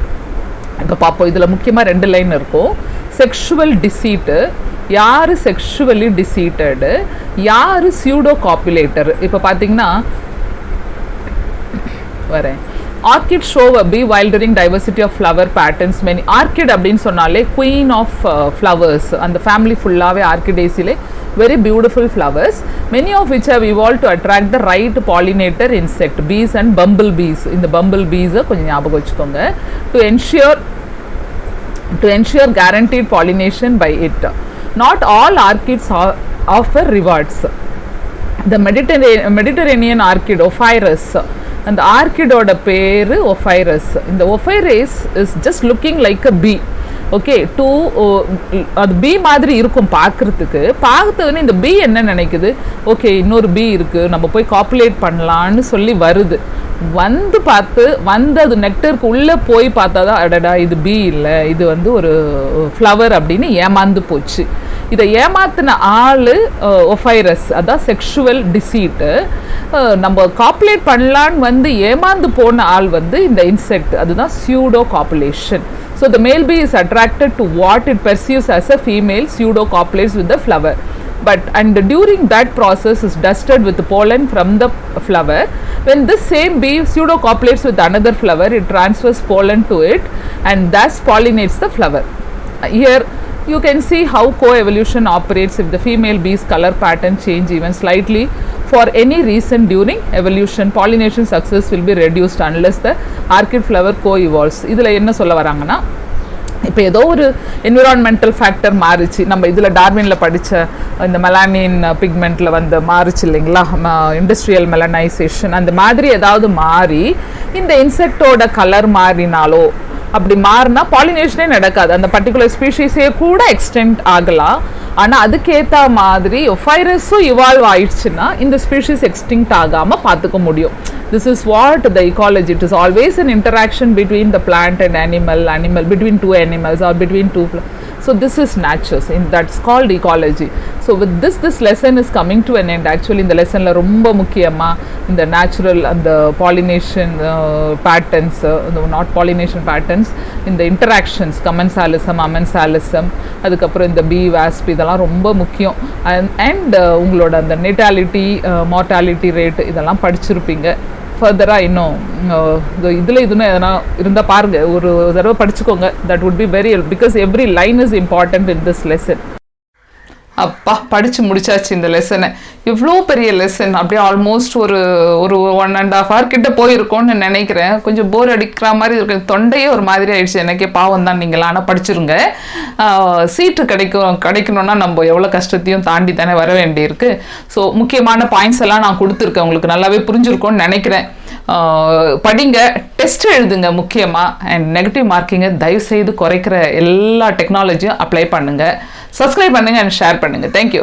இப்போ பார்ப்போம், இதில் முக்கியமாக 2 லைன் இருக்கும். செக்ஷுவல் டிசீட்டு, யார் செக்ஷுவலி டிசீட்டடு, யார் சியூடோ காப்புலேட்டர். இப்போ பார்த்தீங்கன்னா வரேன், Orchid show a bee wildering diversity of flower patterns. Many orchid அப்படின்னு சொன்னாலே queen of flowers. அந்த family ஃபுல்லாவே orchidaceae very beautiful flowers, many of which have evolved to attract the right pollinator insect, bees and bumblebees. இந்த bumblebees கொஞ்சம் ஞாபகம் வச்சுக்கோங்க. To ensure guaranteed pollination by it. Not all orchids offer rewards. The Mediterranean orchid Ophrys, and the orchid oda பேரு Ophrys. இந்த Ophrys is just looking like a bee. Okay too அது bee மாதிரி இருக்கும் பார்க்குறதுன்னு இந்த பீ என்ன நினைக்குது, ஓகே இன்னொரு பீ இருக்குது நம்ம போய் காப்புலேட் பண்ணலான்னு சொல்லி வருது. வந்து அது நெக்டருக்கு உள்ளே போய் பார்த்தா தான் அடடா இது பீ இல்லை, இது ஒரு ஃப்ளவர் அப்படின்னு ஏமாந்து போச்சு. இதை ஏமாத்தின ஆள் ஒஃபைரஸ், அதான் செக்ஷுவல் டிசீட்டு. நம்ம காப்புலேட் பண்ணலான்னு ஏமாந்து போன ஆள் இந்த இன்செக்ட், அதுதான் pseudo copulation. So the male bee is attracted to what it perceives as a female pseudo copulates with the flower, and during that process is dusted with pollen from the flower. When this same bee pseudo copulates with another flower, it transfers pollen to it and thus pollinates the flower. Here you can see how co-evolution operates. If the female bee's color pattern change even slightly for any reason during evolution, pollination success will be reduced unless the orchid flower co-evolves. இதில் என்ன சொல்ல வராங்கன்னா, இப்போ ஏதோ ஒரு environmental factor மாறிச்சு, நம்ம இதில் டார்வினில் படித்த இந்த மெலானின் பிக்மெண்ட்டில் மாறிச்சு இல்லைங்களா, இண்டஸ்ட்ரியல் மெலனைசேஷன், அந்த மாதிரி ஏதாவது மாறி இந்த இன்செக்டோட கலர் மாறினாலோ அப்படி மாறினா பாலினேஷனே நடக்காது, அந்த பர்டிகுலர் ஸ்பீஷீஸே கூட எக்ஸ்டெண்ட் ஆகலாம். ஆனால் அதுக்கேற்ற மாதிரி ஒஃபைரஸும் இவால்வ் ஆயிடுச்சுன்னா இந்த ஸ்பீஷீஸ் எக்ஸ்டிங்க்ட் ஆகாமல் பார்த்துக்க முடியும். This is what the ecology, it is always an interaction between the plant and animal, between two animals or between two so this is nature, that's called ecology. So with this lesson is coming to an end. Actually இந்த லெசனில் ரொம்ப முக்கியமாக இந்த natural அந்த pollination patterns, not pollination patterns, இந்த interactions கமென்சாலிசம் அமென்சாலிசம், அதுக்கப்புறம் இந்த பீ wasp, இதெல்லாம் ரொம்ப முக்கியம். அண்ட் உங்களோட அந்த நெட்டாலிட்டி மார்டாலிட்டி ரேட் இதெல்லாம் படிச்சிருப்பீங்க. ஃபர்தராக இன்னும் இதில் எதனா இருந்தால் பாருங்கள், ஒரு தடவை படிச்சுக்கோங்க. That would be very help because every line is important in this lesson. அப்பா படித்து முடிச்சாச்சு இந்த லெசனை. இவ்வளோ பெரிய லெசன், அப்படியே ஆல்மோஸ்ட் ஒரு 1.5 hour கிட்ட போயிருக்கோன்னு நினைக்கிறேன். கொஞ்சம் போர் அடிக்கிற மாதிரி இருக்கு, தொண்டையே ஒரு மாதிரி ஆயிடுச்சு எனக்கே. பாவம் தான் நீங்கள், ஆனால் படிச்சிருங்க. சீட்டு கிடைக்கணும்னா நம்ம எவ்வளோ கஷ்டத்தையும் தாண்டி தானே வர வேண்டியிருக்கு. ஸோ முக்கியமான பாயிண்ட்ஸ் எல்லாம் நான் கொடுத்துருக்கேன், உங்களுக்கு நல்லாவே புரிஞ்சிருக்கோன்னு நினைக்கிறேன். படிங்க, டெஸ்ட் எழுதுங்க முக்கியமாக. அண்ட் நெகட்டிவ் மார்க்கிங்கை தயவுசெய்து குறைக்கிற எல்லா டெக்னாலஜியும் அப்ளை பண்ணுங்கள். சப்ஸ்கிரைப் பண்ணுங்கள் அண்ட் ஷேர் பண்ணுங்கள். தேங்க்யூ.